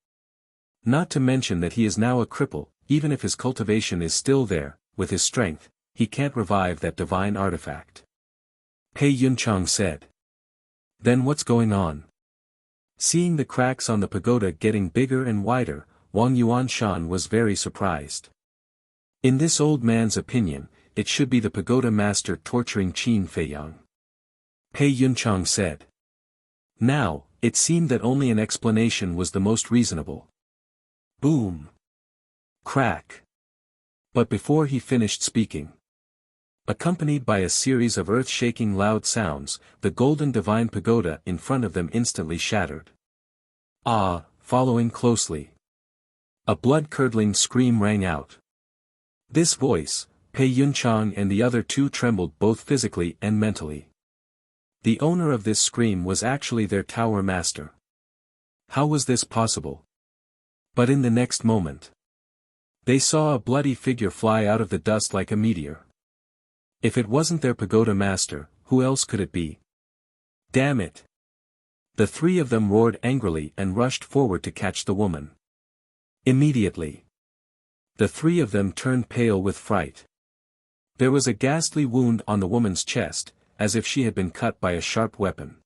Not to mention that he is now a cripple, even if his cultivation is still there, with his strength, he can't revive that divine artifact. Pei Yunchang said. Then what's going on? Seeing the cracks on the pagoda getting bigger and wider, Wang Yuanshan was very surprised. In this old man's opinion, it should be the pagoda master torturing Qin Feiyang. Pei Yunchang said. Now, it seemed that only an explanation was the most reasonable. Boom! Crack! But before he finished speaking, accompanied by a series of earth-shaking loud sounds, the golden divine pagoda in front of them instantly shattered. Following closely. A blood-curdling scream rang out. This voice, Pei Yunchang and the other two trembled both physically and mentally. The owner of this scream was actually their tower master. How was this possible? But in the next moment, they saw a bloody figure fly out of the dust like a meteor. If it wasn't their pagoda master, who else could it be? Damn it! The three of them roared angrily and rushed forward to catch the woman. Immediately, the three of them turned pale with fright. There was a ghastly wound on the woman's chest, as if she had been cut by a sharp weapon.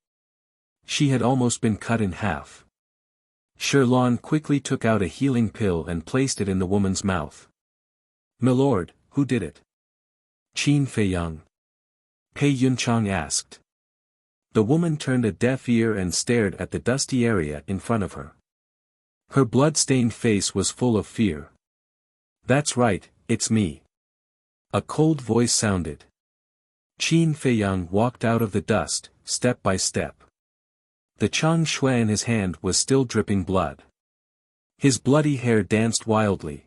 She had almost been cut in half. Shirlan quickly took out a healing pill and placed it in the woman's mouth. "Milord, who did it?" "Qin Feiyang." Pei Yunchang asked. The woman turned a deaf ear and stared at the dusty area in front of her. Her blood-stained face was full of fear. "That's right, it's me." A cold voice sounded. Qin Feiyang walked out of the dust, step by step. The chang shui in his hand was still dripping blood. His bloody hair danced wildly.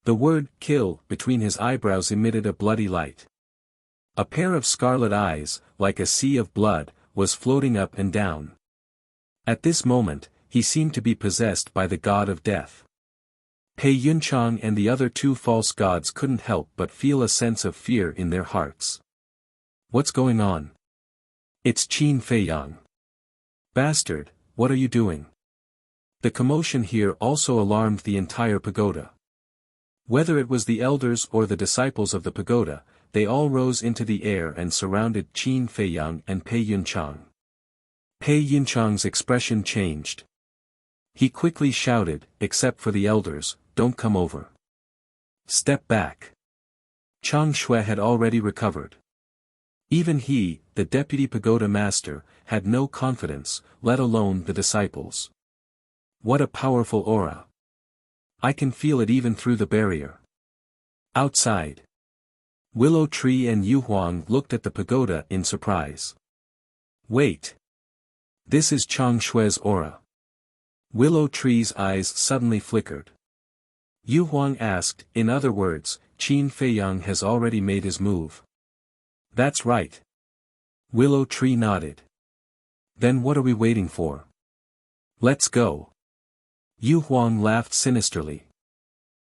The word "kill" between his eyebrows emitted a bloody light. A pair of scarlet eyes, like a sea of blood, was floating up and down. At this moment, he seemed to be possessed by the god of death. Pei Yunchang and the other two false gods couldn't help but feel a sense of fear in their hearts. What's going on? It's Qin Feiyang. Bastard, what are you doing? The commotion here also alarmed the entire pagoda. Whether it was the elders or the disciples of the pagoda, they all rose into the air and surrounded Qin Feiyang and Pei Yunchang. Pei Yunchang's expression changed. He quickly shouted, "Except for the elders, don't come over. Step back." Chang Shui had already recovered. Even he, the deputy pagoda master, had no confidence, let alone the disciples. What a powerful aura. I can feel it even through the barrier. Outside, Willow Tree and Yu Huang looked at the pagoda in surprise. Wait. This is Chang Shui's aura. Willow Tree's eyes suddenly flickered. Yu Huang asked, in other words, Qin Feiyang has already made his move. That's right. Willow Tree nodded. Then what are we waiting for? Let's go. Yu Huang laughed sinisterly.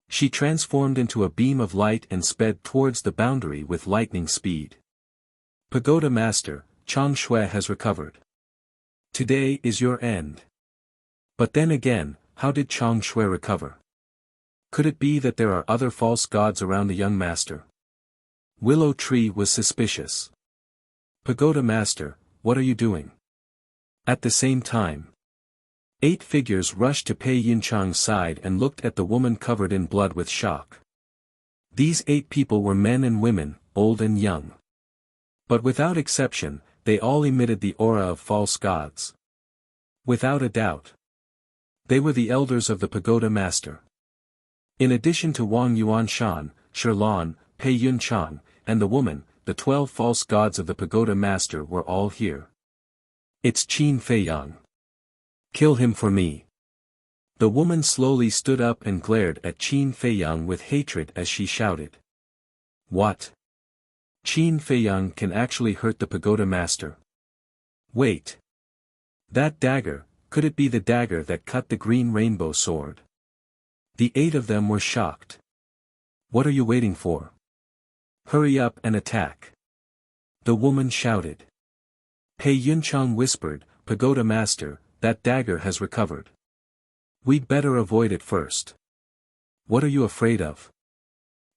She transformed into a beam of light and sped towards the boundary with lightning speed. Pagoda Master, Chang Shui has recovered. Today is your end. But then again, how did Chang Shui recover? Could it be that there are other false gods around the young master? Willow Tree was suspicious. Pagoda Master, what are you doing? At the same time, 8 figures rushed to Pei Yunchang's side and looked at the woman covered in blood with shock. These 8 people were men and women, old and young. But without exception, they all emitted the aura of false gods. Without a doubt, they were the elders of the Pagoda Master. In addition to Wang Yuanshan, Shirlan, Pei Yunchang, and the woman, the 12 false gods of the pagoda master were all here. It's Qin Feiyang. Kill him for me. The woman slowly stood up and glared at Qin Feiyang with hatred as she shouted. What? Qin Feiyang can actually hurt the pagoda master. Wait. That dagger, could it be the dagger that cut the green rainbow sword? The 8 of them were shocked. What are you waiting for? Hurry up and attack. The woman shouted. Pei Yunchang whispered, Pagoda master, that dagger has recovered. We'd better avoid it first. What are you afraid of?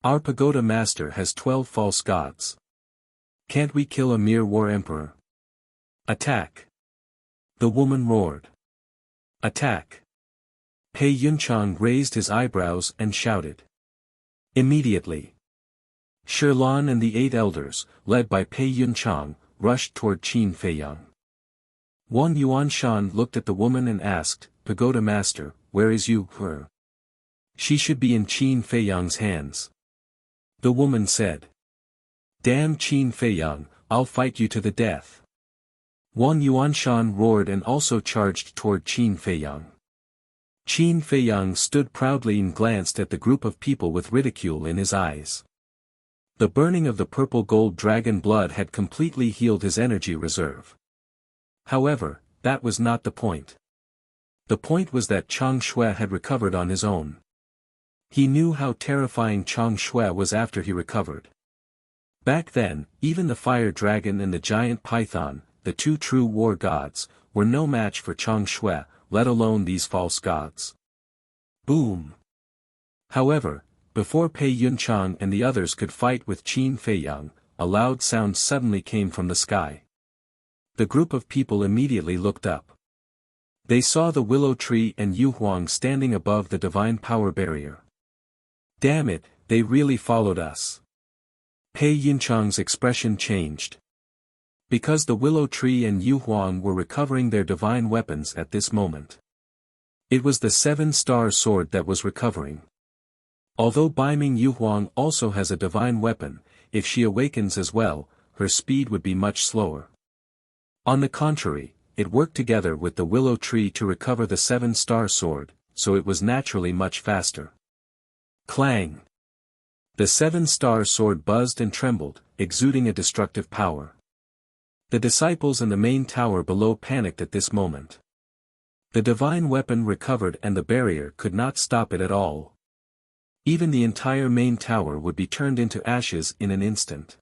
Our pagoda master has 12 false gods. Can't we kill a mere war emperor? Attack! The woman roared. Attack! Pei Yunchang raised his eyebrows and shouted. Immediately. Shilan and the 8 elders, led by Pei Yunchang, rushed toward Qin Feiyang. Wang Yuanshan looked at the woman and asked, Pagoda master, where is her? She should be in Qin Feiyang's hands. The woman said. Damn Qin Feiyang, I'll fight you to the death. Wang Yuanshan roared and also charged toward Qin Feiyang. Qin Feiyang stood proudly and glanced at the group of people with ridicule in his eyes. The burning of the purple gold dragon blood had completely healed his energy reserve. However, that was not the point. The point was that Chang Shui had recovered on his own. He knew how terrifying Chang Shui was after he recovered. Back then, even the fire dragon and the giant python, the 2 true war gods, were no match for Chang Shui, let alone these false gods. Boom! However, before Pei Yunchang and the others could fight with Qin Feiyang, a loud sound suddenly came from the sky. The group of people immediately looked up. They saw the willow tree and Yu Huang standing above the divine power barrier. Damn it, they really followed us. Pei Yunchang's expression changed. Because the willow tree and Yu Huang were recovering their divine weapons at this moment. It was the 7-star sword that was recovering. Although Baiming Yu Huang also has a divine weapon, if she awakens as well, her speed would be much slower. On the contrary, it worked together with the willow tree to recover the 7-star sword, so it was naturally much faster. Clang! The 7-star sword buzzed and trembled, exuding a destructive power. The disciples in the main tower below panicked at this moment. The divine weapon recovered and the barrier could not stop it at all. Even the entire main tower would be turned into ashes in an instant.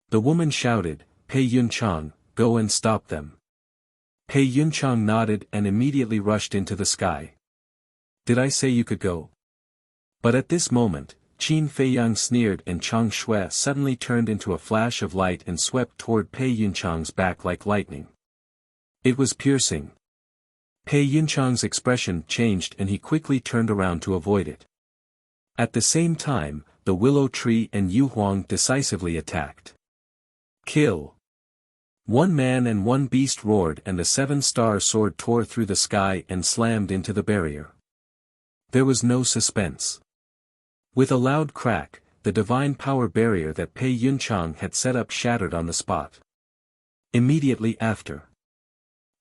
The woman shouted, Pei Yunchang, go and stop them. Pei Yunchang nodded and immediately rushed into the sky. Did I say you could go? But at this moment, Qin Feiyang sneered and Chang Shui suddenly turned into a flash of light and swept toward Pei Yunchang's back like lightning. It was piercing. Pei Yunchang's expression changed and he quickly turned around to avoid it. At the same time, the willow tree and Yu Huang decisively attacked. Kill! 1 man and 1 beast roared and the 7-star sword tore through the sky and slammed into the barrier. There was no suspense. With a loud crack, the divine power barrier that Pei Yunchang had set up shattered on the spot. Immediately after,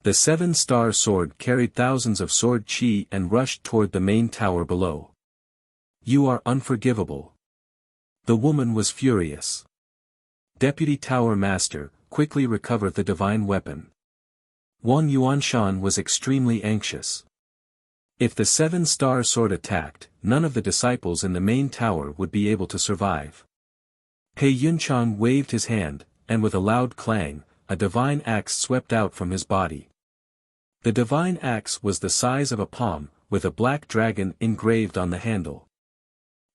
the 7-star sword carried thousands of sword chi and rushed toward the main tower below. You are unforgivable. The woman was furious. Deputy Tower Master, quickly recover the divine weapon. Wang Yuanshan was extremely anxious. If the 7-star sword attacked, none of the disciples in the main tower would be able to survive. Pei Yunchang waved his hand, and with a loud clang, a divine axe swept out from his body. The divine axe was the size of a palm, with a black dragon engraved on the handle.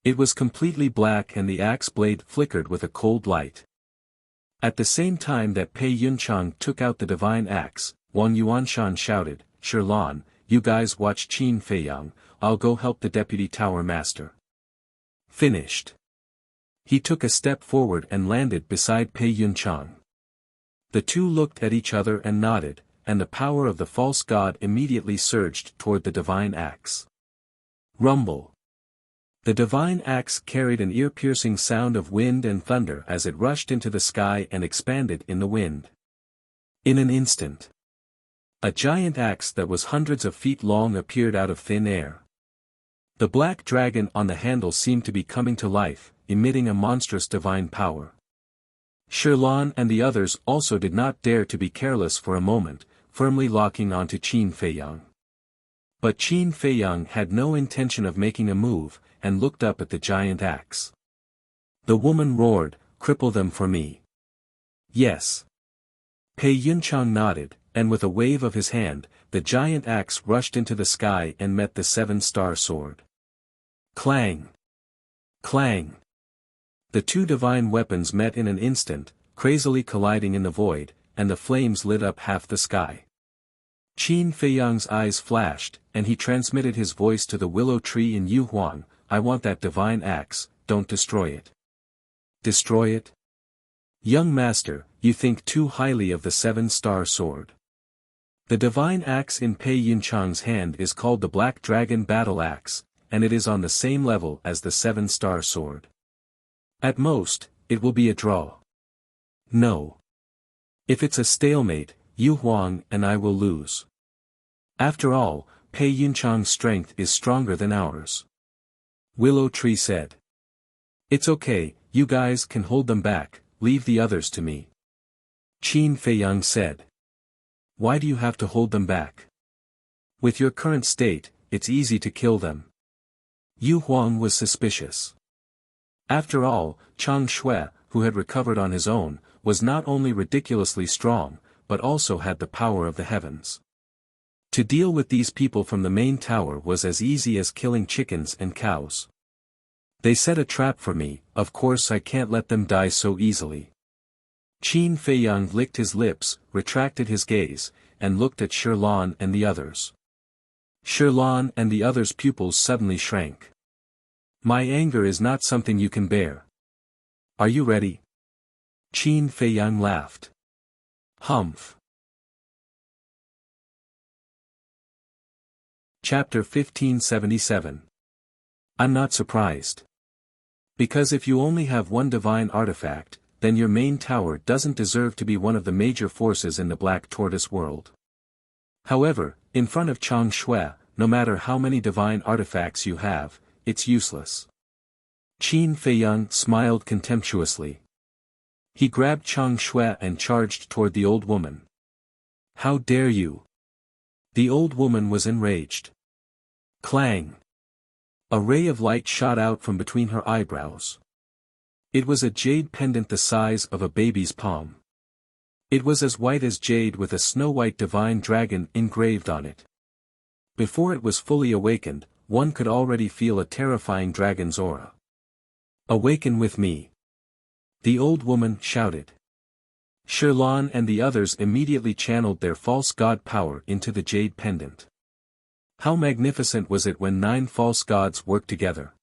It was completely black and the axe blade flickered with a cold light. At the same time that Pei Yunchang took out the divine axe, Wang Yuanshan shouted, Shilan, you guys watch Qin Feiyang, I'll go help the deputy tower master. Finished. He took a step forward and landed beside Pei Yunchang. The two looked at each other and nodded, and the power of the false god immediately surged toward the divine axe. Rumble. The divine axe carried an ear-piercing sound of wind and thunder as it rushed into the sky and expanded in the wind. In an instant, a giant axe that was hundreds of feet long appeared out of thin air. The black dragon on the handle seemed to be coming to life, emitting a monstrous divine power. Shirlan and the others also did not dare to be careless for a moment, firmly locking onto Qin Feiyang. But Qin Feiyang had no intention of making a move, and looked up at the giant axe. The woman roared, "Cripple them for me." Yes. Pei Yunchang nodded, and with a wave of his hand, the giant axe rushed into the sky and met the seven-star sword. Clang! Clang! The two divine weapons met in an instant, crazily colliding in the void, and the flames lit up half the sky. Qin Feiyang's eyes flashed, and he transmitted his voice to the willow tree in Yuhuang, "I want that divine axe, don't destroy it." Destroy it? Young master, you think too highly of the seven-star sword. The divine axe in Pei Yunchang's hand is called the Black Dragon Battle Axe, and it is on the same level as the seven-star sword. At most, it will be a draw. No. If it's a stalemate, Yu Huang and I will lose. After all, Pei Yunchang's strength is stronger than ours. Willow Tree said. It's okay, you guys can hold them back, leave the others to me. Qin Feiyang said. Why do you have to hold them back? With your current state, it's easy to kill them. Yu Huang was suspicious. After all, Chang Shui, who had recovered on his own, was not only ridiculously strong, but also had the power of the heavens. To deal with these people from the main tower was as easy as killing chickens and cows. They set a trap for me, of course I can't let them die so easily. Qin Feiyang licked his lips, retracted his gaze, and looked at Shirlan and the others. Shirlan and the others' pupils suddenly shrank. My anger is not something you can bear. Are you ready? Qin Feiyang laughed. Humph. Chapter 1577. I'm not surprised. Because if you only have one divine artifact, then your main tower doesn't deserve to be one of the major forces in the Black Tortoise world. However, in front of Chang Shui, no matter how many divine artifacts you have, it's useless. Qin Feiyang smiled contemptuously. He grabbed Chang Shui and charged toward the old woman. How dare you? The old woman was enraged. Clang! A ray of light shot out from between her eyebrows. It was a jade pendant the size of a baby's palm. It was as white as jade with a snow-white divine dragon engraved on it. Before it was fully awakened, one could already feel a terrifying dragon's aura. Awaken with me! The old woman shouted. Shirlan and the others immediately channeled their false god power into the jade pendant. How magnificent was it when 9 false gods worked together!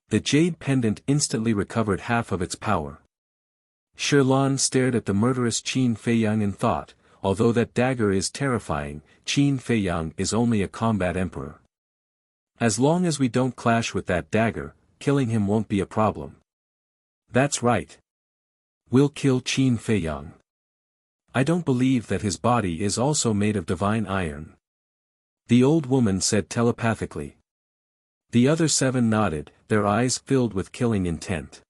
The jade pendant instantly recovered half of its power. Shirlan stared at the murderous Qin Feiyang and thought, although that dagger is terrifying, Qin Feiyang is only a combat emperor. As long as we don't clash with that dagger, killing him won't be a problem. That's right. We'll kill Qin Feiyang. I don't believe that his body is also made of divine iron. The old woman said telepathically. The other 7 nodded, their eyes filled with killing intent.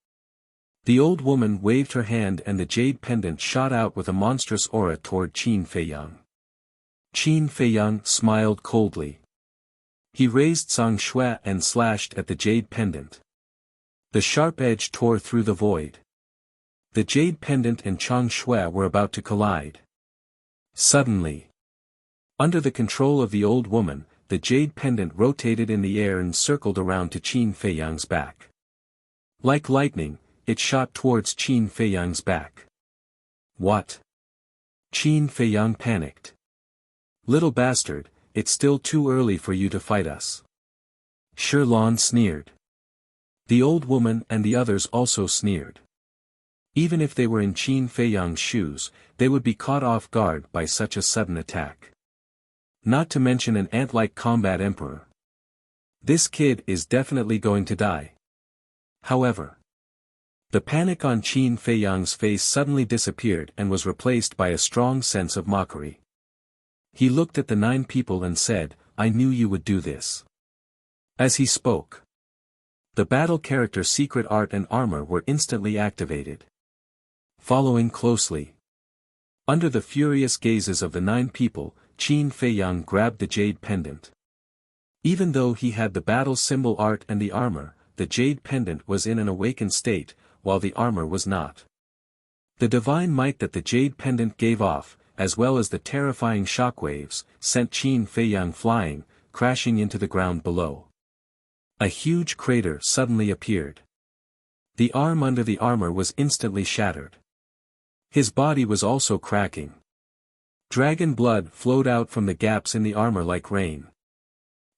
The old woman waved her hand and the jade pendant shot out with a monstrous aura toward Qin Feiyang. Qin Feiyang smiled coldly. He raised Chang Shui and slashed at the jade pendant. The sharp edge tore through the void. The jade pendant and Chang Shui were about to collide. Suddenly, under the control of the old woman, the jade pendant rotated in the air and circled around to Qin Feiyang's back. Like lightning, it shot towards Qin Feiyang's back. What? Qin Feiyang panicked. Little bastard, it's still too early for you to fight us. Shirlan sneered. The old woman and the others also sneered. Even if they were in Qin Feiyang's shoes, they would be caught off guard by such a sudden attack. Not to mention an ant-like combat emperor. This kid is definitely going to die. However, the panic on Qin Feiyang's face suddenly disappeared and was replaced by a strong sense of mockery. He looked at the 9 people and said, "I knew you would do this." As he spoke, the battle character's secret art and armor were instantly activated. Following closely, under the furious gazes of the 9 people, Qin Feiyang grabbed the jade pendant. Even though he had the battle symbol art and the armor, the jade pendant was in an awakened state, while the armor was not. The divine might that the jade pendant gave off, as well as the terrifying shockwaves, sent Qin Feiyang flying, crashing into the ground below. A huge crater suddenly appeared. The arm under the armor was instantly shattered. His body was also cracking. Dragon blood flowed out from the gaps in the armor like rain.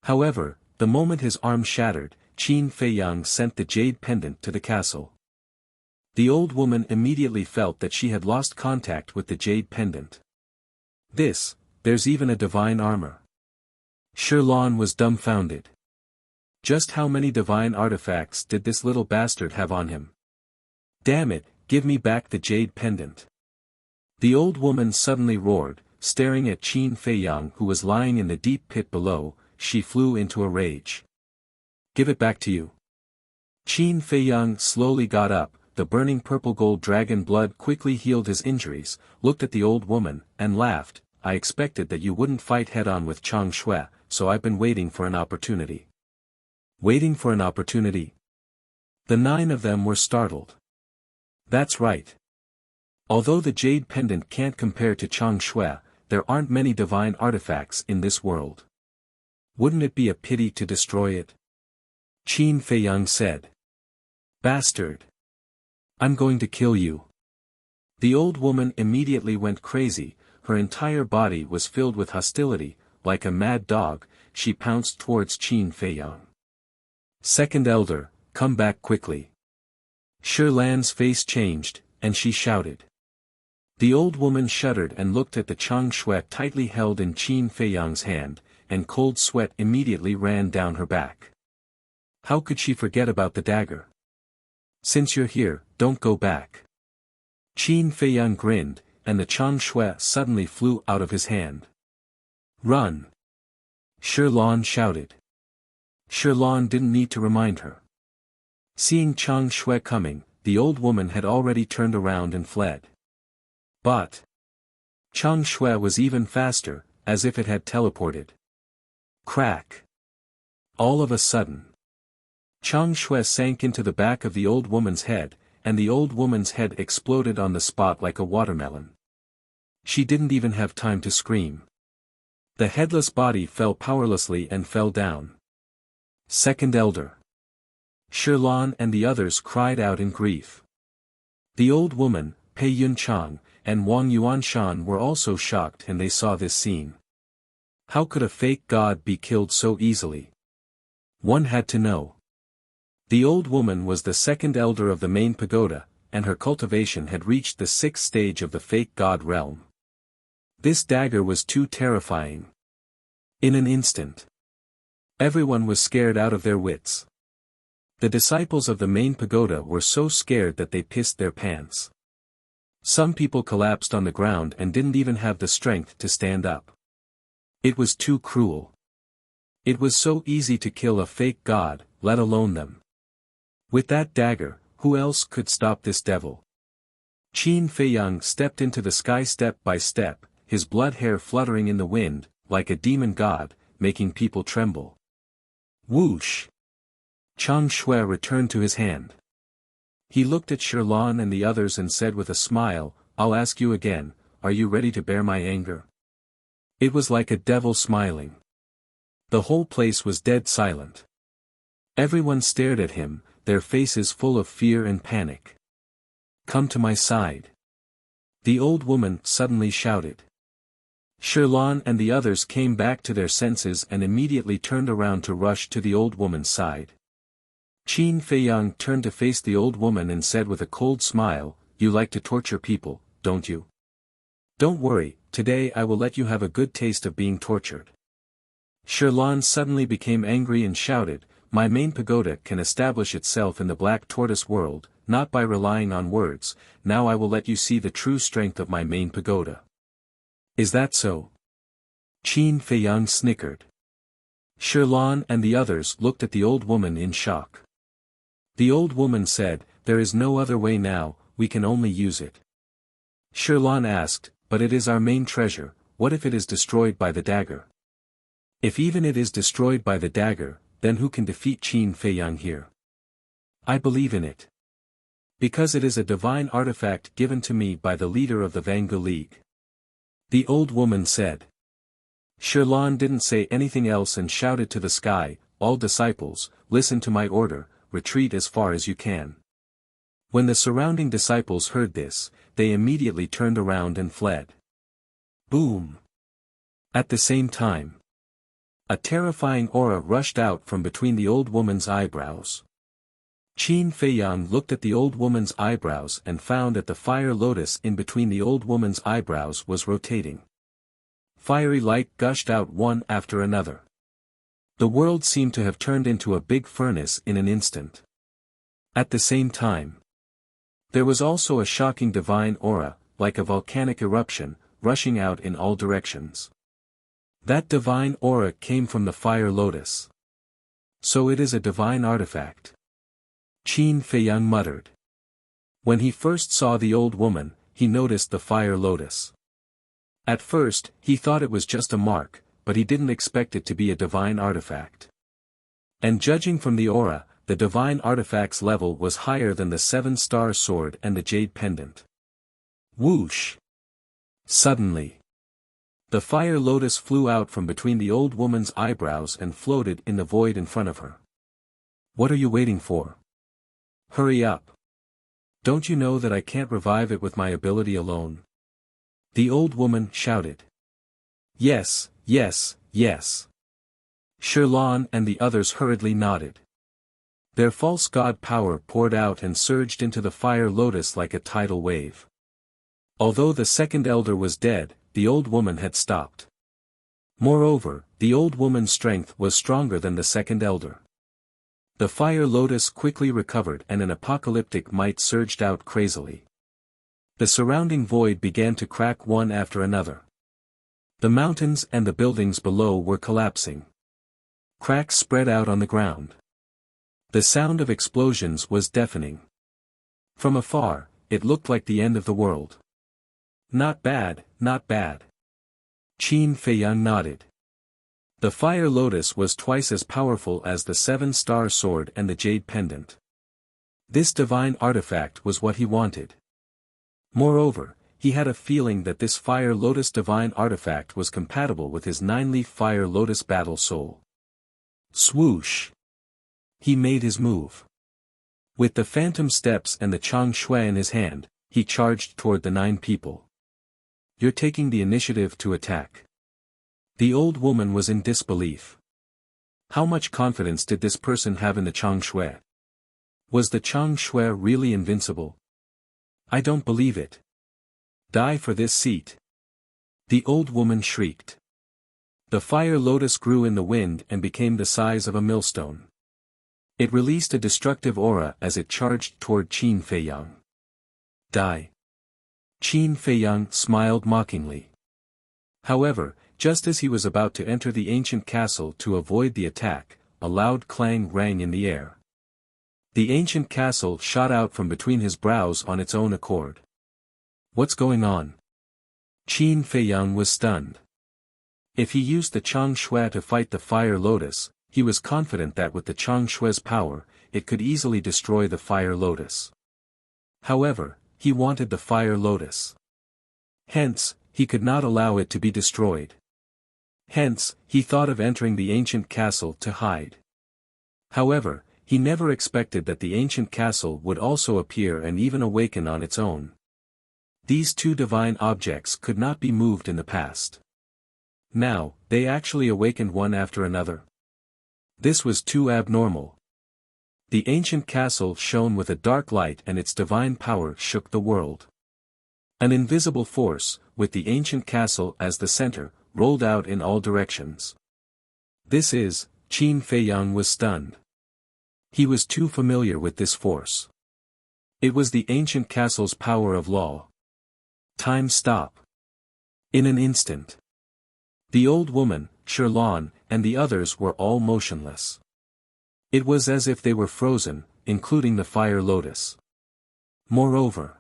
However, the moment his arm shattered, Qin Feiyang sent the jade pendant to the castle. The old woman immediately felt that she had lost contact with the jade pendant. There's even a divine armor. Shirlan was dumbfounded. Just how many divine artifacts did this little bastard have on him? Damn it, give me back the jade pendant. The old woman suddenly roared, staring at Qin Feiyang who was lying in the deep pit below. She flew into a rage. Give it back to you. Qin Feiyang slowly got up. The burning purple gold dragon blood quickly healed his injuries, looked at the old woman, and laughed. I expected that you wouldn't fight head-on with Chang Shui, so I've been waiting for an opportunity. Waiting for an opportunity? The 9 of them were startled. That's right. Although the jade pendant can't compare to Chang Shui, there aren't many divine artifacts in this world. Wouldn't it be a pity to destroy it? Qin Feiyang said. Bastard. I'm going to kill you. The old woman immediately went crazy, her entire body was filled with hostility, like a mad dog, she pounced towards Qin Feiyang. Second elder, come back quickly. Shirlan's face changed, and she shouted. The old woman shuddered and looked at the Chang Shui tightly held in Qin Feiyang's hand, and cold sweat immediately ran down her back. How could she forget about the dagger? Since you're here, don't go back. Qin Feiyang grinned, and the Chang Shui suddenly flew out of his hand. Run! Shirlan shouted. Shirlan didn't need to remind her. Seeing Chang Shui coming, the old woman had already turned around and fled. But Chang Shui was even faster, as if it had teleported. Crack! All of a sudden, Chang Shui sank into the back of the old woman's head, and the old woman's head exploded on the spot like a watermelon. She didn't even have time to scream. The headless body fell powerlessly and fell down. Second elder. Shirlan and the others cried out in grief. The old woman, Pei Yunchang, and Wang Yuanshan were also shocked and they saw this scene. How could a fake god be killed so easily? One had to know. The old woman was the second elder of the main pagoda, and her cultivation had reached the 6th stage of the fake god realm. This dagger was too terrifying. In an instant, everyone was scared out of their wits. The disciples of the main pagoda were so scared that they pissed their pants. Some people collapsed on the ground and didn't even have the strength to stand up. It was too cruel. It was so easy to kill a fake god, let alone them. With that dagger, who else could stop this devil? Qin Feiyang stepped into the sky step by step, his blood hair fluttering in the wind, like a demon god, making people tremble. Whoosh! Chang Shui returned to his hand. He looked at Shirlan and the others and said with a smile, I'll ask you again, are you ready to bear my anger? It was like a devil smiling. The whole place was dead silent. Everyone stared at him, their faces full of fear and panic. Come to my side. The old woman suddenly shouted. Shirlan and the others came back to their senses and immediately turned around to rush to the old woman's side. Qin Feiyang turned to face the old woman and said with a cold smile, You like to torture people, don't you? Don't worry, today I will let you have a good taste of being tortured. Shirlan suddenly became angry and shouted, "My main pagoda can establish itself in the Black Tortoise world, not by relying on words. Now I will let you see the true strength of my main pagoda." "Is that so?" Qin Feiyang snickered. Shirlan and the others looked at the old woman in shock. The old woman said, "There is no other way now, we can only use it." Shirlan asked, "But it is our main treasure, what if it is destroyed by the dagger?" "If even it is destroyed by the dagger, then who can defeat Qin Feiyang here? I believe in it. Because it is a divine artifact given to me by the leader of the Vangu League," the old woman said. Shirlan didn't say anything else and shouted to the sky, "All disciples, listen to my order, retreat as far as you can." When the surrounding disciples heard this, they immediately turned around and fled. Boom! At the same time, a terrifying aura rushed out from between the old woman's eyebrows. Qin Feiyang looked at the old woman's eyebrows and found that the fire lotus in between the old woman's eyebrows was rotating. Fiery light gushed out one after another. The world seemed to have turned into a big furnace in an instant. At the same time, there was also a shocking divine aura, like a volcanic eruption, rushing out in all directions. That divine aura came from the fire lotus. So it is a divine artifact. Qin Feiyang muttered. When he first saw the old woman, he noticed the fire lotus. At first, he thought it was just a mark, but he didn't expect it to be a divine artifact. And judging from the aura, the divine artifact's level was higher than the 7-star sword and the jade pendant. Whoosh! Suddenly, the fire lotus flew out from between the old woman's eyebrows and floated in the void in front of her. "What are you waiting for? Hurry up! Don't you know that I can't revive it with my ability alone?" the old woman shouted. "Yes, yes, yes." Shirlan and the others hurriedly nodded. Their false god power poured out and surged into the fire lotus like a tidal wave. Although the second elder was dead, the old woman had stopped. Moreover, the old woman's strength was stronger than the second elder. The fire lotus quickly recovered and an apocalyptic might surged out crazily. The surrounding void began to crack one after another. The mountains and the buildings below were collapsing. Cracks spread out on the ground. The sound of explosions was deafening. From afar, it looked like the end of the world. "Not bad, not bad." Qin Feiyang nodded. The fire lotus was twice as powerful as the 7-star sword and the jade pendant. This divine artifact was what he wanted. Moreover, he had a feeling that this fire lotus divine artifact was compatible with his 9-leaf fire lotus battle soul. Swoosh! He made his move. With the phantom steps and the Chang Shui in his hand, he charged toward the 9 people. "You're taking the initiative to attack." The old woman was in disbelief. How much confidence did this person have in the Chang Shui? Was the Chang Shui really invincible? "I don't believe it. Die for this seat!" the old woman shrieked. The fire lotus grew in the wind and became the size of a millstone. It released a destructive aura as it charged toward Qin Feiyang. "Die!" Qin Feiyang smiled mockingly. However, just as he was about to enter the ancient castle to avoid the attack, a loud clang rang in the air. The ancient castle shot out from between his brows on its own accord. "What's going on?" Qin Feiyang was stunned. If he used the Chang Shui to fight the fire lotus, he was confident that with the Chang Shui's power, it could easily destroy the fire lotus. However, he wanted the fire lotus. Hence, he could not allow it to be destroyed. Hence, he thought of entering the ancient castle to hide. However, he never expected that the ancient castle would also appear and even awaken on its own. These 2 divine objects could not be moved in the past. Now, they actually awakened one after another. This was too abnormal. The ancient castle shone with a dark light and its divine power shook the world. An invisible force, with the ancient castle as the center, rolled out in all directions. Qin Feiyang was stunned. He was too familiar with this force. It was the ancient castle's power of law. Time stop. In an instant. The old woman, Sherlon, and the others were all motionless. It was as if they were frozen, including the fire lotus. Moreover,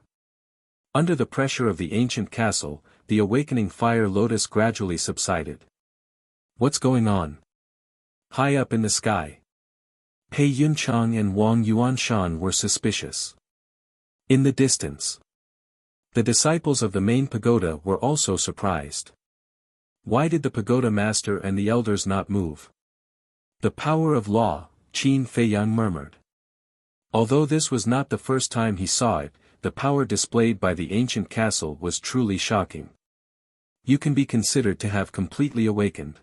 under the pressure of the ancient castle, the awakening fire lotus gradually subsided. What's going on? High up in the sky. Pei Yunchang and Wang Yuanshan were suspicious. In the distance, the disciples of the main pagoda were also surprised. Why did the pagoda master and the elders not move? The power of law, Qin Feiyang murmured. Although this was not the first time he saw it, the power displayed by the ancient castle was truly shocking. You can be considered to have completely awakened.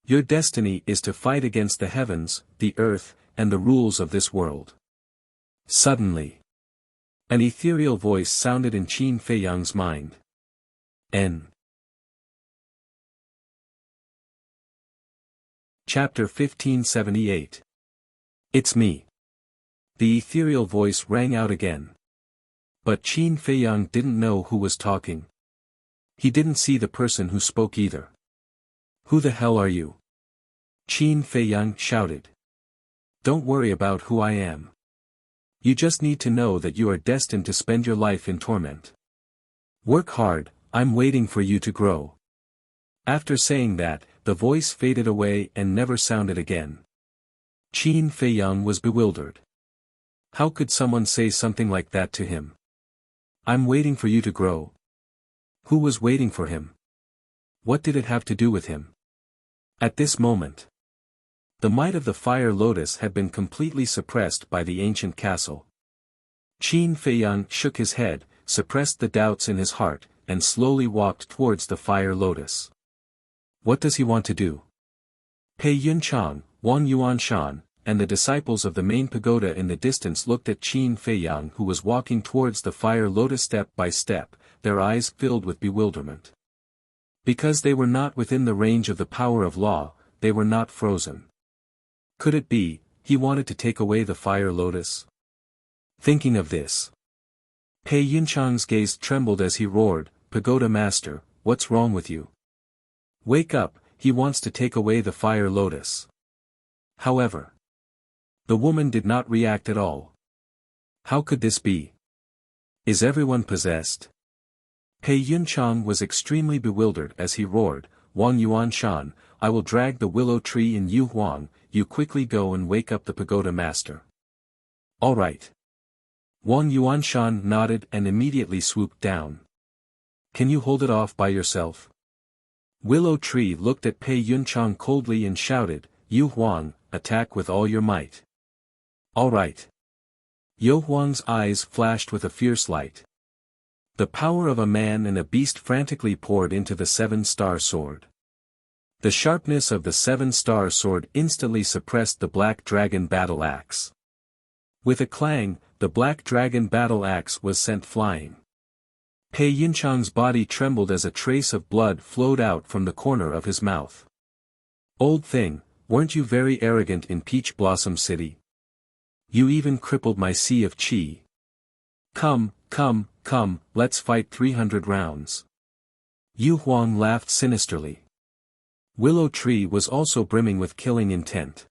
Your destiny is to fight against the heavens, the earth, and the rules of this world. Suddenly, an ethereal voice sounded in Qin Feiyang's mind. Chapter 1578. It's me. The ethereal voice rang out again. But Qin Feiyang didn't know who was talking. He didn't see the person who spoke either. Who the hell are you? Qin Feiyang shouted. Don't worry about who I am. You just need to know that you are destined to spend your life in torment. Work hard, I'm waiting for you to grow. After saying that, the voice faded away and never sounded again. Qin Feiyang was bewildered. How could someone say something like that to him? I'm waiting for you to grow. Who was waiting for him? What did it have to do with him? At this moment, the might of the fire lotus had been completely suppressed by the ancient castle. Qin Feiyang shook his head, suppressed the doubts in his heart, and slowly walked towards the fire lotus. What does he want to do? Pei Yunchang, Wang Yuanshan, and the disciples of the main pagoda in the distance looked at Qin Feiyang, who was walking towards the fire lotus step by step, their eyes filled with bewilderment. Because they were not within the range of the power of law, they were not frozen. Could it be, he wanted to take away the fire lotus? Thinking of this, Pei Yunchang's gaze trembled as he roared, "Pagoda master, what's wrong with you? Wake up, he wants to take away the fire lotus." However, the woman did not react at all. How could this be? Is everyone possessed? Pei Yunchang was extremely bewildered as he roared, "Wang Yuanshan, I will drag the willow tree in Yu Huang, you quickly go and wake up the pagoda master." All right. Wang Yuanshan nodded and immediately swooped down. Can you hold it off by yourself? Willow Tree looked at Pei Yunchang coldly and shouted, "Yu Huang, attack with all your might." All right. Yu Huang's eyes flashed with a fierce light. The power of a man and a beast frantically poured into the seven-star sword. The sharpness of the seven-star sword instantly suppressed the black dragon battle axe. With a clang, the black dragon battle axe was sent flying. Pei Yunchang's body trembled as a trace of blood flowed out from the corner of his mouth. Old thing, weren't you very arrogant in Peach Blossom City? You even crippled my sea of qi. Come, let's fight 300 rounds. Yu Huang laughed sinisterly. Willow Tree was also brimming with killing intent.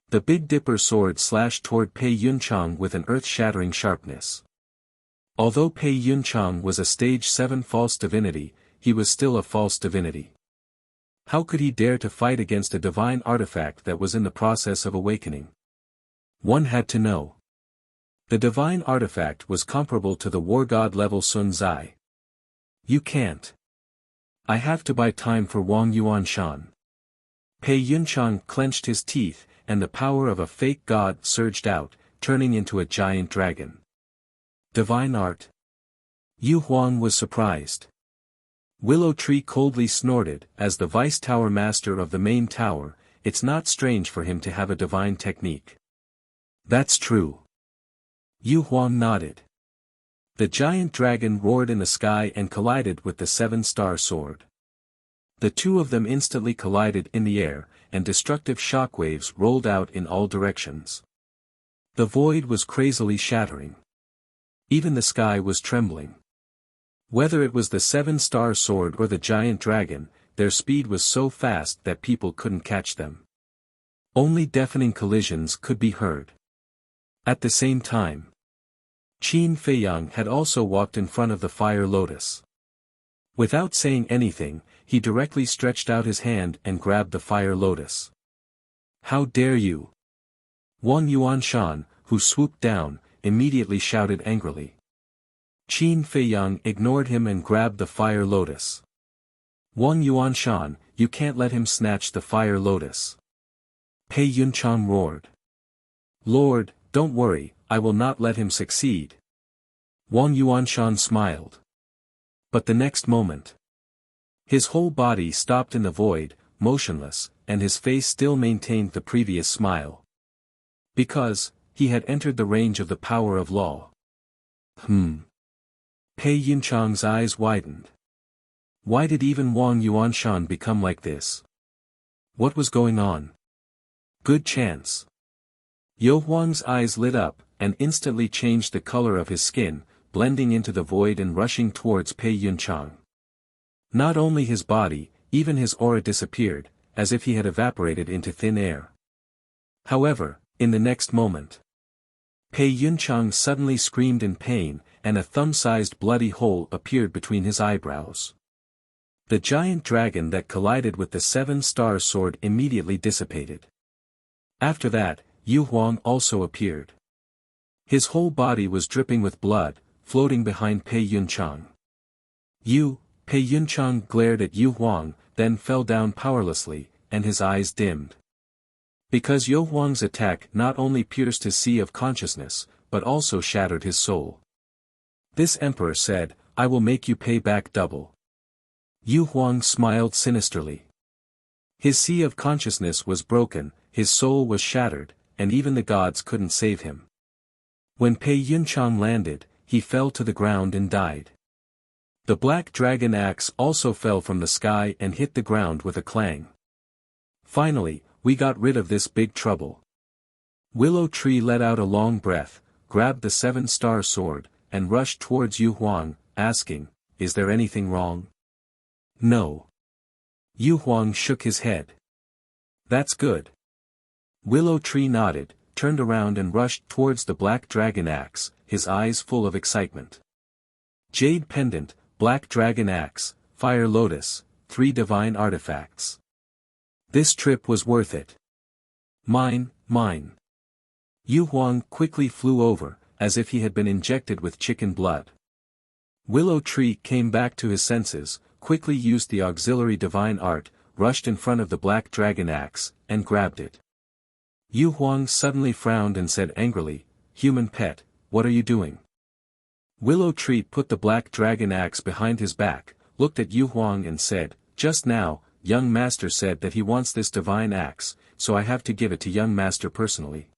The Big Dipper sword slashed toward Pei Yunchang with an earth-shattering sharpness. Although Pei Yunchang was a stage 7 false divinity, he was still a false divinity. How could he dare to fight against a divine artifact that was in the process of awakening? One had to know. The divine artifact was comparable to the war god level Sun Zai. You can't. I have to buy time for Wang Yuanshan. Pei Yunchang clenched his teeth, and the power of a fake god surged out, turning into a giant dragon. Divine art? Yu Huang was surprised. Willow Tree coldly snorted, as the vice tower master of the main tower, it's not strange for him to have a divine technique. That's true. Yu Huang nodded. The giant dragon roared in the sky and collided with the seven-star sword. The two of them instantly collided in the air, and destructive shockwaves rolled out in all directions. The void was crazily shattering. Even the sky was trembling. Whether it was the seven-star sword or the giant dragon, their speed was so fast that people couldn't catch them. Only deafening collisions could be heard. At the same time, Qin Feiyang had also walked in front of the fire lotus. Without saying anything, he directly stretched out his hand and grabbed the fire lotus. "How dare you!" Wang Yuanshan, who swooped down, immediately shouted angrily. Qin Feiyang ignored him and grabbed the fire lotus. "Wang Yuanshan, you can't let him snatch the fire lotus." Pei Yunchang roared. "Lord, don't worry, I will not let him succeed." Wang Yuanshan smiled. But the next moment, his whole body stopped in the void, motionless, and his face still maintained the previous smile. Because, he had entered the range of the power of law. Pei Yunchang's eyes widened. Why did even Wang Yuanshan become like this? What was going on? Good chance. Yo Huang's eyes lit up, and instantly changed the color of his skin, blending into the void and rushing towards Pei Yunchang. Not only his body, even his aura disappeared, as if he had evaporated into thin air. However, in the next moment, Pei Yunchang suddenly screamed in pain, and a thumb-sized bloody hole appeared between his eyebrows. The giant dragon that collided with the seven-star sword immediately dissipated. After that, Yu Huang also appeared. His whole body was dripping with blood, floating behind Pei Yunchang. Pei Yunchang glared at Yu Huang, then fell down powerlessly, and his eyes dimmed. Because Yu Huang's attack not only pierced his sea of consciousness, but also shattered his soul. This emperor said, "I will make you pay back double." Yu Huang smiled sinisterly. His sea of consciousness was broken, his soul was shattered, and even the gods couldn't save him. When Pei Yunchang landed, he fell to the ground and died. The black dragon axe also fell from the sky and hit the ground with a clang. Finally, we got rid of this big trouble. Willow Tree let out a long breath, grabbed the seven-star sword, and rushed towards Yu Huang, asking, "Is there anything wrong?" "No." Yu Huang shook his head. "That's good." Willow Tree nodded, turned around and rushed towards the black dragon axe, his eyes full of excitement. Jade pendant, black dragon axe, fire lotus, 3 divine artifacts. This trip was worth it. Mine. Yu Huang quickly flew over, as if he had been injected with chicken blood. Willow Tree came back to his senses, quickly used the auxiliary divine art, rushed in front of the black dragon axe, and grabbed it. Yu Huang suddenly frowned and said angrily, "Human pet, what are you doing?" Willow Tree put the black dragon axe behind his back, looked at Yu Huang and said, "Just now, young master said that he wants this divine axe, so I have to give it to young master personally."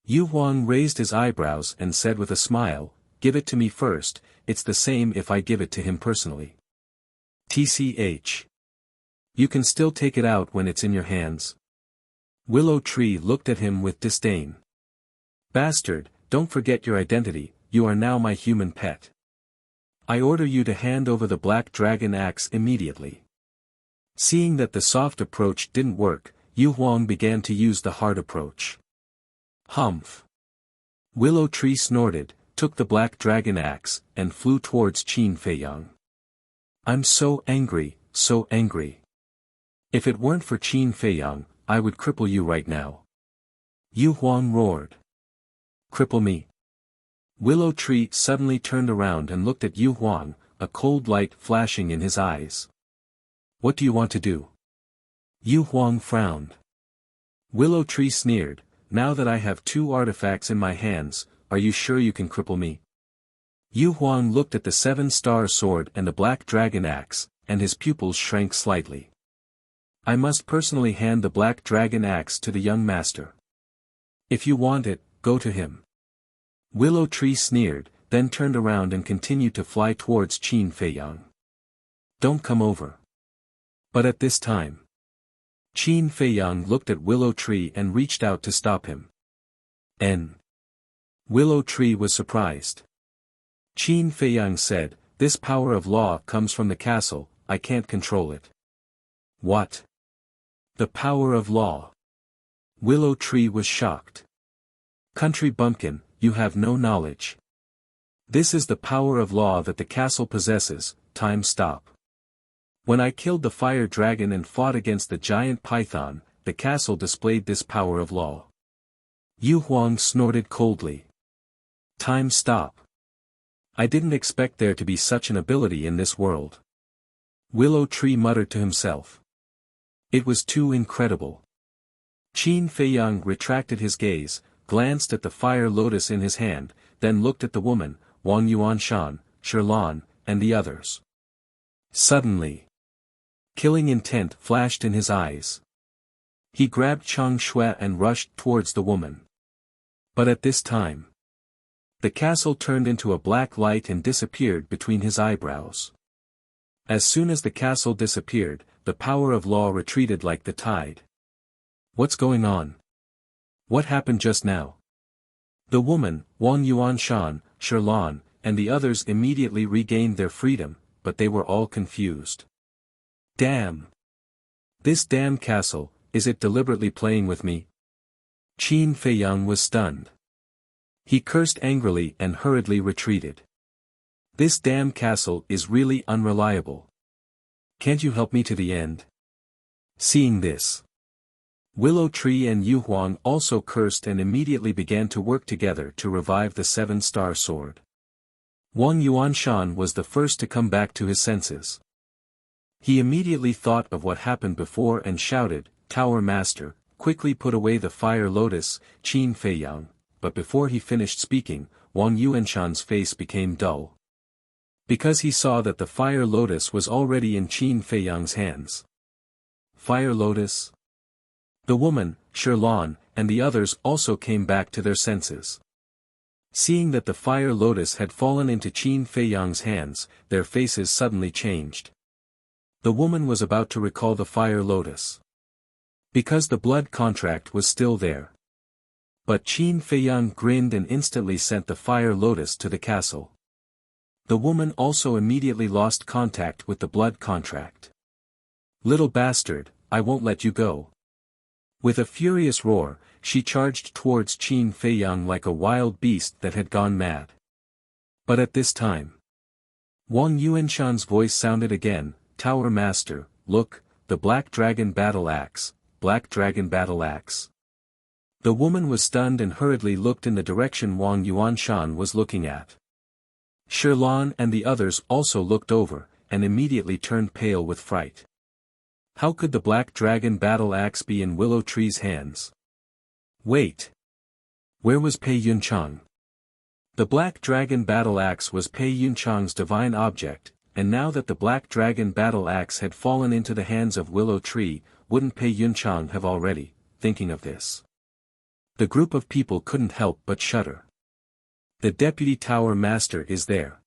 Yu Huang raised his eyebrows and said with a smile, "Give it to me first, it's the same if I give it to him personally." "TCH. You can still take it out when it's in your hands." Willow Tree looked at him with disdain. "Bastard, don't forget your identity, you are now my human pet. I order you to hand over the black dragon axe immediately." Seeing that the soft approach didn't work, Yu Huang began to use the hard approach. "Humph." Willow Tree snorted, took the black dragon axe, and flew towards Qin Feiyang. "I'm so angry, so angry. If it weren't for Qin Feiyang, I would cripple you right now." Yu Huang roared. "Cripple me?" Willow Tree suddenly turned around and looked at Yu Huang, a cold light flashing in his eyes. "What do you want to do?" Yu Huang frowned. Willow Tree sneered, "Now that I have 2 artifacts in my hands, are you sure you can cripple me?" Yu Huang looked at the 7-star sword and the black dragon axe, and his pupils shrank slightly. "I must personally hand the black dragon axe to the young master. If you want it, go to him." Willow Tree sneered, then turned around and continued to fly towards Qin Feiyang. "Don't come over." But at this time, Qin Feiyang looked at Willow Tree and reached out to stop him. Willow Tree was surprised. Qin Feiyang said, "This power of law comes from the castle, I can't control it." "What? The power of law?" Willow Tree was shocked. "Country bumpkin, you have no knowledge. This is the power of law that the castle possesses." Time stop. "When I killed the fire dragon and fought against the giant python, the castle displayed this power of law." Yu Huang snorted coldly. Time stop. "I didn't expect there to be such an ability in this world." Willow Tree muttered to himself. It was too incredible. Qin Feiyang retracted his gaze, glanced at the fire lotus in his hand, then looked at the woman, Wang Yuanshan, Shirlan, and the others. Suddenly, killing intent flashed in his eyes. He grabbed Chang Shui and rushed towards the woman. But at this time, the castle turned into a black light and disappeared between his eyebrows. As soon as the castle disappeared, the power of law retreated like the tide. "What's going on? What happened just now?" The woman, Wang Yuanshan, Shirlan, and the others immediately regained their freedom, but they were all confused. "Damn! This damn castle, is it deliberately playing with me?" Qin Feiyang was stunned. He cursed angrily and hurriedly retreated. "This damn castle is really unreliable. Can't you help me to the end?" Seeing this, Willow Tree and Yu Huang also cursed and immediately began to work together to revive the seven-star sword. Wang Yuanshan was the first to come back to his senses. He immediately thought of what happened before and shouted, "Tower Master, quickly put away the fire lotus, Qin Feiyang," but before he finished speaking, Wang Yuanshan's face became dull. Because he saw that the fire lotus was already in Qin Feiyang's hands. Fire lotus? The woman, Shirlan, and the others also came back to their senses. Seeing that the fire lotus had fallen into Qin Feiyang's hands, their faces suddenly changed. The woman was about to recall the fire lotus, because the blood contract was still there. But Qin Feiyang grinned and instantly sent the fire lotus to the castle. The woman also immediately lost contact with the blood contract. "Little bastard, I won't let you go." With a furious roar, she charged towards Qin Feiyang like a wild beast that had gone mad. But at this time, Wang Yuanshan's voice sounded again, "Tower Master, look, the Black Dragon Battle Axe, Black Dragon Battle Axe." The woman was stunned and hurriedly looked in the direction Wang Yuanshan was looking at. Shirlan and the others also looked over, and immediately turned pale with fright. How could the Black Dragon Battle Axe be in Willow Tree's hands? Wait. Where was Pei Yunchang? The Black Dragon Battle Axe was Pei Yunchang's divine object, and now that the Black Dragon Battle Axe had fallen into the hands of Willow Tree, wouldn't Pei Yunchang have already, thinking of this? The group of people couldn't help but shudder. The Deputy Tower Master is there.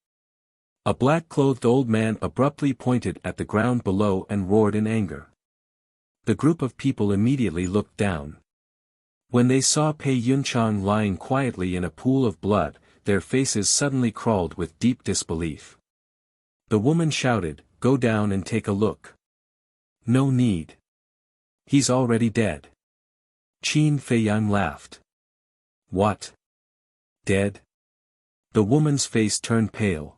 A black-clothed old man abruptly pointed at the ground below and roared in anger. The group of people immediately looked down. When they saw Pei Yunchang lying quietly in a pool of blood, their faces suddenly crawled with deep disbelief. The woman shouted, "Go down and take a look." "No need. He's already dead." Qin Feiyang laughed. "What? Dead?" The woman's face turned pale.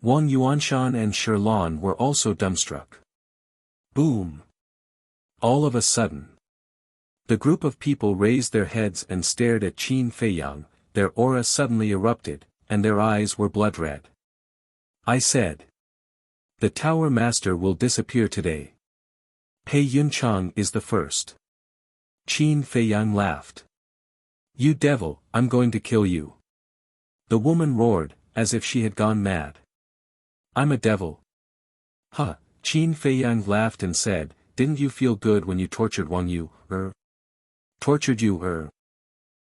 Wang Yuanshan and Shirlan were also dumbstruck. Boom! All of a sudden, the group of people raised their heads and stared at Qin Feiyang, their aura suddenly erupted, and their eyes were blood-red. "I said, the Tower Master will disappear today. Pei Yunchang is the first." Qin Feiyang laughed. "You devil, I'm going to kill you." The woman roared, as if she had gone mad. "I'm a devil." "Huh," Qin Feiyang laughed and said, "Didn't you feel good when you tortured Wang Yu, Tortured you,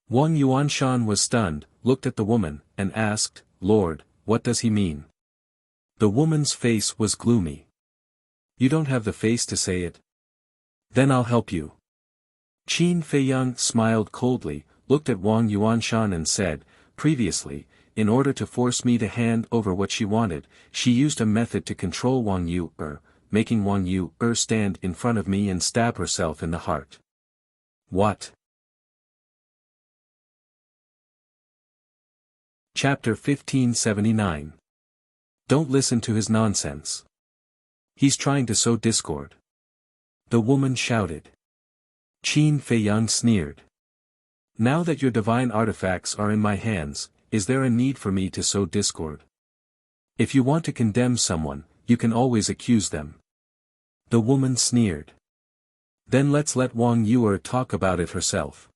Wang Yuanshan was stunned, looked at the woman, and asked, "Lord, what does he mean?" The woman's face was gloomy. You don't have the face to say it. Then I'll help you. Qin Feiyang smiled coldly, looked at Wang Yuanshan and said, previously, in order to force me to hand over what she wanted, she used a method to control Wang Yu-er, making Wang Yu-er stand in front of me and stab herself in the heart. What? Chapter 1579. Don't listen to his nonsense. He's trying to sow discord. The woman shouted. Qin Feiyang sneered. Now that your divine artifacts are in my hands, is there a need for me to sow discord? If you want to condemn someone, you can always accuse them. The woman sneered. Then let's let Wang Yuer talk about it herself.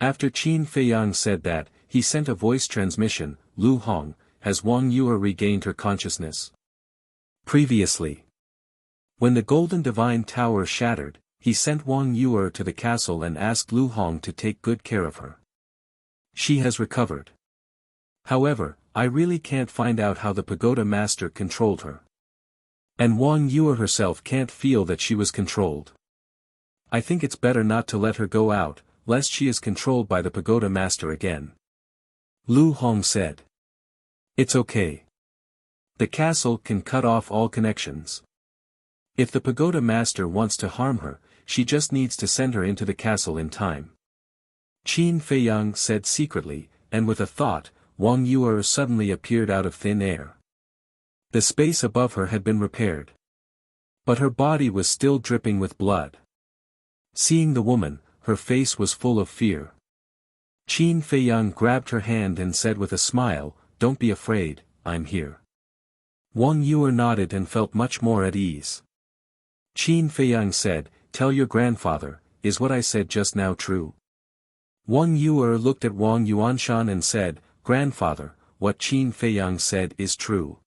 After Qin Feiyang said that, he sent a voice transmission. Lu Hong, has Wang Yuer regained her consciousness? Previously. When the Golden Divine Tower shattered, he sent Wang Yuer to the castle and asked Lu Hong to take good care of her. She has recovered. However, I really can't find out how the pagoda master controlled her. And Wang Yuer herself can't feel that she was controlled. I think it's better not to let her go out, lest she is controlled by the pagoda master again. Lu Hong said. It's okay. The castle can cut off all connections. If the pagoda master wants to harm her, she just needs to send her into the castle in time. Qin Feiyang said secretly, and with a thought, Wang Yuer suddenly appeared out of thin air. The space above her had been repaired. But her body was still dripping with blood. Seeing the woman, her face was full of fear. Qin Feiyang grabbed her hand and said with a smile, "Don't be afraid, I'm here." Wang Yuer nodded and felt much more at ease. Qin Feiyang said, "Tell your grandfather, is what I said just now true?" Wang Yuer looked at Wang Yuanshan and said, "Grandfather, what Qin Feiyang said is true.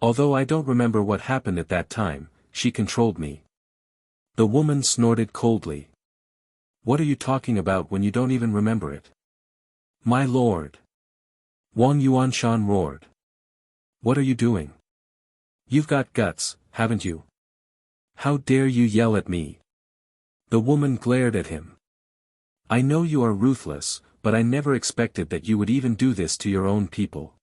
Although I don't remember what happened at that time, she controlled me." The woman snorted coldly. "What are you talking about when you don't even remember it?" "My lord!" Wang Yuanshan roared. "What are you doing? You've got guts, haven't you? How dare you yell at me?" The woman glared at him. "I know you are ruthless, but I never expected that you would even do this to your own people.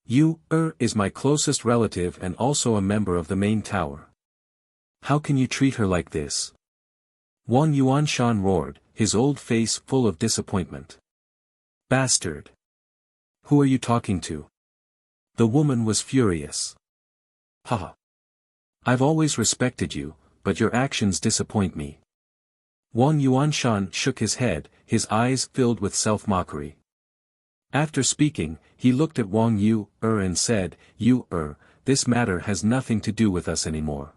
You, is my closest relative and also a member of the main tower. How can you treat her like this?" Wang Yuanshan roared, his old face full of disappointment. "Bastard! Who are you talking to?" The woman was furious. "Haha! I've always respected you, but your actions disappoint me." Wang Yuanshan shook his head, his eyes filled with self-mockery. After speaking, he looked at Wang Yu and said, "You, this matter has nothing to do with us anymore.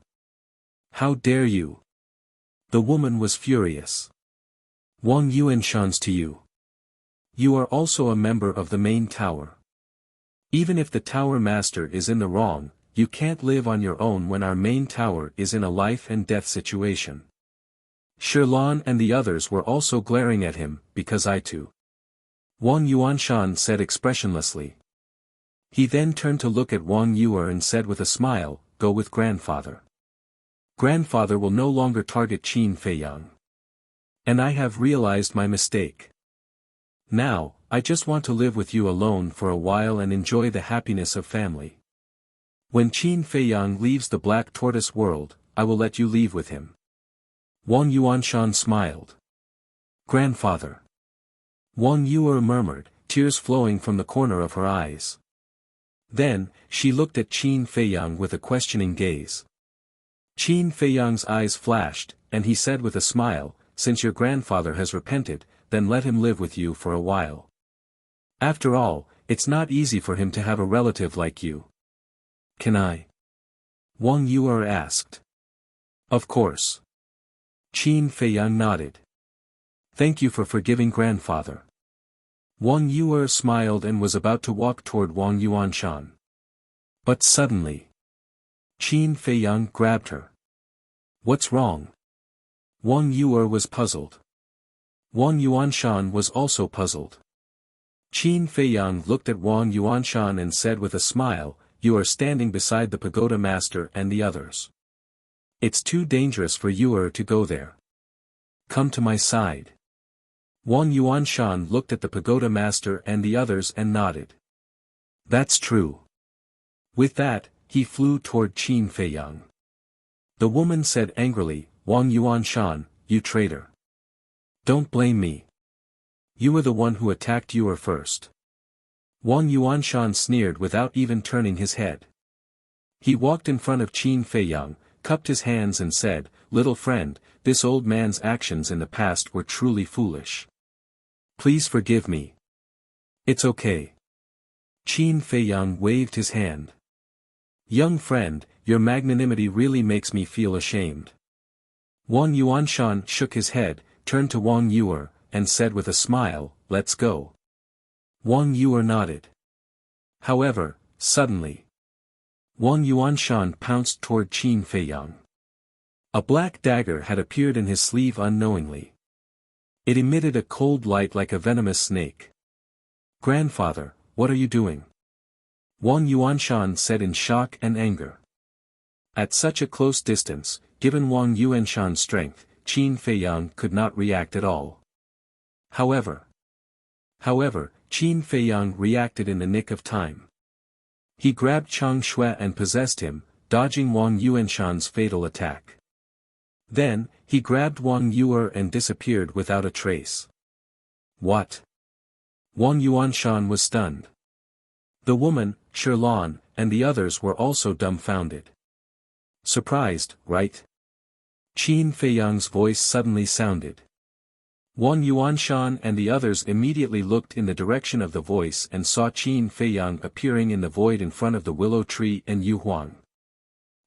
How dare you?" The woman was furious. "Wang Yuanshan's to you. You are also a member of the main tower. Even if the tower master is in the wrong, you can't live on your own when our main tower is in a life and death situation." Shirlan and the others were also glaring at him, because I too. Wang Yuanshan said expressionlessly. He then turned to look at Wang Yuer and said with a smile, "Go with grandfather. Grandfather will no longer target Qin Feiyang. And I have realized my mistake. Now, I just want to live with you alone for a while and enjoy the happiness of family. When Qin Feiyang leaves the Black Tortoise world, I will let you leave with him." Wang Yuanshan smiled. "Grandfather." Wang Yuer murmured, tears flowing from the corner of her eyes. Then, she looked at Qin Feiyang with a questioning gaze. Qin Feiyang's eyes flashed, and he said with a smile, "Since your grandfather has repented, then let him live with you for a while. After all, it's not easy for him to have a relative like you." "Can I?" Wang Yuer asked. "Of course." Qin Feiyang nodded. "Thank you for forgiving grandfather." Wang Yuer smiled and was about to walk toward Wang Yuanshan. But suddenly, Qin Feiyang grabbed her. "What's wrong?" Wang Yuer was puzzled. Wang Yuanshan was also puzzled. Qin Feiyang looked at Wang Yuanshan and said with a smile, "You are standing beside the pagoda master and the others. It's too dangerous for you to go there. Come to my side. Wang Yuanshan looked at the pagoda master and the others and nodded. That's true. With that, he flew toward Qin Feiyang. The woman said angrily, Wang Yuanshan, you traitor. Don't blame me. You were the one who attacked Yuer first. Wang Yuanshan sneered without even turning his head. He walked in front of Qin Feiyang, cupped his hands and said, Little friend, this old man's actions in the past were truly foolish. Please forgive me. It's okay. Qin Feiyang waved his hand. Young friend, your magnanimity really makes me feel ashamed. Wang Yuanshan shook his head, turned to Wang Yuer, and said with a smile, Let's go. Wang Yuer nodded. However, suddenly, Wang Yuanshan pounced toward Qin Feiyang. A black dagger had appeared in his sleeve unknowingly. It emitted a cold light like a venomous snake. Grandfather, what are you doing? Wang Yuanshan said in shock and anger. At such a close distance, given Wang Yuanshan's strength, Qin Feiyang could not react at all. However, Qin Feiyang reacted in the nick of time. He grabbed Chang Shui and possessed him, dodging Wang Yuanshan's fatal attack. Then, he grabbed Wang Yuer and disappeared without a trace. What? Wang Yuanshan was stunned. The woman, Shirlan, and the others were also dumbfounded. Surprised, right? Qin Feiyang's voice suddenly sounded. Wang Yuanshan and the others immediately looked in the direction of the voice and saw Qin Feiyang appearing in the void in front of the willow tree and Yu Huang.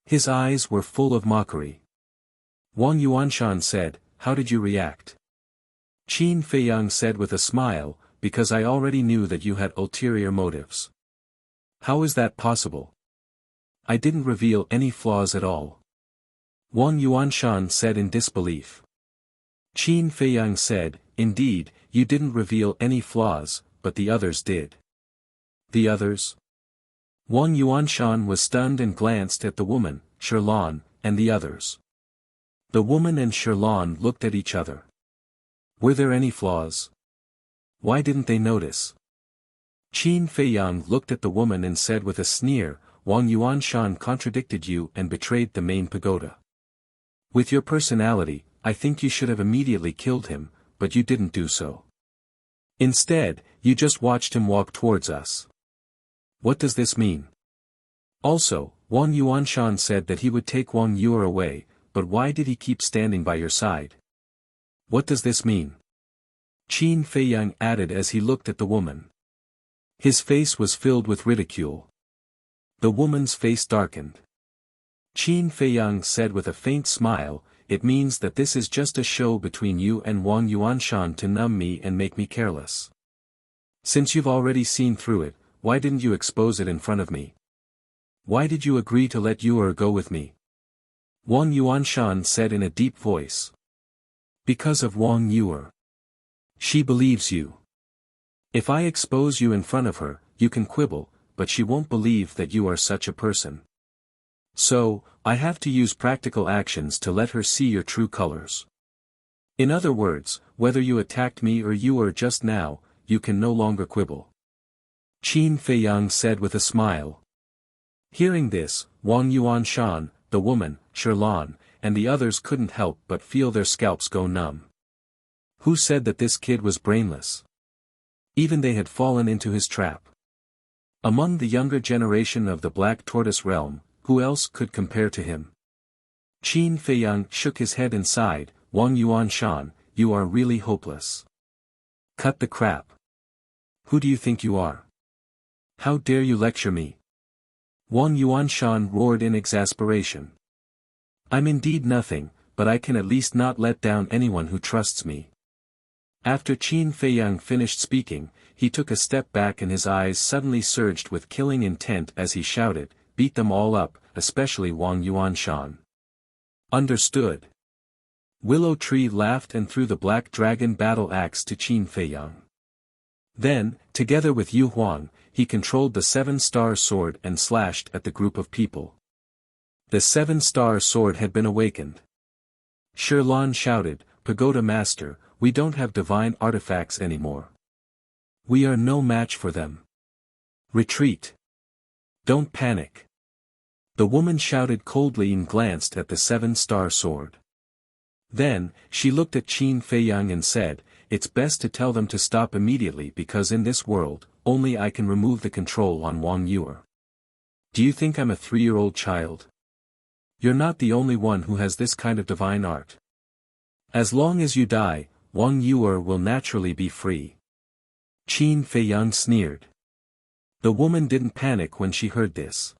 His eyes were full of mockery. Wang Yuanshan said, How did you react? Qin Feiyang said with a smile, Because I already knew that you had ulterior motives. How is that possible? I didn't reveal any flaws at all. Wang Yuanshan said in disbelief. Qin Feiyang said, Indeed, you didn't reveal any flaws, but the others did. The others? Wang Yuanshan was stunned and glanced at the woman, Shirlan, and the others. The woman and Shirlan looked at each other. Were there any flaws? Why didn't they notice? Qin Feiyang looked at the woman and said with a sneer, Wang Yuanshan contradicted you and betrayed the main pagoda. With your personality, I think you should have immediately killed him, but you didn't do so. Instead, you just watched him walk towards us. What does this mean? Also, Wang Yuanshan said that he would take Wang Yuer away, but why did he keep standing by your side? What does this mean? Qin Feiyang added as he looked at the woman. His face was filled with ridicule. The woman's face darkened. Qin Feiyang said with a faint smile, It means that this is just a show between you and Wang Yuanshan to numb me and make me careless. Since you've already seen through it, why didn't you expose it in front of me? Why did you agree to let Yuer go with me? Wang Yuanshan said in a deep voice. Because of Wang Yuer. She believes you. If I expose you in front of her, you can quibble, but she won't believe that you are such a person. So, I have to use practical actions to let her see your true colors. In other words, whether you attacked me or Yuer just now, you can no longer quibble. Qin Feiyang said with a smile. Hearing this, Wang Yuanshan, the woman, Shirlan, and the others couldn't help but feel their scalps go numb. Who said that this kid was brainless? Even they had fallen into his trap. Among the younger generation of the Black Tortoise realm, who else could compare to him? Qin Feiyang shook his head and sighed, Wang Yuanshan, you are really hopeless. Cut the crap. Who do you think you are? How dare you lecture me? Wang Yuanshan roared in exasperation. I'm indeed nothing, but I can at least not let down anyone who trusts me. After Qin Feiyang finished speaking, he took a step back and his eyes suddenly surged with killing intent as he shouted, Beat them all up, especially Wang Yuanshan. Understood. Willow Tree laughed and threw the Black Dragon battle axe to Qin Feiyang. Then, together with Yu Huang, he controlled the 7-star sword and slashed at the group of people. The seven-star sword had been awakened. Sherlan shouted, "Pagoda Master, we don't have divine artifacts anymore. We are no match for them. Retreat. Don't panic." The woman shouted coldly and glanced at the seven-star sword. Then, she looked at Qin Feiyang and said, "It's best to tell them to stop immediately because in this world, only I can remove the control on Wang Yuer. Do you think I'm a 3-year-old child? You're not the only one who has this kind of divine art. As long as you die, Wang Yuer will naturally be free." Qin Feiyang sneered. The woman didn't panic when she heard this.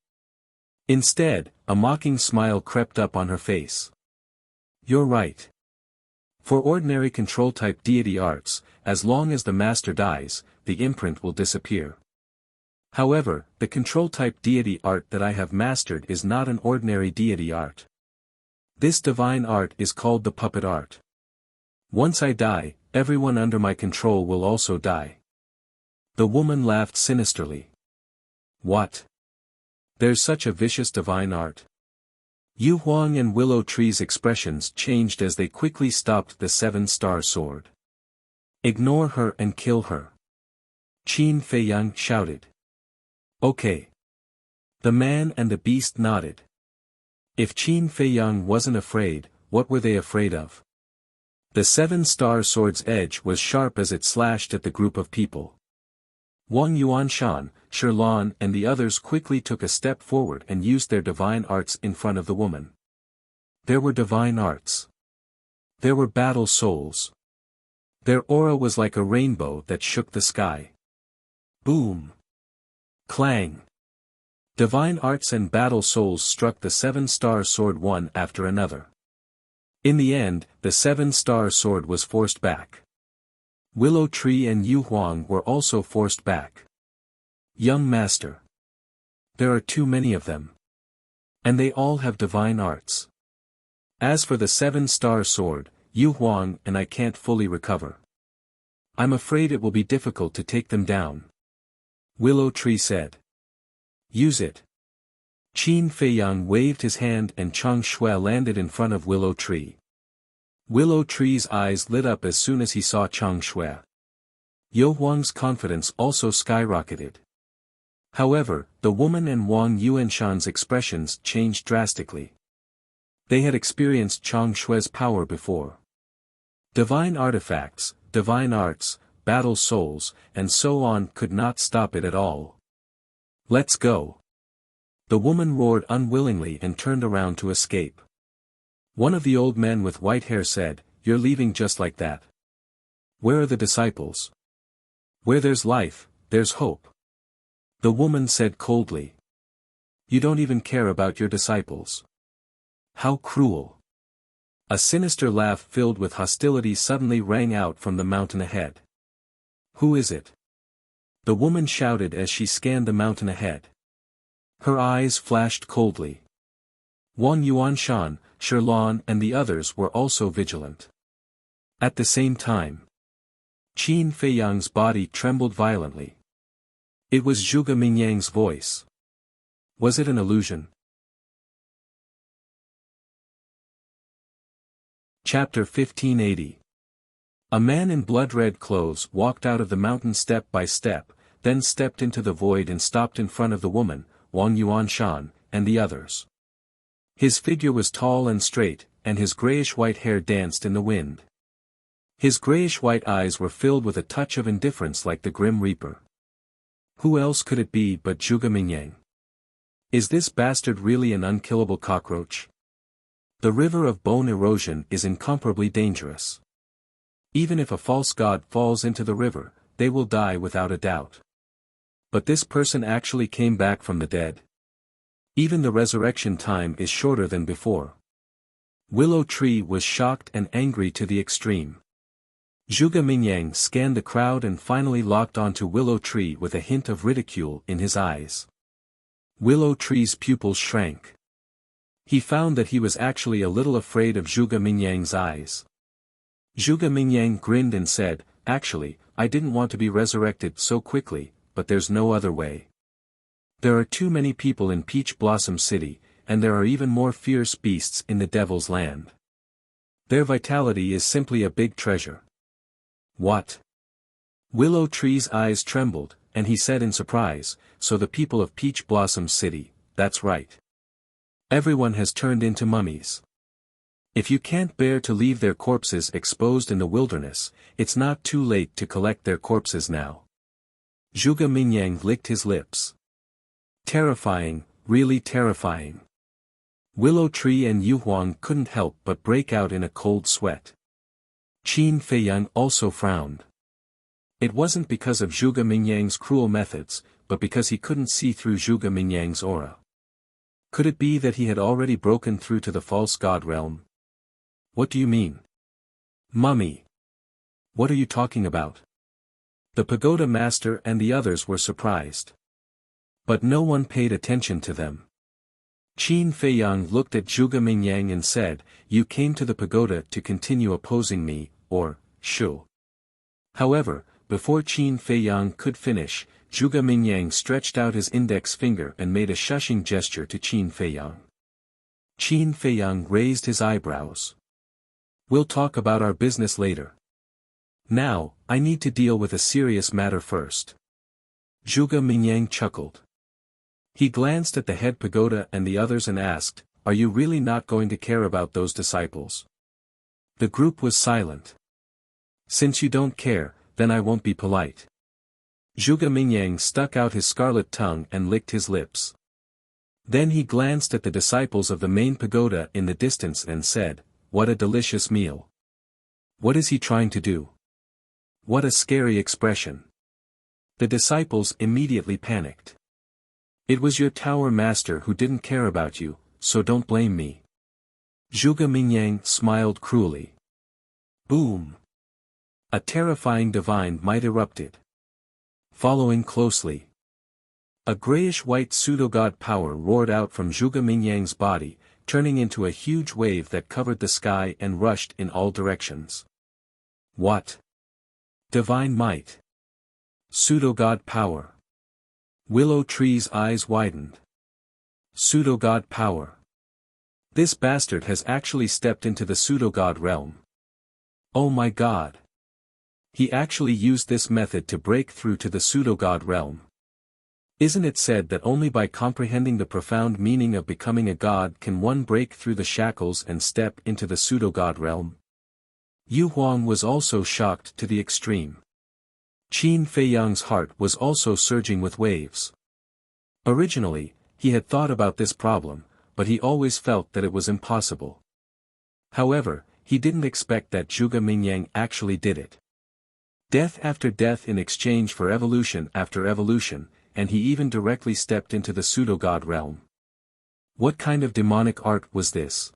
Instead, a mocking smile crept up on her face. "You're right. For ordinary control-type deity arts, as long as the master dies, the imprint will disappear. However, the control-type deity art that I have mastered is not an ordinary deity art. This divine art is called the puppet art. Once I die, everyone under my control will also die." The woman laughed sinisterly. "What? There's such a vicious divine art?" Yu Huang and Willow Tree's expressions changed as they quickly stopped the seven-star sword. "Ignore her and kill her," Qin Feiyang shouted. "Okay." The man and the beast nodded. If Qin Feiyang wasn't afraid, what were they afraid of? The seven-star sword's edge was sharp as it slashed at the group of people. Wang Yuanshan, Sherlan and the others quickly took a step forward and used their divine arts in front of the woman. There were divine arts. There were battle souls. Their aura was like a rainbow that shook the sky. Boom! Clang! Divine arts and battle souls struck the seven-star sword one after another. In the end, the seven-star sword was forced back. Willow Tree and Yu Huang were also forced back. "Young master. There are too many of them. And they all have divine arts. As for the seven-star sword, Yu Huang and I can't fully recover. I'm afraid it will be difficult to take them down," Willow Tree said. "Use it." Qin Feiyang waved his hand and Chang Shui landed in front of Willow Tree. Willow Tree's eyes lit up as soon as he saw Chang Shui. Yu Huang's confidence also skyrocketed. However, the woman and Wang Yuanshan's expressions changed drastically. They had experienced Chang Shui's power before. Divine artifacts, divine arts, battle souls, and so on could not stop it at all. "Let's go." The woman roared unwillingly and turned around to escape. One of the old men with white hair said, "You're leaving just like that? Where are the disciples?" "Where there's life, there's hope," the woman said coldly. "You don't even care about your disciples. How cruel." A sinister laugh filled with hostility suddenly rang out from the mountain ahead. "Who is it?" the woman shouted as she scanned the mountain ahead. Her eyes flashed coldly. Wang Yuanshan, Sherlan and the others were also vigilant. At the same time, Qin Feiyang's body trembled violently. It was Zhuge Mingyang's voice. Was it an illusion? Chapter 1580. A man in blood-red clothes walked out of the mountain step by step, then stepped into the void and stopped in front of the woman, Wang Yuanshan, and the others. His figure was tall and straight, and his grayish-white hair danced in the wind. His grayish-white eyes were filled with a touch of indifference like the Grim Reaper. Who else could it be but Zhuge Mingyang? Is this bastard really an unkillable cockroach? The river of bone erosion is incomparably dangerous. Even if a false god falls into the river, they will die without a doubt. But this person actually came back from the dead. Even the resurrection time is shorter than before. Willow Tree was shocked and angry to the extreme. Zhuge Mingyang scanned the crowd and finally locked onto Willow Tree with a hint of ridicule in his eyes. Willow Tree's pupils shrank. He found that he was actually a little afraid of Zhuge Mingyang's eyes. Zhuge Mingyang grinned and said, "Actually, I didn't want to be resurrected so quickly, but there's no other way. There are too many people in Peach Blossom City, and there are even more fierce beasts in the devil's land. Their vitality is simply a big treasure. What? Willow Tree's eyes trembled, and he said in surprise, so the people of Peach Blossom City, that's right. Everyone has turned into mummies. If you can't bear to leave their corpses exposed in the wilderness, it's not too late to collect their corpses now. Zhuge Mingyang licked his lips. Terrifying, really terrifying. Willow Tree and Yu Huang couldn't help but break out in a cold sweat. Qin Feiyang also frowned. It wasn't because of Zhuge Mingyang's cruel methods, but because he couldn't see through Zhuge Mingyang's aura. Could it be that he had already broken through to the false god realm? What do you mean? Mummy. What are you talking about? The pagoda master and the others were surprised. But no one paid attention to them. Qin Feiyang looked at Zhuge Mingyang and said, "You came to the pagoda to continue opposing me, or, shu." However, before Qin Feiyang could finish, Zhuge Mingyang stretched out his index finger and made a shushing gesture to Qin Feiyang. Qin Feiyang raised his eyebrows. "We'll talk about our business later. Now, I need to deal with a serious matter first." Zhuge Mingyang chuckled. He glanced at the head pagoda and the others and asked, "Are you really not going to care about those disciples?" The group was silent. "Since you don't care, then I won't be polite." Zhuge Mingyang stuck out his scarlet tongue and licked his lips. Then he glanced at the disciples of the main pagoda in the distance and said, "What a delicious meal. What is he trying to do? What a scary expression." The disciples immediately panicked. "It was your tower master who didn't care about you, so don't blame me." Zhuge Mingyang smiled cruelly. Boom! A terrifying divine might erupted. Following closely. A grayish-white pseudo-god power roared out from Zhuge Mingyang's body, turning into a huge wave that covered the sky and rushed in all directions. What? Divine might. Pseudo-god power. Willow Tree's eyes widened. Pseudo-god power. This bastard has actually stepped into the pseudo-god realm. Oh my god. He actually used this method to break through to the pseudo-god realm. Isn't it said that only by comprehending the profound meaning of becoming a god can one break through the shackles and step into the pseudo-god realm? Yu Huang was also shocked to the extreme. Qin Feiyang's heart was also surging with waves. Originally, he had thought about this problem, but he always felt that it was impossible. However, he didn't expect that Zhuge Mingyang actually did it. Death after death in exchange for evolution after evolution, and he even directly stepped into the pseudo-god realm. What kind of demonic art was this?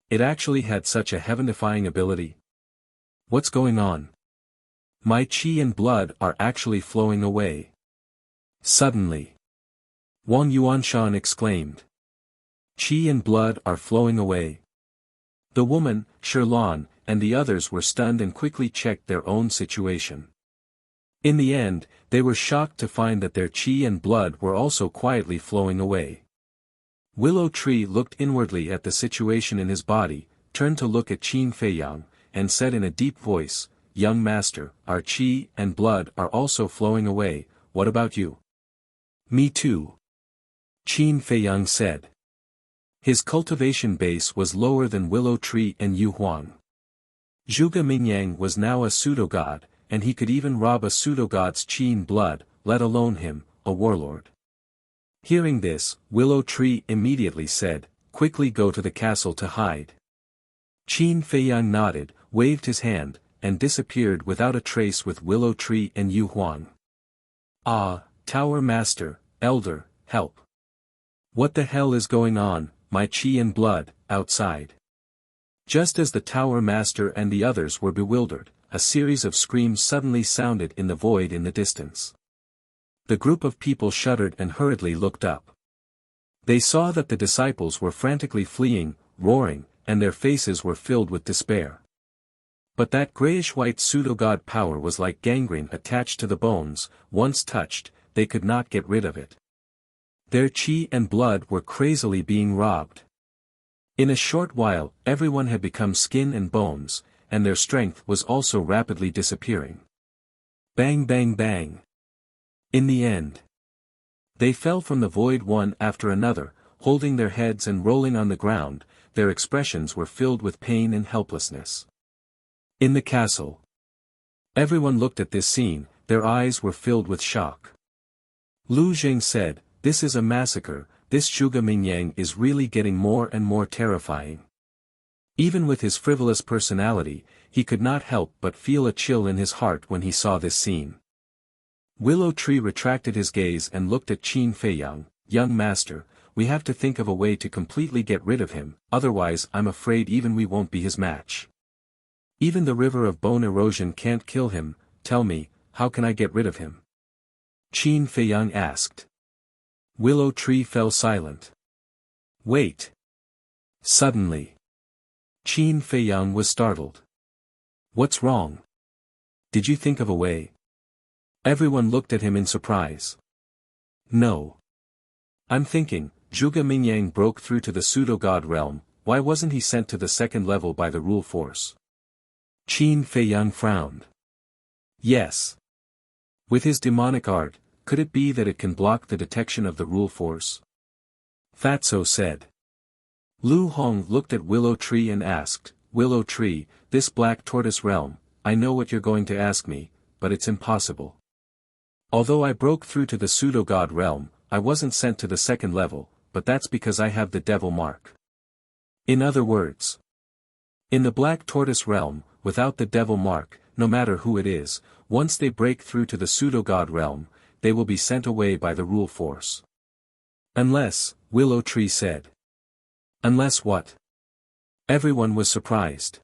It actually had such a heaven-defying ability. What's going on? My qi and blood are actually flowing away. Suddenly. Wang Yuanshan exclaimed. Qi and blood are flowing away. The woman, Sherlan, and the others were stunned and quickly checked their own situation. In the end, they were shocked to find that their qi and blood were also quietly flowing away. Willow Tree looked inwardly at the situation in his body, turned to look at Qin Feiyang, and said in a deep voice, "Young master, our qi and blood are also flowing away, what about you?" "Me too." Qin Feiyang said. His cultivation base was lower than Willow Tree and Yu Huang. Zhuge Mingyang was now a pseudo-god, and he could even rob a pseudo-god's qi and blood, let alone him, a warlord. Hearing this, Willow Tree immediately said, "Quickly go to the castle to hide." Qin Feiyang nodded, waved his hand, and disappeared without a trace with Willow Tree and Yu Huang. "Ah, Tower Master, Elder, help. What the hell is going on, my qi and blood, outside?" Just as the Tower Master and the others were bewildered, a series of screams suddenly sounded in the void in the distance. The group of people shuddered and hurriedly looked up. They saw that the disciples were frantically fleeing, roaring, and their faces were filled with despair. But that grayish-white pseudo-god power was like gangrene attached to the bones, once touched, they could not get rid of it. Their qi and blood were crazily being robbed. In a short while, everyone had become skin and bones, and their strength was also rapidly disappearing. Bang bang bang. In the end, they fell from the void one after another, holding their heads and rolling on the ground. Their expressions were filled with pain and helplessness. In the castle, everyone looked at this scene, their eyes were filled with shock. Lu Jing said, "This is a massacre, this Zhuge Mingyang is really getting more and more terrifying." Even with his frivolous personality, he could not help but feel a chill in his heart when he saw this scene. Willow Tree retracted his gaze and looked at Qin Feiyang. "Young master, we have to think of a way to completely get rid of him, otherwise I'm afraid even we won't be his match. Even the river of bone erosion can't kill him. Tell me, how can I get rid of him?" Qin Feiyang asked. Willow Tree fell silent. "Wait." Suddenly, Qin Feiyang was startled. "What's wrong? Did you think of a way?" Everyone looked at him in surprise. "No. I'm thinking, Zhuge Mingyang broke through to the pseudo-god realm, why wasn't he sent to the second level by the rule force?" Qin Feiyang frowned. "Yes. With his demonic art, could it be that it can block the detection of the rule force?" Fatso said. Lu Hong looked at Willow Tree and asked, "Willow Tree, this Black Tortoise realm, I know what you're going to ask me, but it's impossible. Although I broke through to the pseudo-god realm, I wasn't sent to the second level, but that's because I have the devil mark. In other words, in the Black Tortoise realm, without the devil mark, no matter who it is, once they break through to the pseudo-god realm, they will be sent away by the rule force." "Unless," Willow Tree said. "Unless what?" Everyone was surprised.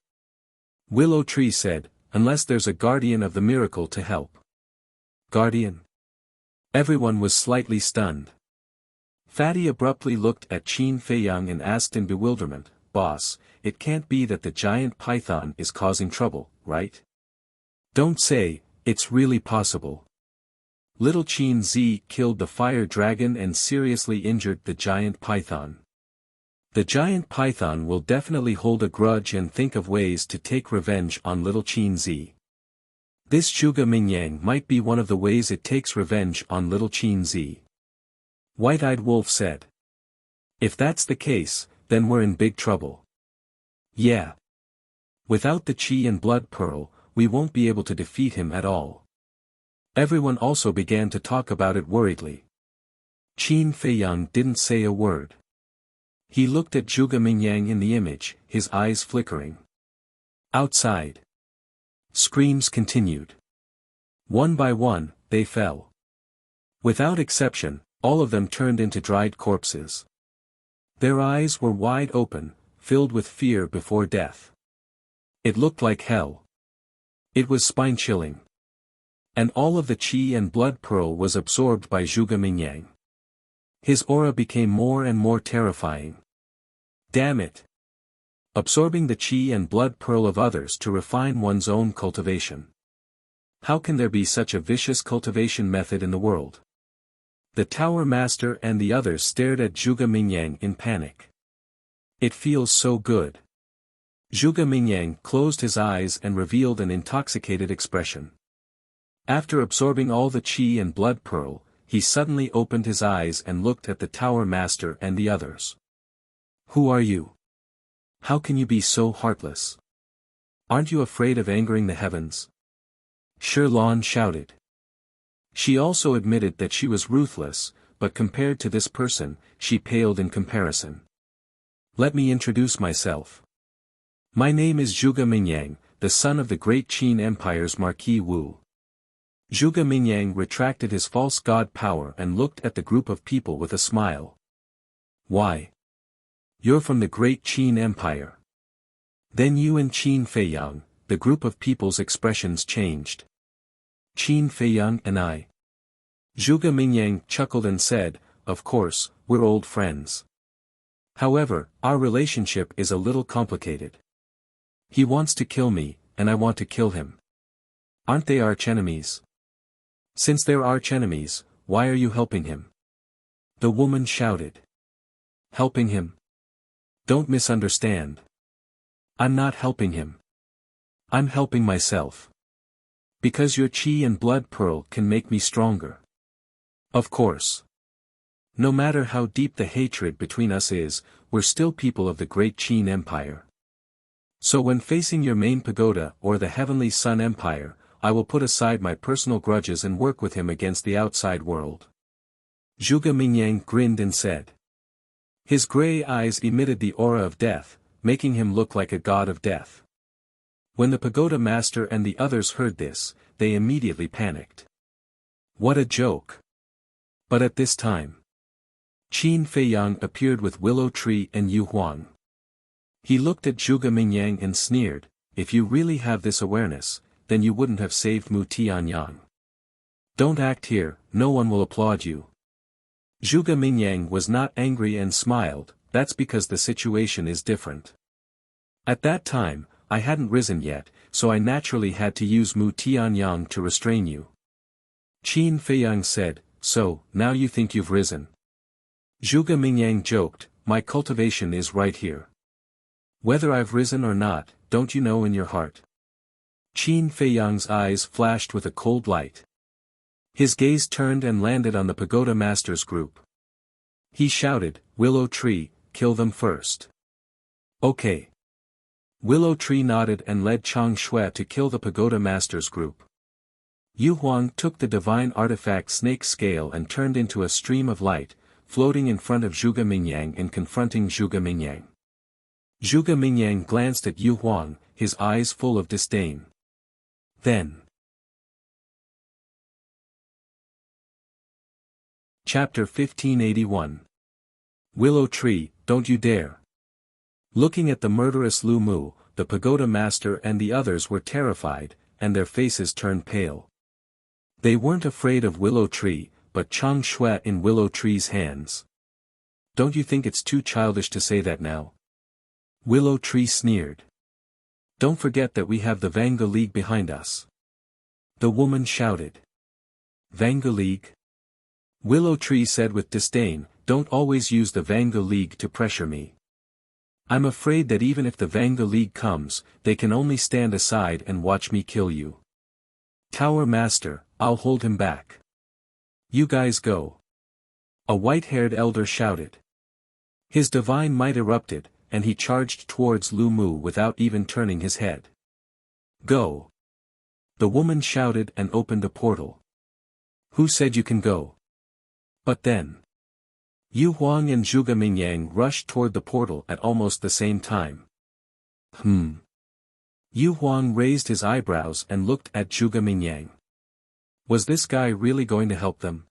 Willow Tree said, "Unless there's a guardian of the miracle to help." "Guardian?" Everyone was slightly stunned. Fatty abruptly looked at Qin Feiyang and asked in bewilderment, "Boss, it can't be that the giant python is causing trouble, right? Don't say, it's really possible." Little Qin Zi killed the fire dragon and seriously injured the giant python. The giant python will definitely hold a grudge and think of ways to take revenge on little Qin Zi. This Zhuge Mingyang might be one of the ways it takes revenge on little Qin Zi. White-Eyed Wolf said. "If that's the case, then we're in big trouble. Yeah. Without the Qi and Blood Pearl, we won't be able to defeat him at all." Everyone also began to talk about it worriedly. Qin Feiyang didn't say a word. He looked at Zhuge Mingyang in the image, his eyes flickering. Outside, screams continued. One by one, they fell. Without exception, all of them turned into dried corpses. Their eyes were wide open, filled with fear before death. It looked like hell. It was spine-chilling. And all of the Qi and Blood Pearl was absorbed by Zhuge Mingyang. His aura became more and more terrifying. Damn it! Absorbing the Qi and Blood Pearl of others to refine one's own cultivation. How can there be such a vicious cultivation method in the world? The Tower Master and the others stared at Zhuge Mingyang in panic. It feels so good. Zhuge Mingyang closed his eyes and revealed an intoxicated expression. After absorbing all the Qi and Blood Pearl, he suddenly opened his eyes and looked at the Tower Master and the others. "Who are you? How can you be so heartless? Aren't you afraid of angering the heavens?" Shirlan shouted. She also admitted that she was ruthless, but compared to this person, she paled in comparison. "Let me introduce myself. My name is Zhuge Mingyang, the son of the great Qin Empire's Marquis Wu." Zhuge Mingyang retracted his false god power and looked at the group of people with a smile. "Why? You're from the great Qin Empire. Then you and Qin Feiyang," the group of people's expressions changed. "Qin Feiyang and I." Zhuge Mingyang chuckled and said, "Of course, we're old friends. However, our relationship is a little complicated. He wants to kill me, and I want to kill him. Aren't they archenemies? Since they're archenemies, why are you helping him?" The woman shouted. Helping him? Don't misunderstand. I'm not helping him. I'm helping myself. Because your chi and blood pearl can make me stronger. Of course. No matter how deep the hatred between us is, we're still people of the great Qin Empire. So when facing your main pagoda or the Heavenly Sun Empire, I will put aside my personal grudges and work with him against the outside world. Zhuge Mingyang grinned and said. His gray eyes emitted the aura of death, making him look like a god of death. When the pagoda master and the others heard this, they immediately panicked. What a joke! But at this time, Qin Feiyang appeared with Willow Tree and Yu Huang. He looked at Zhuge Mingyang and sneered, if you really have this awareness, then you wouldn't have saved Mu Tianyang. Don't act here, no one will applaud you. Zhuge Mingyang was not angry and smiled, that's because the situation is different. At that time, I hadn't risen yet, so I naturally had to use Mu Tianyang to restrain you. Qin Feiyang said, so, now you think you've risen. Zhuge Mingyang joked, my cultivation is right here. Whether I've risen or not, don't you know in your heart? Qin Feiyang's eyes flashed with a cold light. His gaze turned and landed on the pagoda master's group. He shouted, Willow Tree, kill them first. Okay. Willow Tree nodded and led Chang Shui to kill the pagoda master's group. Yu Huang took the divine artifact snake scale and turned into a stream of light, floating in front of Zhuge Mingyang and confronting Zhuge Mingyang. Zhuge Mingyang glanced at Yu Huang, his eyes full of disdain. Then. Chapter 1581. Willow Tree, don't you dare. Looking at the murderous Lu Mu, the pagoda master and the others were terrified, and their faces turned pale. They weren't afraid of Willow Tree, but Chang Shui in Willow Tree's hands. Don't you think it's too childish to say that now? Willow Tree sneered. Don't forget that we have the Vanga League behind us. The woman shouted. Vanga League? Willow Tree said with disdain, don't always use the Vanga League to pressure me. I'm afraid that even if the Vanga League comes, they can only stand aside and watch me kill you. Tower Master, I'll hold him back. You guys go. A white-haired elder shouted. His divine might erupted, and he charged towards Lu Mu without even turning his head. Go. The woman shouted and opened a portal. Who said you can go? But then. Yu Huang and Zhuge Mingyang rushed toward the portal at almost the same time. Yu Huang raised his eyebrows and looked at Zhuge Mingyang. Was this guy really going to help them?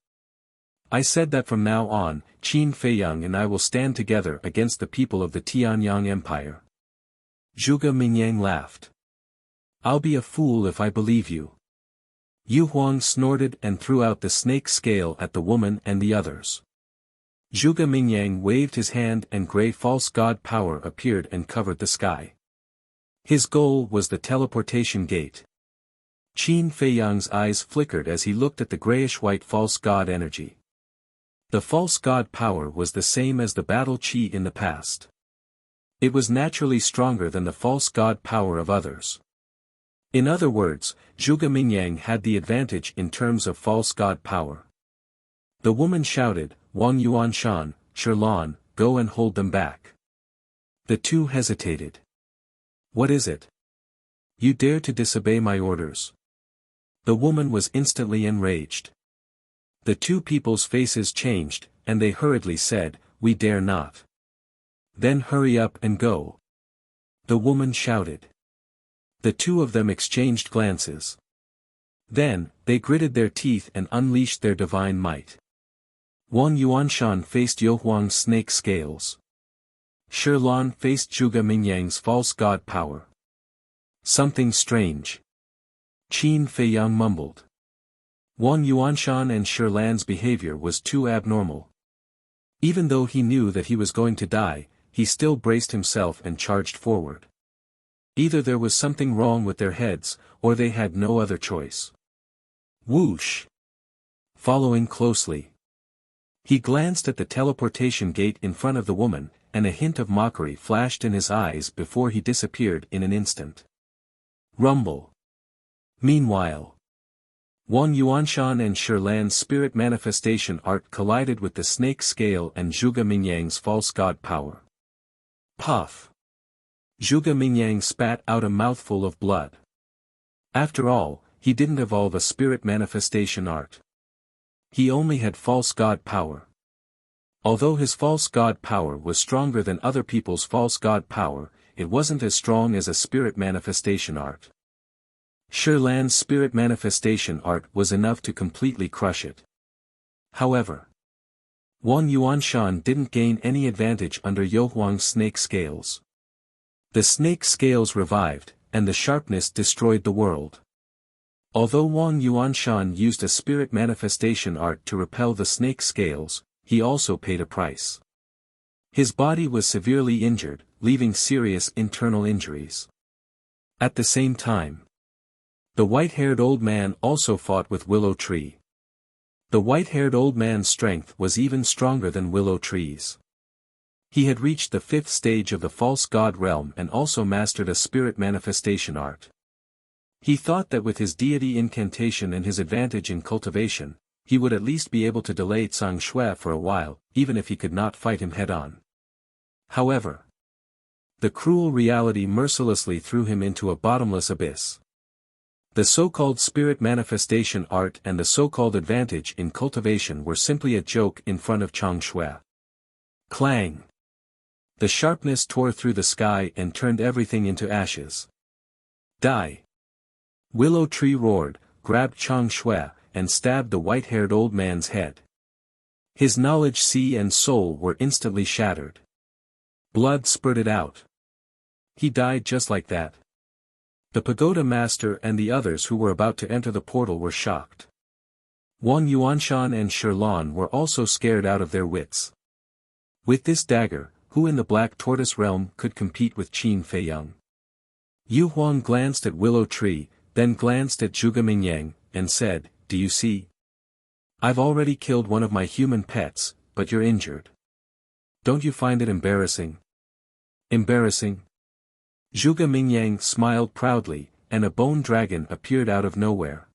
I said that from now on, Qin Feiyang and I will stand together against the people of the Tianyang Empire. Zhuge Mingyang laughed. I'll be a fool if I believe you. Yu Huang snorted and threw out the snake scale at the woman and the others. Zhuge Mingyang waved his hand and grey false god power appeared and covered the sky. His goal was the teleportation gate. Qin Feiyang's eyes flickered as he looked at the grayish-white false god energy. The false god power was the same as the battle qi in the past. It was naturally stronger than the false god power of others. In other words, Zhuge Mingyang had the advantage in terms of false god power. The woman shouted, Wang Yuanshan, Sherlan, go and hold them back. The two hesitated. What is it? You dare to disobey my orders? The woman was instantly enraged. The two people's faces changed, and they hurriedly said, we dare not. Then hurry up and go. The woman shouted. The two of them exchanged glances. Then, they gritted their teeth and unleashed their divine might. Wang Yuanshan faced Yu Huang's snake scales. Sherlan faced Zhuge Mingyang's false god power. Something strange. Qin Feiyang mumbled. Wang Yuanshan and Sherlan's behavior was too abnormal. Even though he knew that he was going to die, he still braced himself and charged forward. Either there was something wrong with their heads, or they had no other choice. Whoosh! Following closely. He glanced at the teleportation gate in front of the woman, and a hint of mockery flashed in his eyes before he disappeared in an instant. Rumble. Meanwhile, Wang Yuanshan and Shilan's spirit manifestation art collided with the snake scale and Zhuge Mingyang's false god power. Puff. Zhuge Mingyang spat out a mouthful of blood. After all, he didn't evolve a spirit manifestation art. He only had false god power. Although his false god power was stronger than other people's false god power, it wasn't as strong as a spirit manifestation art. Shilan's spirit manifestation art was enough to completely crush it. However, Wang Yuanshan didn't gain any advantage under Youhuang's snake scales. The snake scales revived, and the sharpness destroyed the world. Although Wang Yuanshan used a spirit manifestation art to repel the snake scales, he also paid a price. His body was severely injured, leaving serious internal injuries. At the same time, the white-haired old man also fought with Willow Tree. The white-haired old man's strength was even stronger than Willow Tree's. He had reached the 5th stage of the false god realm and also mastered a spirit manifestation art. He thought that with his deity incantation and his advantage in cultivation, he would at least be able to delay Zhang Shui for a while, even if he could not fight him head-on. However, the cruel reality mercilessly threw him into a bottomless abyss. The so-called spirit manifestation art and the so-called advantage in cultivation were simply a joke in front of Zhang Shui. Clang! The sharpness tore through the sky and turned everything into ashes. Die! Willow Tree roared, grabbed Zhang Shui, and stabbed the white-haired old man's head. His knowledge sea and soul were instantly shattered. Blood spurted out. He died just like that. The pagoda master and the others who were about to enter the portal were shocked. Wang Yuanshan and Shilan were also scared out of their wits. With this dagger, who in the Black Tortoise realm could compete with Qin Feiyang? Yu Huang glanced at Willow Tree, then glanced at Zhuge Mingyang, and said, "Do you see? I've already killed one of my human pets, but you're injured. Don't you find it embarrassing?" Embarrassing? Zhuge Mingyang smiled proudly, and a bone dragon appeared out of nowhere.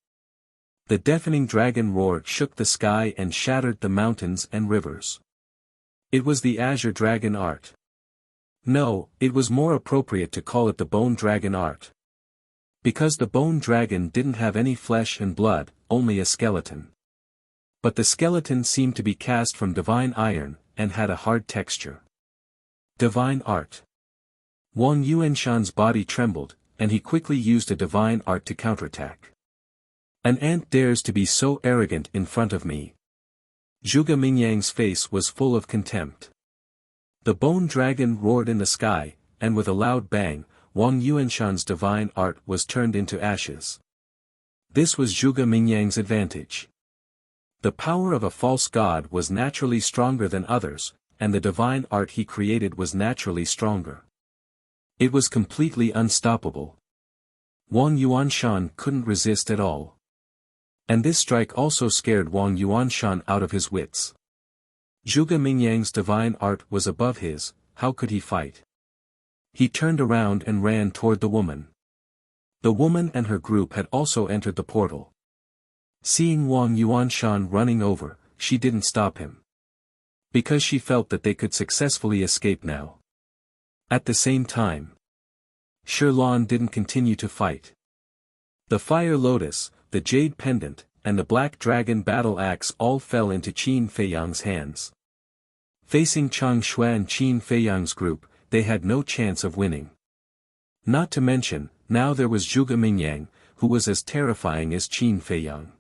The deafening dragon roar shook the sky and shattered the mountains and rivers. It was the Azure Dragon art. No, it was more appropriate to call it the Bone Dragon art. Because the bone dragon didn't have any flesh and blood, only a skeleton. But the skeleton seemed to be cast from divine iron, and had a hard texture. Divine art. Wang Yuanshan's body trembled, and he quickly used a divine art to counterattack. An ant dares to be so arrogant in front of me. Zhuge Mingyang's face was full of contempt. The bone dragon roared in the sky, and with a loud bang, Wang Yuanshan's divine art was turned into ashes. This was Zhuge Mingyang's advantage. The power of a false god was naturally stronger than others, and the divine art he created was naturally stronger. It was completely unstoppable. Wang Yuanshan couldn't resist at all. And this strike also scared Wang Yuanshan out of his wits. Zhuge Mingyang's divine art was above his, how could he fight? He turned around and ran toward the woman. The woman and her group had also entered the portal. Seeing Wang Yuanshan running over, she didn't stop him. Because she felt that they could successfully escape now. At the same time, Shilan didn't continue to fight. The Fire Lotus, the Jade Pendant, and the Black Dragon Battle Axe all fell into Qin Feiyang's hands. Facing Zhang Shui and Qin Feiyang's group, they had no chance of winning. Not to mention, now there was Zhuge Mingyang, who was as terrifying as Qin Feiyang.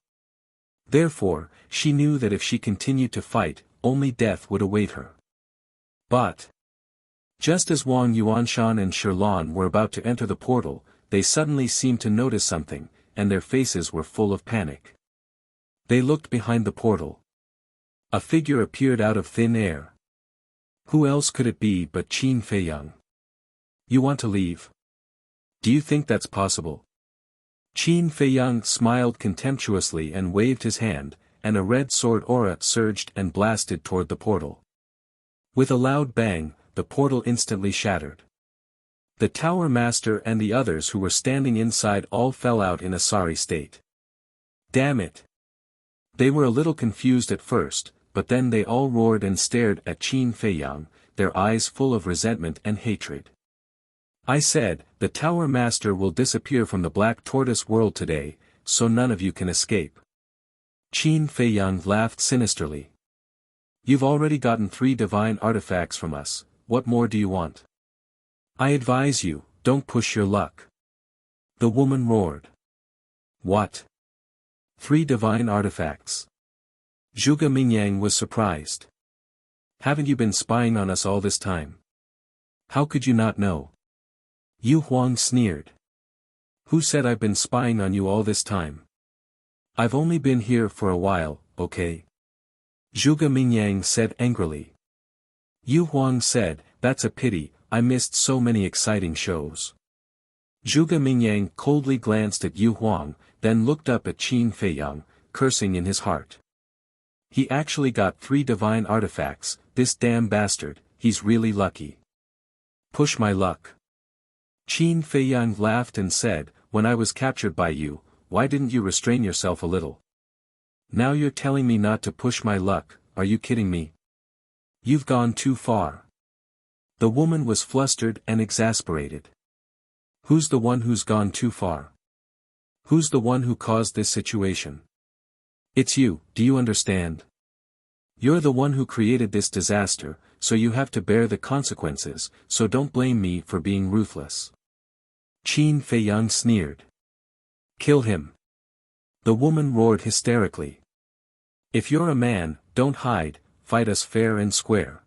Therefore, she knew that if she continued to fight, only death would await her. But just as Wang Yuanshan and Shilan were about to enter the portal, they suddenly seemed to notice something, and their faces were full of panic. They looked behind the portal. A figure appeared out of thin air. Who else could it be but Qin Feiyang? You want to leave? Do you think that's possible? Qin Feiyang smiled contemptuously and waved his hand, and a red sword aura surged and blasted toward the portal. With a loud bang, the portal instantly shattered. The tower master and the others who were standing inside all fell out in a sorry state. Damn it! They were a little confused at first, but then they all roared and stared at Qin Feiyang, their eyes full of resentment and hatred. I said, the tower master will disappear from the Black Tortoise world today, so none of you can escape. Qin Feiyang laughed sinisterly. You've already gotten 3 divine artifacts from us, what more do you want? I advise you, don't push your luck. The woman roared. What? 3 divine artifacts? Zhuge Mingyang was surprised. Haven't you been spying on us all this time? How could you not know? Yu Huang sneered. Who said I've been spying on you all this time? I've only been here for a while, okay? Zhuge Mingyang said angrily. Yu Huang said, that's a pity, I missed so many exciting shows. Zhuge Mingyang coldly glanced at Yu Huang, then looked up at Qin Feiyang, cursing in his heart. He actually got 3 divine artifacts, this damn bastard, he's really lucky. Push my luck. Qin Feiyang laughed and said, when I was captured by you, why didn't you restrain yourself a little? Now you're telling me not to push my luck, are you kidding me? You've gone too far. The woman was flustered and exasperated. Who's the one who's gone too far? Who's the one who caused this situation? It's you, do you understand? You're the one who created this disaster, so you have to bear the consequences, so don't blame me for being ruthless. Qin Feiyang sneered. Kill him. The woman roared hysterically. If you're a man, don't hide, fight us fair and square.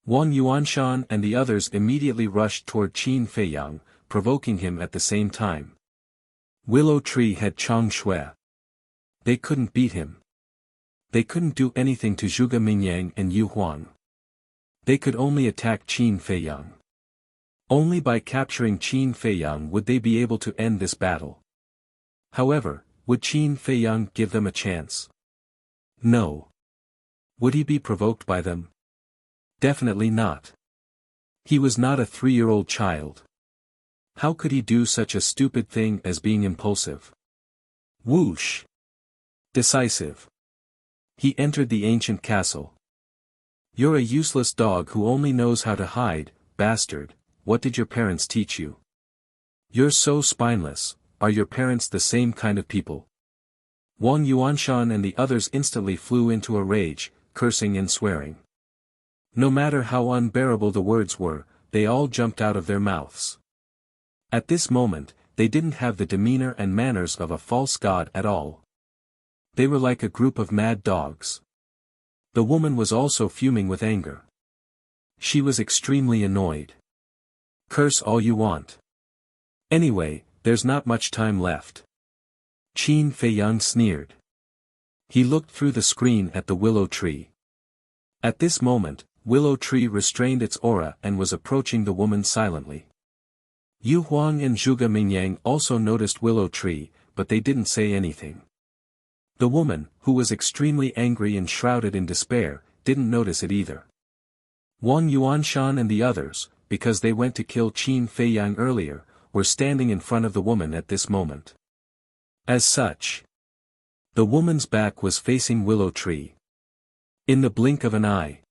Wang Yuanshan and the others immediately rushed toward Qin Feiyang, provoking him at the same time. Willow Tree had Chang Shui. They couldn't beat him. They couldn't do anything to Zhuge Mingyang and Yu Huang. They could only attack Qin Feiyang. Only by capturing Qin Feiyang would they be able to end this battle. However, would Qin Feiyang give them a chance? No. Would he be provoked by them? Definitely not. He was not a 3-year-old child. How could he do such a stupid thing as being impulsive? Whoosh! Decisive. He entered the ancient castle. You're a useless dog who only knows how to hide, bastard, what did your parents teach you? You're so spineless, are your parents the same kind of people? Wang Yuanshan and the others instantly flew into a rage, cursing and swearing. No matter how unbearable the words were, they all jumped out of their mouths. At this moment, they didn't have the demeanor and manners of a false god at all. They were like a group of mad dogs. The woman was also fuming with anger. She was extremely annoyed. Curse all you want. Anyway, there's not much time left. Qin Feiyang sneered. He looked through the screen at the willow tree. At this moment, Willow Tree restrained its aura and was approaching the woman silently. Yu Huang and Zhuge Mingyang also noticed Willow Tree, but they didn't say anything. The woman, who was extremely angry and shrouded in despair, didn't notice it either. Wang Yuanshan and the others, because they went to kill Qin Feiyang earlier, were standing in front of the woman at this moment. As such, the woman's back was facing Willow Tree. In the blink of an eye,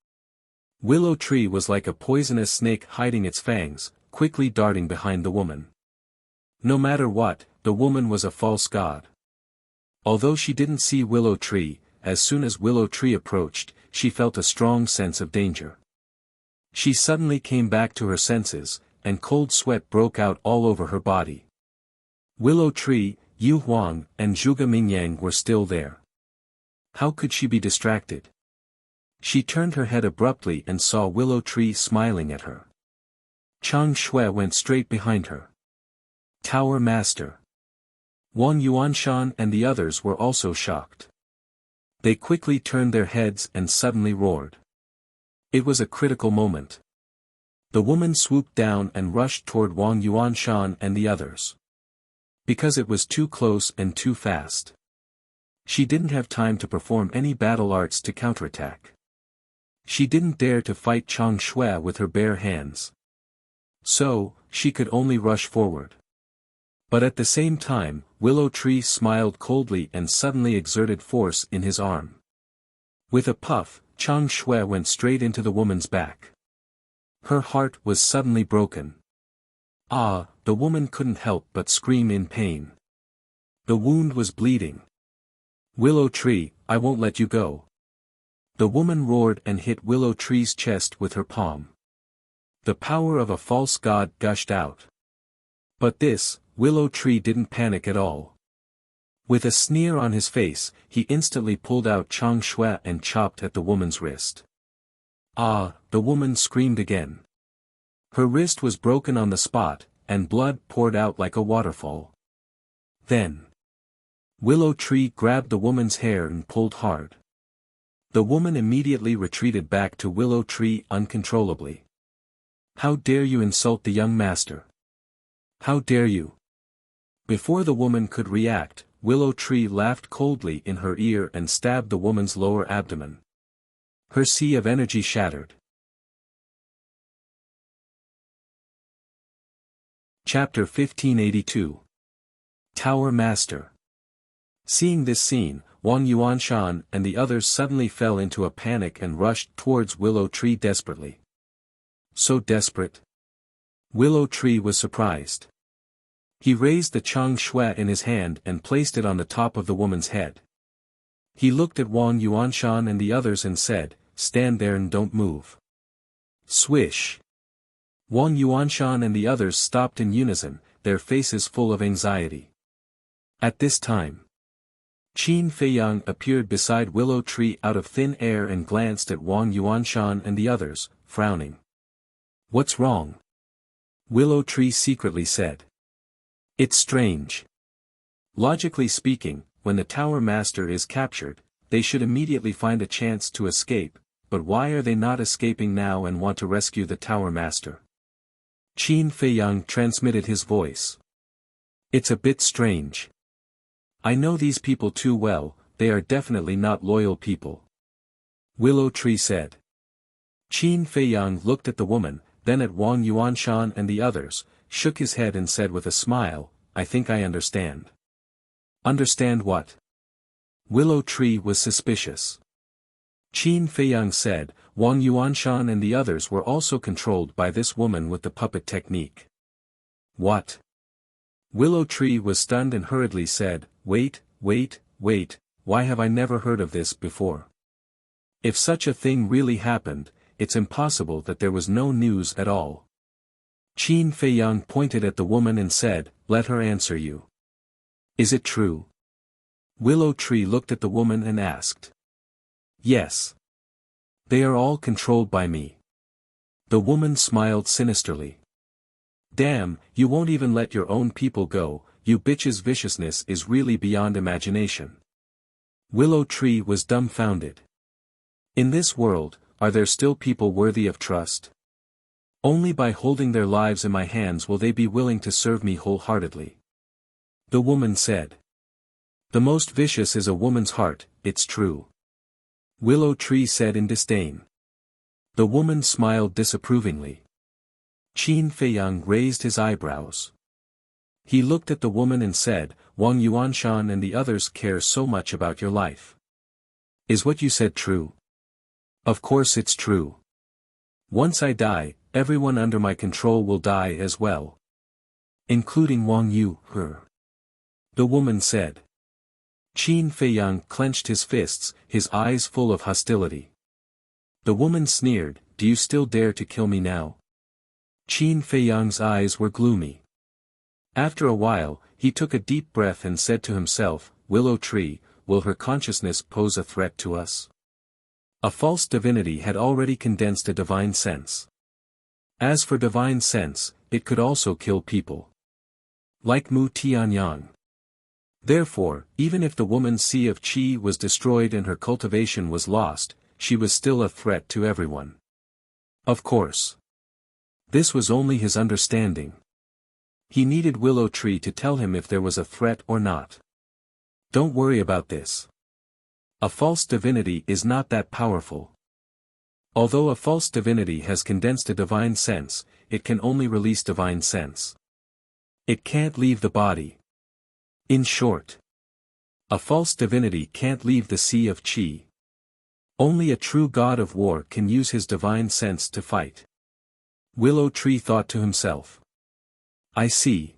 Willow Tree was like a poisonous snake hiding its fangs, quickly darting behind the woman. No matter what, the woman was a false god. Although she didn't see Willow Tree, as soon as Willow Tree approached, she felt a strong sense of danger. She suddenly came back to her senses, and cold sweat broke out all over her body. Willow Tree, Yu Huang, and Zhuge Mingyang were still there. How could she be distracted? She turned her head abruptly and saw Willow Tree smiling at her. Chang Shui went straight behind her. Tower Master. Wang Yuanshan and the others were also shocked. They quickly turned their heads and suddenly roared. It was a critical moment. The woman swooped down and rushed toward Wang Yuanshan and the others. Because it was too close and too fast. She didn't have time to perform any battle arts to counterattack. She didn't dare to fight Chang Shui with her bare hands. So, she could only rush forward. But at the same time, Willow Tree smiled coldly and suddenly exerted force in his arm. With a puff, Chang Shui went straight into the woman's back. Her heart was suddenly broken. Ah, the woman couldn't help but scream in pain. The wound was bleeding. Willow Tree, I won't let you go. The woman roared and hit Willow Tree's chest with her palm. The power of a false god gushed out. But this, Willow Tree didn't panic at all. With a sneer on his face, he instantly pulled out Chang Shui and chopped at the woman's wrist. Ah, the woman screamed again. Her wrist was broken on the spot, and blood poured out like a waterfall. Then, Willow Tree grabbed the woman's hair and pulled hard. The woman immediately retreated back to Willow Tree uncontrollably. How dare you insult the young master? How dare you? Before the woman could react, Willow Tree laughed coldly in her ear and stabbed the woman's lower abdomen. Her sea of energy shattered. Chapter 1582. Tower Master. Seeing this scene, Wang Yuanshan and the others suddenly fell into a panic and rushed towards Willow Tree desperately. So desperate. Willow Tree was surprised. He raised the Chang Shui in his hand and placed it on the top of the woman's head. He looked at Wang Yuanshan and the others and said, "Stand there and don't move." Swish. Wang Yuanshan and the others stopped in unison, their faces full of anxiety. At this time, Qin Feiyang appeared beside Willow Tree out of thin air and glanced at Wang Yuanshan and the others, frowning. "What's wrong?" Willow Tree secretly said. "It's strange. Logically speaking, when the Tower Master is captured, they should immediately find a chance to escape, but why are they not escaping now and want to rescue the Tower Master?" Qin Feiyang transmitted his voice. "It's a bit strange. I know these people too well, they are definitely not loyal people." Willow Tree said. Qin Feiyang looked at the woman, then at Wang Yuanshan and the others, shook his head and said with a smile, "I think I understand." "Understand what?" Willow Tree was suspicious. Qin Feiyang said, Wang Yuanshan and the others were also controlled by this woman with the puppet technique. "What?" Willow Tree was stunned and hurriedly said, wait, why have I never heard of this before? If such a thing really happened, it's impossible that there was no news at all." Qin Feiyang pointed at the woman and said, "Let her answer you. Is it true?" Willow Tree looked at the woman and asked. "Yes. They are all controlled by me." The woman smiled sinisterly. "Damn, you won't even let your own people go, you bitch's viciousness is really beyond imagination." Willow Tree was dumbfounded. In this world, are there still people worthy of trust? Only by holding their lives in my hands will they be willing to serve me wholeheartedly. The woman said. "The most vicious is a woman's heart, it's true." Willow Tree said in disdain. The woman smiled disapprovingly. Qin Feiyang raised his eyebrows. He looked at the woman and said, "Wang Yuanshan and the others care so much about your life. Is what you said true?" "Of course it's true. Once I die, everyone under my control will die as well. Including Wang Yu, her." The woman said. Qin Feiyang clenched his fists, his eyes full of hostility. The woman sneered, "Do you still dare to kill me now?" Qin Feiyang's eyes were gloomy. After a while, he took a deep breath and said to himself, "Willow Tree, will her consciousness pose a threat to us?" A false divinity had already condensed a divine sense. As for divine sense, it could also kill people. Like Mu Tianyang. Therefore, even if the woman's sea of qi was destroyed and her cultivation was lost, she was still a threat to everyone. Of course. This was only his understanding. He needed Willow Tree to tell him if there was a threat or not. "Don't worry about this. A false divinity is not that powerful. Although a false divinity has condensed a divine sense, it can only release divine sense. It can't leave the body. In short, a false divinity can't leave the sea of Qi. Only a true god of war can use his divine sense to fight. Willow Tree thought to himself. I see.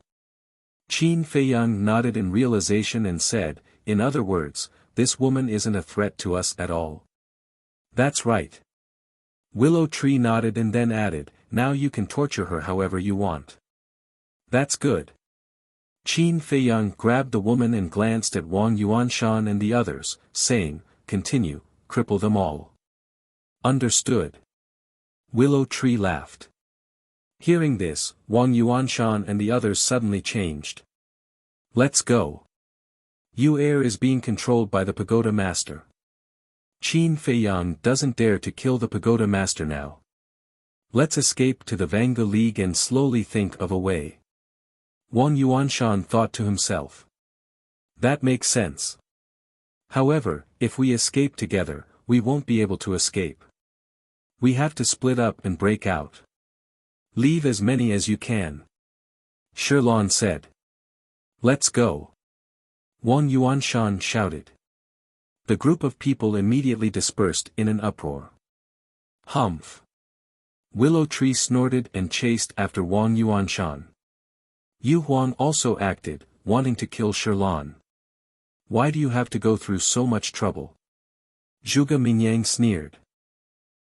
Qin Feiyang nodded in realization and said, in other words, this woman isn't a threat to us at all. That's right. Willow Tree nodded and then added, now you can torture her however you want. That's good. Qin Feiyang grabbed the woman and glanced at Wang Yuanshan and the others, saying, continue, cripple them all. Understood. Willow Tree laughed. Hearing this, Wang Yuanshan and the others suddenly changed. Let's go. Yu Air is being controlled by the Pagoda Master. Qin Feiyang doesn't dare to kill the Pagoda Master now. Let's escape to the Vanga League and slowly think of a way. Wang Yuanshan thought to himself. That makes sense. However, if we escape together, we won't be able to escape. We have to split up and break out. Leave as many as you can. Shirlan said. Let's go. Wang Yuanshan shouted. The group of people immediately dispersed in an uproar. Humph. Willow Tree snorted and chased after Wang Yuanshan. Yu Huang also acted, wanting to kill Shirlan. Why do you have to go through so much trouble? Zhuge Mingyang sneered.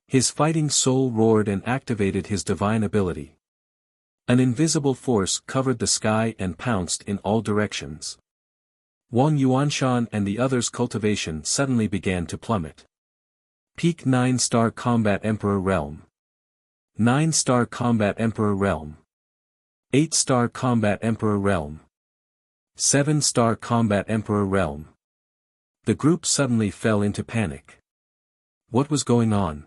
His fighting soul roared and activated his divine ability. An invisible force covered the sky and pounced in all directions. Wang Yuanshan and the others' cultivation suddenly began to plummet. Peak 9-star Combat Emperor Realm. 9-star Combat Emperor Realm. 8-star Combat Emperor Realm. 7-star Combat Emperor Realm. The group suddenly fell into panic. What was going on?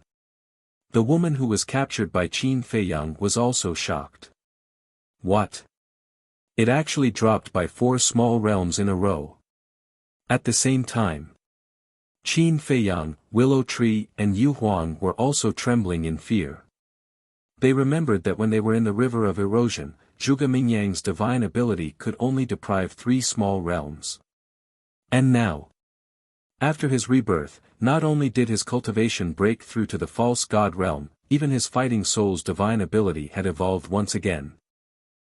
The woman who was captured by Qin Feiyang was also shocked. What? It actually dropped by 4 small realms in a row. At the same time, Qin Feiyang, Willow Tree and Yu Huang were also trembling in fear. They remembered that when they were in the River of Erosion, Zhuge Mingyang's divine ability could only deprive 3 small realms. And now, after his rebirth, not only did his cultivation break through to the false god realm, even his fighting soul's divine ability had evolved once again.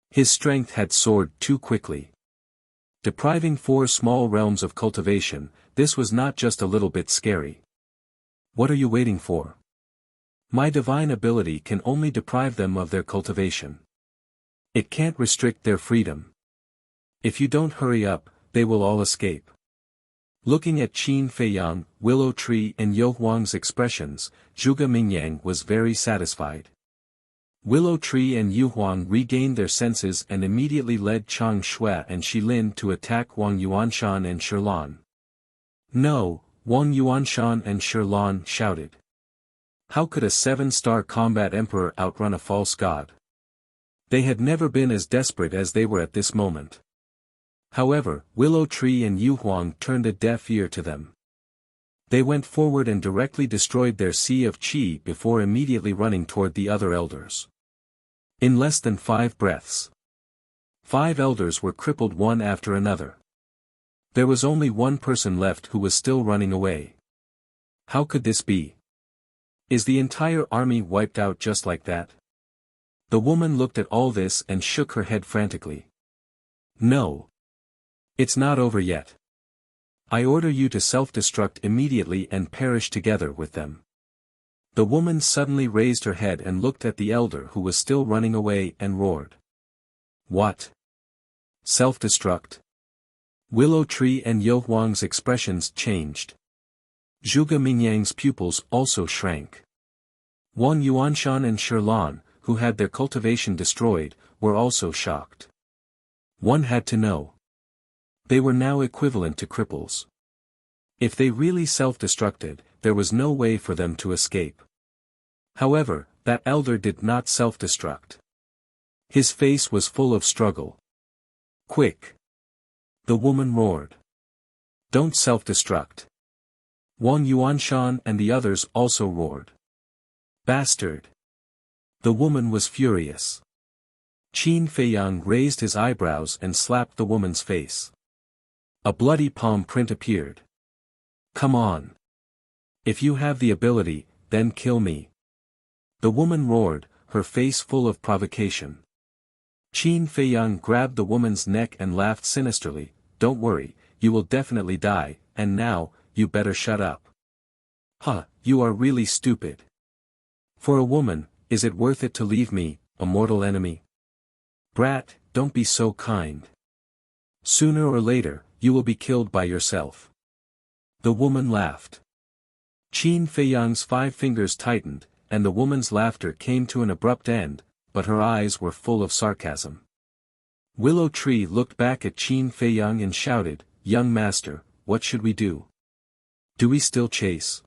His strength had soared too quickly. Depriving 4 small realms of cultivation, this was not just a little bit scary. What are you waiting for? My divine ability can only deprive them of their cultivation. It can't restrict their freedom. If you don't hurry up, they will all escape. Looking at Qin Feiyang, Willow Tree and Yu Huang's expressions, Zhuge Mingyang was very satisfied. Willow Tree and Yu Huang regained their senses and immediately led Chang Shui and Shilin to attack Wang Yuanshan and Shirlan. No, Wang Yuanshan and Shirlan shouted. How could a 7-star combat emperor outrun a false god? They had never been as desperate as they were at this moment. However, Willow Tree and Yu Huang turned a deaf ear to them. They went forward and directly destroyed their sea of qi before immediately running toward the other elders. In less than 5 breaths, 5 elders were crippled one after another. There was only one person left who was still running away. How could this be? Is the entire army wiped out just like that? The woman looked at all this and shook her head frantically. No. It's not over yet. I order you to self-destruct immediately and perish together with them. The woman suddenly raised her head and looked at the elder who was still running away and roared. What? Self-destruct? Willow Tree and Yu Huang's expressions changed. Zhuge Mingyang's pupils also shrank. Wang Yuanshan and Shirlan, who had their cultivation destroyed, were also shocked. One had to know. They were now equivalent to cripples. If they really self-destructed, there was no way for them to escape. However, that elder did not self-destruct. His face was full of struggle. Quick! The woman roared. Don't self-destruct. Wang Yuanshan and the others also roared. Bastard! The woman was furious. Qin Feiyang raised his eyebrows and slapped the woman's face. A bloody palm print appeared. Come on! If you have the ability, then kill me. The woman roared, her face full of provocation. Qin Feiyang grabbed the woman's neck and laughed sinisterly. Don't worry, you will definitely die, and now, you better shut up. Huh, you are really stupid. For a woman, is it worth it to leave me, a mortal enemy? Brat, don't be so kind. Sooner or later, you will be killed by yourself. The woman laughed. Qin Feiyang's 5 fingers tightened, and the woman's laughter came to an abrupt end, but her eyes were full of sarcasm. Willow Tree looked back at Qin Feiyang and shouted, Young master, what should we do? Do we still chase?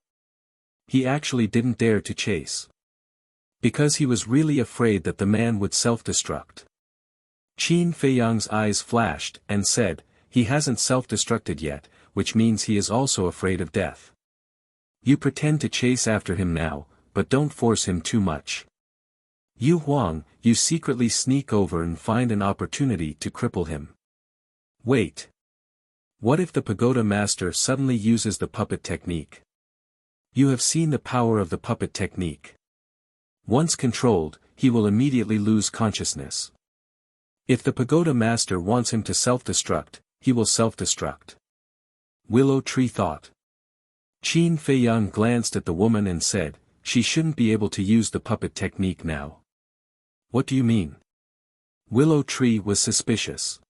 He actually didn't dare to chase. Because he was really afraid that the man would self-destruct. Qin Feiyang's eyes flashed and said, he hasn't self-destructed yet, which means he is also afraid of death. You pretend to chase after him now, but don't force him too much. Yu Huang, you secretly sneak over and find an opportunity to cripple him. Wait. What if the pagoda master suddenly uses the puppet technique? You have seen the power of the puppet technique. Once controlled, he will immediately lose consciousness. If the pagoda master wants him to self-destruct, he will self-destruct. Willow Tree thought. Qin Feiyang glanced at the woman and said, she shouldn't be able to use the puppet technique now. What do you mean? Willow Tree was suspicious.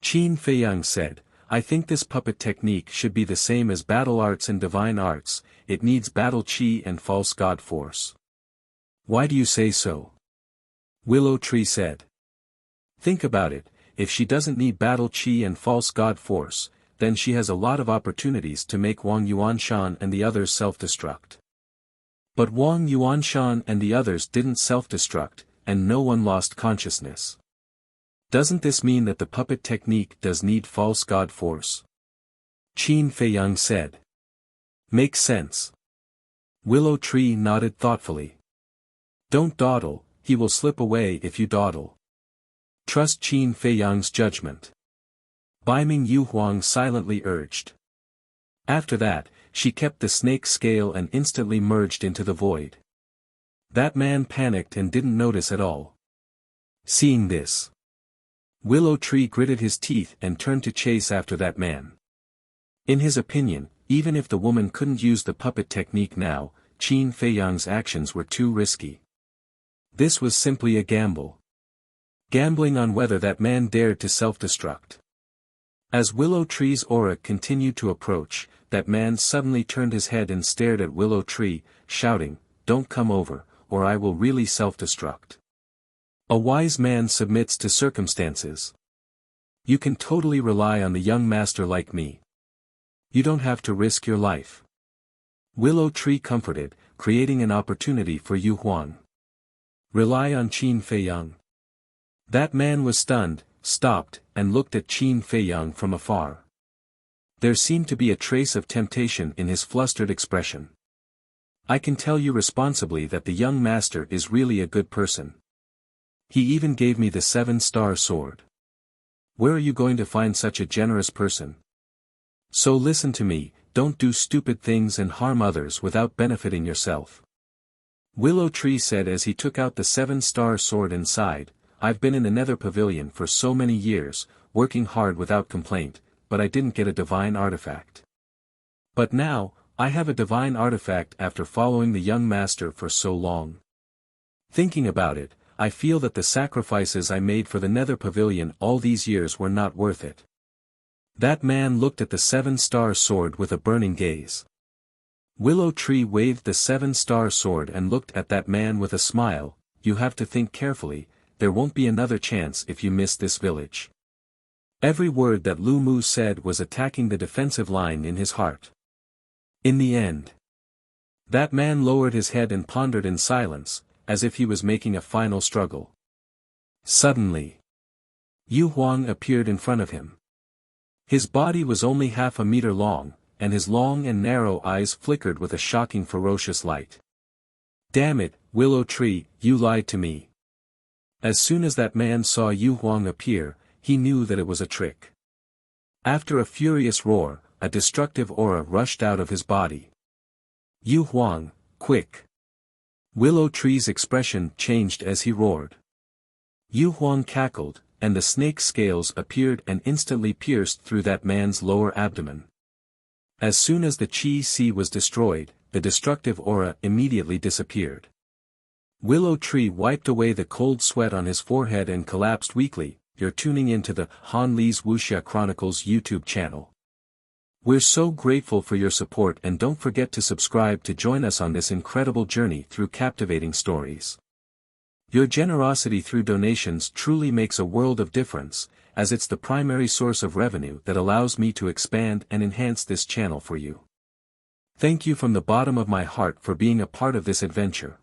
Qin Feiyang said, I think this puppet technique should be the same as battle arts and divine arts, it needs battle chi and false god force. Why do you say so? Willow Tree said. Think about it, if she doesn't need battle chi and false god force, then she has a lot of opportunities to make Wang Yuanshan and the others self-destruct. But Wang Yuanshan and the others didn't self-destruct, and no one lost consciousness. Doesn't this mean that the puppet technique does need false god force? Qin Feiyang said. Makes sense. Willow Tree nodded thoughtfully. Don't dawdle, he will slip away if you dawdle. Trust Qin Feiyang's judgment. Baiming Yu Huang silently urged. After that, she kept the snake scale and instantly merged into the void. That man panicked and didn't notice at all. Seeing this, Willow Tree gritted his teeth and turned to chase after that man. In his opinion, even if the woman couldn't use the puppet technique now, Qin Feiyang's actions were too risky. This was simply a gamble. Gambling on whether that man dared to self-destruct. As Willow Tree's aura continued to approach, that man suddenly turned his head and stared at Willow Tree, shouting, Don't come over, or I will really self-destruct. A wise man submits to circumstances. You can totally rely on the young master like me. You don't have to risk your life. Willow Tree comforted, creating an opportunity for Yu Huang. Rely on Qin Feiyang. That man was stunned, stopped, and looked at Qin Feiyang from afar. There seemed to be a trace of temptation in his flustered expression. I can tell you responsibly that the young master is really a good person. He even gave me the 7-star sword. Where are you going to find such a generous person? So listen to me, don't do stupid things and harm others without benefiting yourself. Willow Tree said as he took out the 7-star sword and sighed, I've been in the Nether Pavilion for so many years, working hard without complaint, but I didn't get a divine artifact. But now, I have a divine artifact after following the young master for so long. Thinking about it, I feel that the sacrifices I made for the Nether Pavilion all these years were not worth it. That man looked at the 7-star sword with a burning gaze. Willow Tree waved the 7-star sword and looked at that man with a smile, you have to think carefully, there won't be another chance if you miss this village. Every word that Lu Mu said was attacking the defensive line in his heart. In the end, that man lowered his head and pondered in silence, as if he was making a final struggle. Suddenly, Yu Huang appeared in front of him. His body was only half a meter long, and his long and narrow eyes flickered with a shocking ferocious light. "Damn it, Willow Tree, you lied to me." As soon as that man saw Yu Huang appear, he knew that it was a trick. After a furious roar, a destructive aura rushed out of his body. "Yu Huang, quick!" Willow Tree's expression changed as he roared. Yu Huang cackled, and the snake scales appeared and instantly pierced through that man's lower abdomen. As soon as the Qi Si was destroyed, the destructive aura immediately disappeared. Willow Tree wiped away the cold sweat on his forehead and collapsed weakly. "You're tuning into the Han Li's Wuxia Chronicles YouTube channel. We're so grateful for your support, and don't forget to subscribe to join us on this incredible journey through captivating stories. Your generosity through donations truly makes a world of difference, as it's the primary source of revenue that allows me to expand and enhance this channel for you. Thank you from the bottom of my heart for being a part of this adventure.